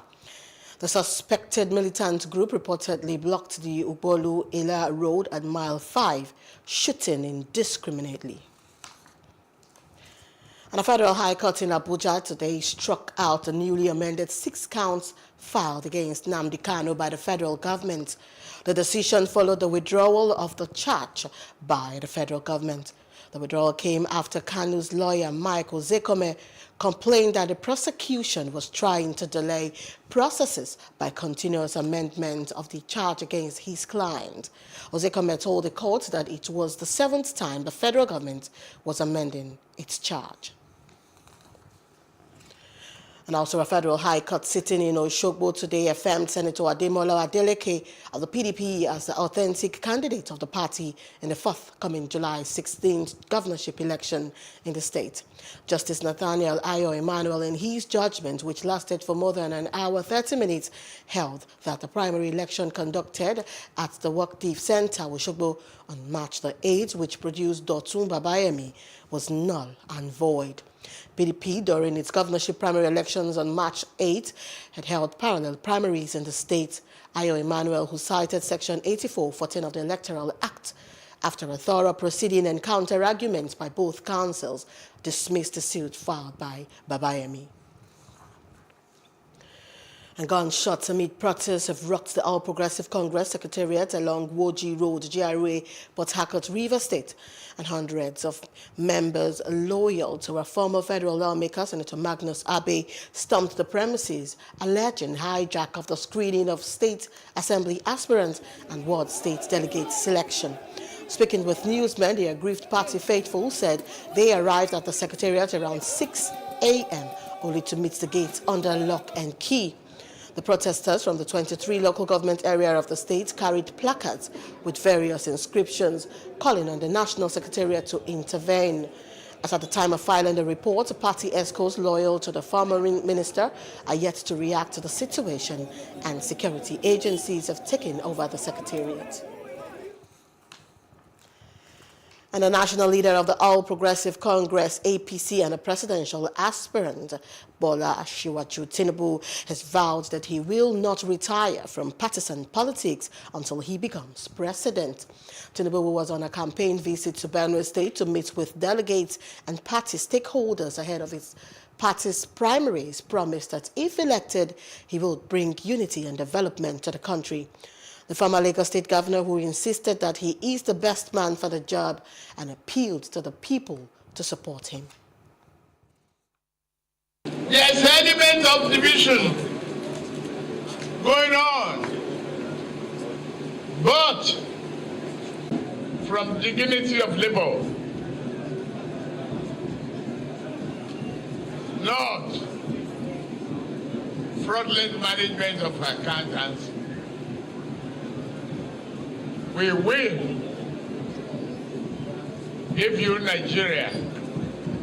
The suspected militant group reportedly blocked the Ugbolu-Ila road at mile 5, shooting indiscriminately. And a federal high court in Abuja today struck out a newly amended 6 counts filed against Nnamdi Kanu by the federal government. The decision followed the withdrawal of the charge by the federal government. The withdrawal came after Kanu's lawyer, Mike Ozekome, complained that the prosecution was trying to delay processes by continuous amendment of the charge against his client. Ozekome told the court that it was the 7th time the federal government was amending its charge. And also a federal high court sitting in Oshogbo today affirmed Senator Ademola Adeleke of the PDP as the authentic candidate of the party in the forthcoming July 16th governorship election in the state. Justice Nathaniel Ayo Emmanuel, in his judgment, which lasted for more than an hour 30 minutes, held that the primary election conducted at the Waktif Center, Oshogbo, on March the 8th, which produced Dotun Babayemi, was null and void. PDP, during its governorship primary elections on March 8, had held parallel primaries in the state. Ayo Emmanuel, who cited Section 84(14) of the Electoral Act, after a thorough proceeding and counter-arguments by both councils, dismissed the suit filed by Babayemi. And gunshots amid protests have rocked the All Progressive Congress Secretariat along Woji Road, GRA, Port Harcourt, River State, and hundreds of members loyal to a former federal lawmaker, Senator Magnus Abe, stormed the premises, alleging hijack of the screening of state assembly aspirants and ward state delegate selection. Speaking with newsmen, the aggrieved party faithful said they arrived at the Secretariat around 6 a.m. only to meet the gates under lock and key. The protesters from the 23 local government area of the state carried placards with various inscriptions calling on the National Secretariat to intervene. As at the time of filing the report, party escorts loyal to the former minister are yet to react to the situation, and security agencies have taken over the Secretariat. And the national leader of the All Progressive Congress, APC, and a presidential aspirant, Bola Asiwaju Tinubu, has vowed that he will not retire from partisan politics until he becomes president. Tinubu was on a campaign visit to Benue State to meet with delegates and party stakeholders ahead of his party's primaries, promised that if elected, he will bring unity and development to the country. The former Lagos State governor, who insisted that he is the best man for the job, and appealed to the people to support him. There's an element of division going on, but from dignity of labor, not fraudulent management of accountants, we will give you Nigeria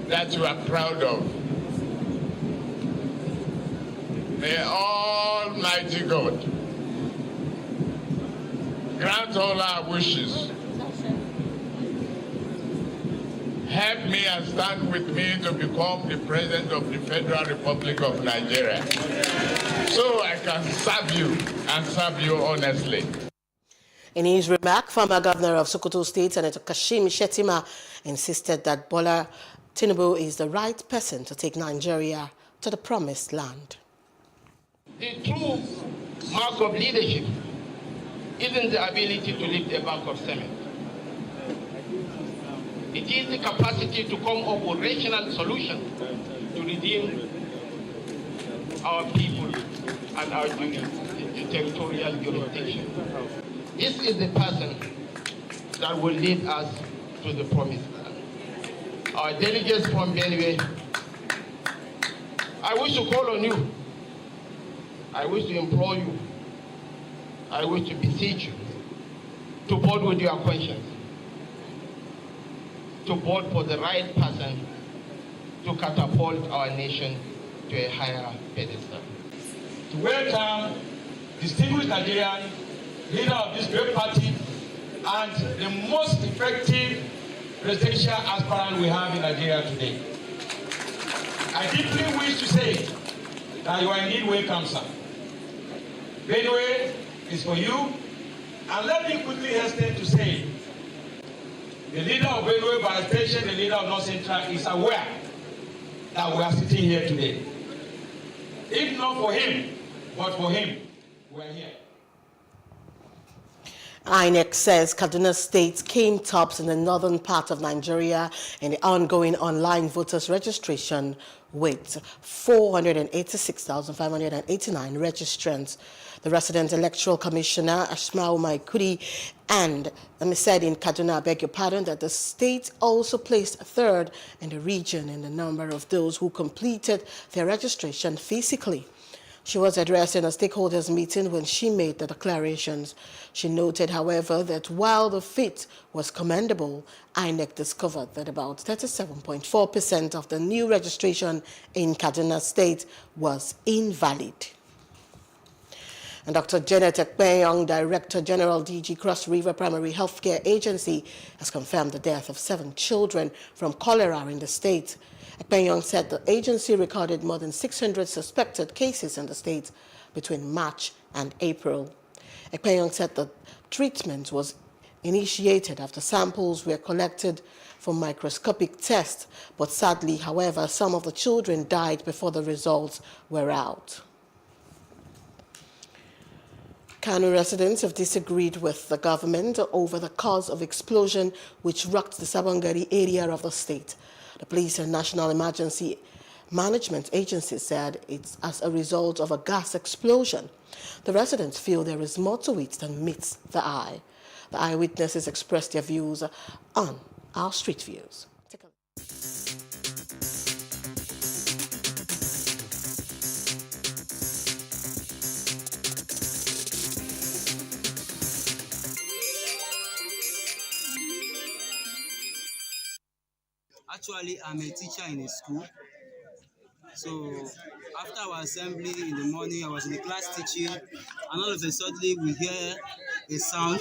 that you are proud of. May Almighty God grant all our wishes. Help me and stand with me to become the President of the Federal Republic of Nigeria, so I can serve you and serve you honestly. In his remark, former governor of Sokoto State, Senator Kashim Shettima, insisted that Bola Tinubu is the right person to take Nigeria to the promised land. The true mark of leadership isn't the ability to lift a bag of cement. It is the capacity to come up with rational solutions to redeem our people and our territorial jurisdiction. This is the person that will lead us to the promised land. Our delegates from Benue, I wish to call on you. I wish to implore you. I wish to beseech you to vote with your conscience, to vote for the right person to catapult our nation to a higher pedestal. To welcome distinguished Nigerian leader of this great party and the most effective presidential aspirant we have in Nigeria today. I deeply wish to say that you are indeed welcome, sir. Benue is for you, and let me quickly hasten to say the leader of Benue, by extension the leader of North Central, is aware that we are sitting here today. If not for him, but for him, we are here. INEC says Kaduna State came tops in the northern part of Nigeria in the ongoing online voters registration with 486,589 registrants. The resident electoral commissioner, Ashmau Maikudi, and said in Kaduna, I beg your pardon, that the state also placed third in the region in the number of those who completed their registration physically. She was addressing a stakeholders meeting when she made the declarations. She noted, however, that while the feat was commendable, INEC discovered that about 37.4% of the new registration in Kaduna State was invalid. And Dr. Janet Ekpenyong, Director General DG Cross River Primary Healthcare Agency, has confirmed the death of 7 children from cholera in the state. Ekpenyong said the agency recorded more than 600 suspected cases in the state between March and April. Ekpenyong said the treatment was initiated after samples were collected for microscopic tests, but sadly, however, some of the children died before the results were out. Kano residents have disagreed with the government over the cause of explosion which rocked the Sabongari area of the state. The Police and National Emergency Management Agency said it's as a result of a gas explosion. The residents feel there is more to it than meets the eye. The eyewitnesses expressed their views on our street views. Take a look. Actually, I'm a teacher in a school. So after our assembly in the morning, I was in the class teaching, and all of a sudden we hear a sound.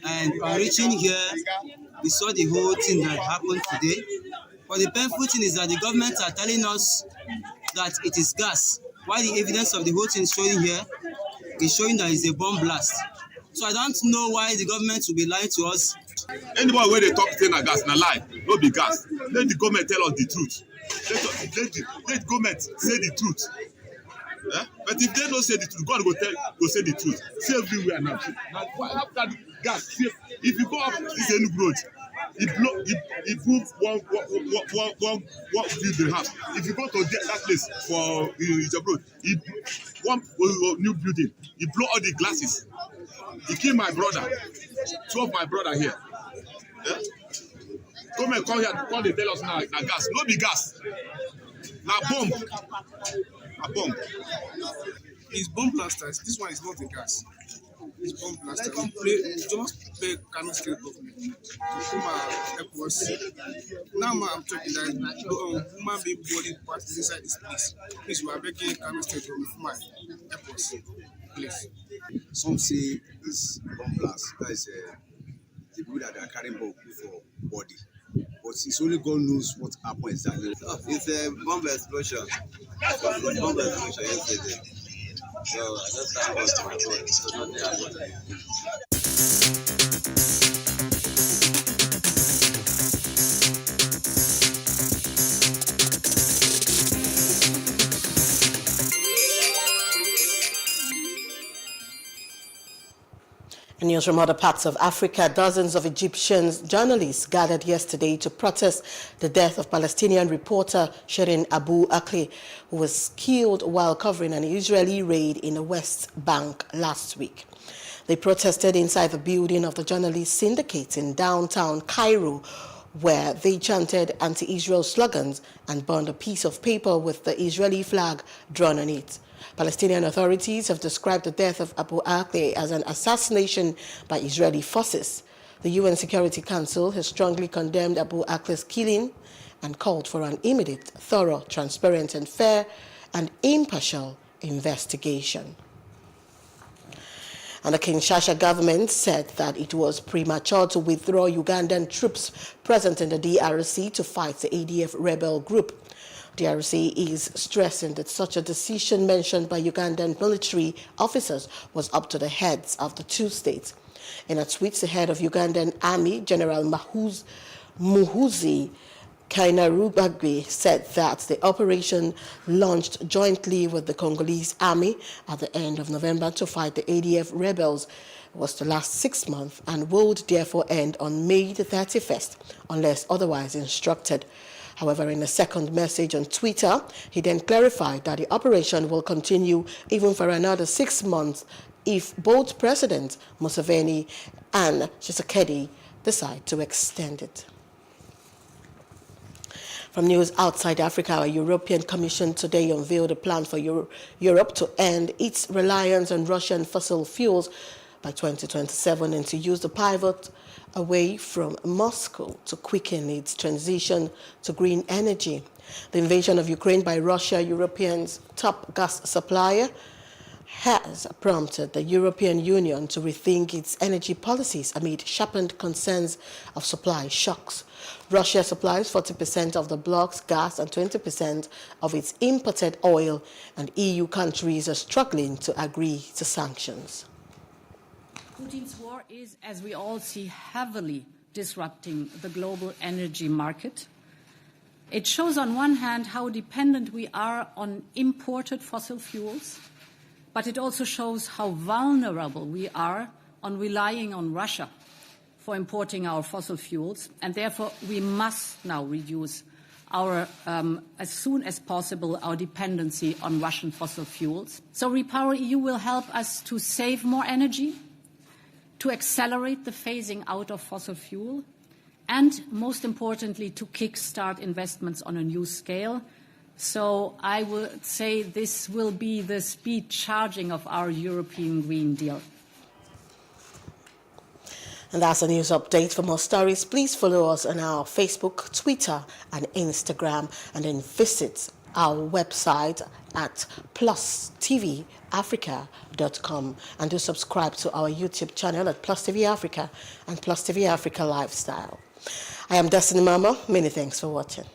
And on reaching here, we saw the whole thing that happened today. But the painful thing is that the government are telling us that it is gas, while the evidence of the whole thing showing here is showing that it's a bomb blast. So I don't know why the government will be lying to us. Anybody where they talk saying a gas, na lie, no be gas. Let the government tell us the truth. Let government say the truth. Yeah? But if they don't say the truth, God go say the truth. See everywhere now. After the gas, see, if you go up this Enugu road, it moves one building house. If you go to that place for Ijebu road, one new building, it blow all the glasses. He killed my brother, 2 of my brother here. Yeah? Come and come here, come they tell us now, gas. No be gas. Now bomb. A bomb. It's bomb blasters. This one is not a gas. It's bomb blasters. We just pay Kano State government to come and help us. Now I'm talking that human being body parts inside this place. Please, we are begging Kano State government to help us. Please. Some say this bomb blast, that is the people that are carrying bomb for body. But it's only God knows what happened exactly. It's a bomb explosion. It's a bomb explosion yesterday. So I just thank God for my God. So nothing happened. News from other parts of Africa. Dozens of Egyptian journalists gathered yesterday to protest the death of Palestinian reporter Shirin Abu Akleh, who was killed while covering an Israeli raid in the West Bank last week. They protested inside the building of the journalist syndicate in downtown Cairo, where they chanted anti-Israel slogans and burned a piece of paper with the Israeli flag drawn on it. Palestinian authorities have described the death of Abu Akleh as an assassination by Israeli forces. The UN Security Council has strongly condemned Abu Akleh's killing and called for an immediate, thorough, transparent and fair and impartial investigation. And the Kinshasa government said that it was premature to withdraw Ugandan troops present in the DRC to fight the ADF rebel group. DRC is stressing that such a decision mentioned by Ugandan military officers was up to the heads of the 2 states. In a tweet, the head of Ugandan Army, General Muhoozi Kainerugaba said that the operation launched jointly with the Congolese army at the end of November to fight the ADF rebels was to last 6 months and would therefore end on May the 31st, unless otherwise instructed. However, in a second message on Twitter, he then clarified that the operation will continue even for another 6 months if both President Museveni and Tshisekedi decide to extend it. From news outside Africa, our European Commission today unveiled a plan for Europe to end its reliance on Russian fossil fuels by 2027 and to use the pivot away from Moscow to quicken its transition to green energy. The invasion of Ukraine by Russia, Europeans' top gas supplier, has prompted the European Union to rethink its energy policies amid sharpened concerns of supply shocks. Russia supplies 40% of the bloc's gas and 20% of its imported oil, and EU countries are struggling to agree to sanctions. Putin's war is, as we all see, heavily disrupting the global energy market. It shows on one hand how dependent we are on imported fossil fuels, but it also shows how vulnerable we are on relying on Russia for importing our fossil fuels, and therefore we must now reduce our, as soon as possible, our dependency on Russian fossil fuels. So REPowerEU will help us to save more energy, to accelerate the phasing out of fossil fuel, and most importantly, to kickstart investments on a new scale. So I would say this will be the speed charging of our European Green Deal. And that's a news update. For more stories, please follow us on our Facebook, Twitter, and Instagram, and then visit our website at PlusTvAfrica.com, and do subscribe to our YouTube channel at PlusTvAfrica and PlusTvAfrica Lifestyle. I am Destiny Mama. Many thanks for watching.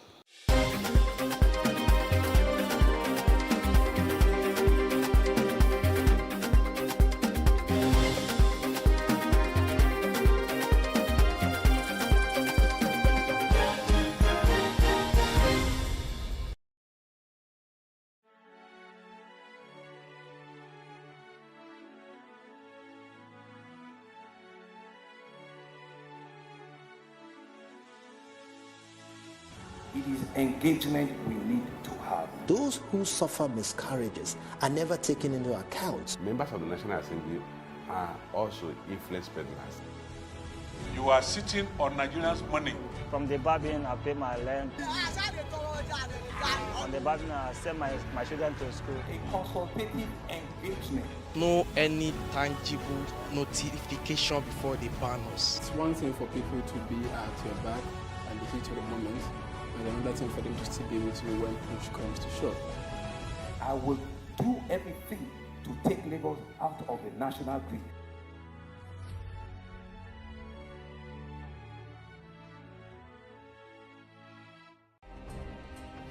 It is engagement we need to have. Those who suffer miscarriages are never taken into account. Members of the National Assembly are also influence peddlers. You are sitting on Nigerians' money. From the barbing, I pay my rent. On the barbing, I send my children to school. A consultative engagement. No any tangible notification before they ban us. It's one thing for people to be at your back and the heat of the moment, and another thing for them to still be with you when push comes to shove. I will do everything to take Lagos out of the national grid.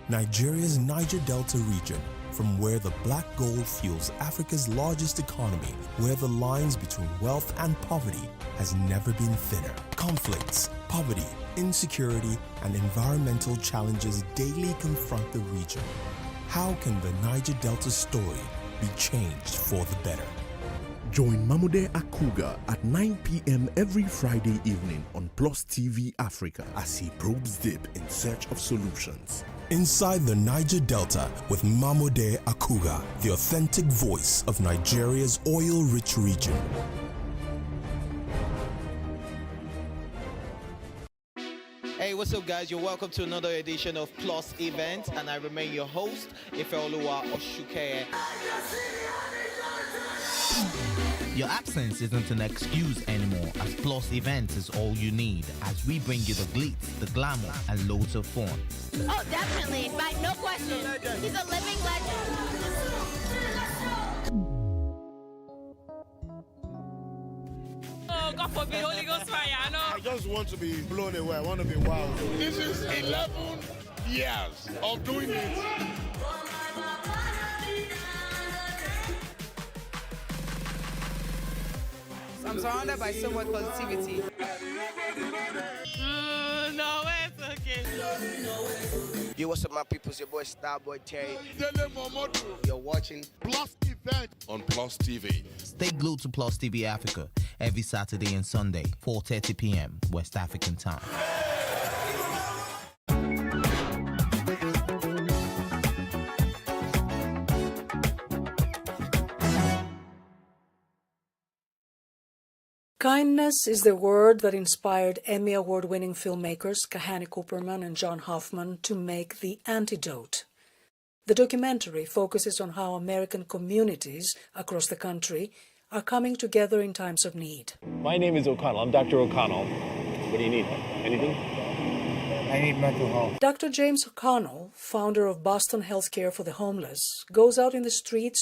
Nigeria's Niger Delta region, from where the black gold fuels Africa's largest economy, where the lines between wealth and poverty has never been thinner. Conflicts, poverty, insecurity, and environmental challenges daily confront the region. How can the Niger Delta story be changed for the better? Join Mamode Akuga at 9 p.m. every Friday evening on PlusTvAfrica as he probes deep in search of solutions. Inside the Niger Delta with Mamode Akuga, the authentic voice of Nigeria's oil-rich region. Hey, what's up, guys? You're welcome to another edition of Plus Events, and I remain your host, Ifeoluwa Oshuke. Your absence isn't an excuse anymore, as Plus Events is all you need, as we bring you the glitz, the glamour, and loads of fun. Oh, definitely, by no question. He's a living legend. Oh, God forbid, Holy Ghost fire, I know. I just want to be blown away. I want to be wild. This is 11 years of doing it. I'm surrounded by so much positivity. No, it's okay. Yo, what's up, my people? It's your boy Starboy Terry. You're watching Plus Event on Plus TV. Stay glued to Plus TV Africa every Saturday and Sunday, 4:30 p.m. West African time. Kindness is the word that inspired Emmy Award-winning filmmakers Kahani Cooperman and John Hoffman to make The Antidote. The documentary focuses on how American communities across the country are coming together in times of need. My name is O'Connell. I'm Dr. O'Connell. What do you need? Anything? I need mental health. Dr. James O'Connell, founder of Boston Healthcare for the Homeless, goes out in the streets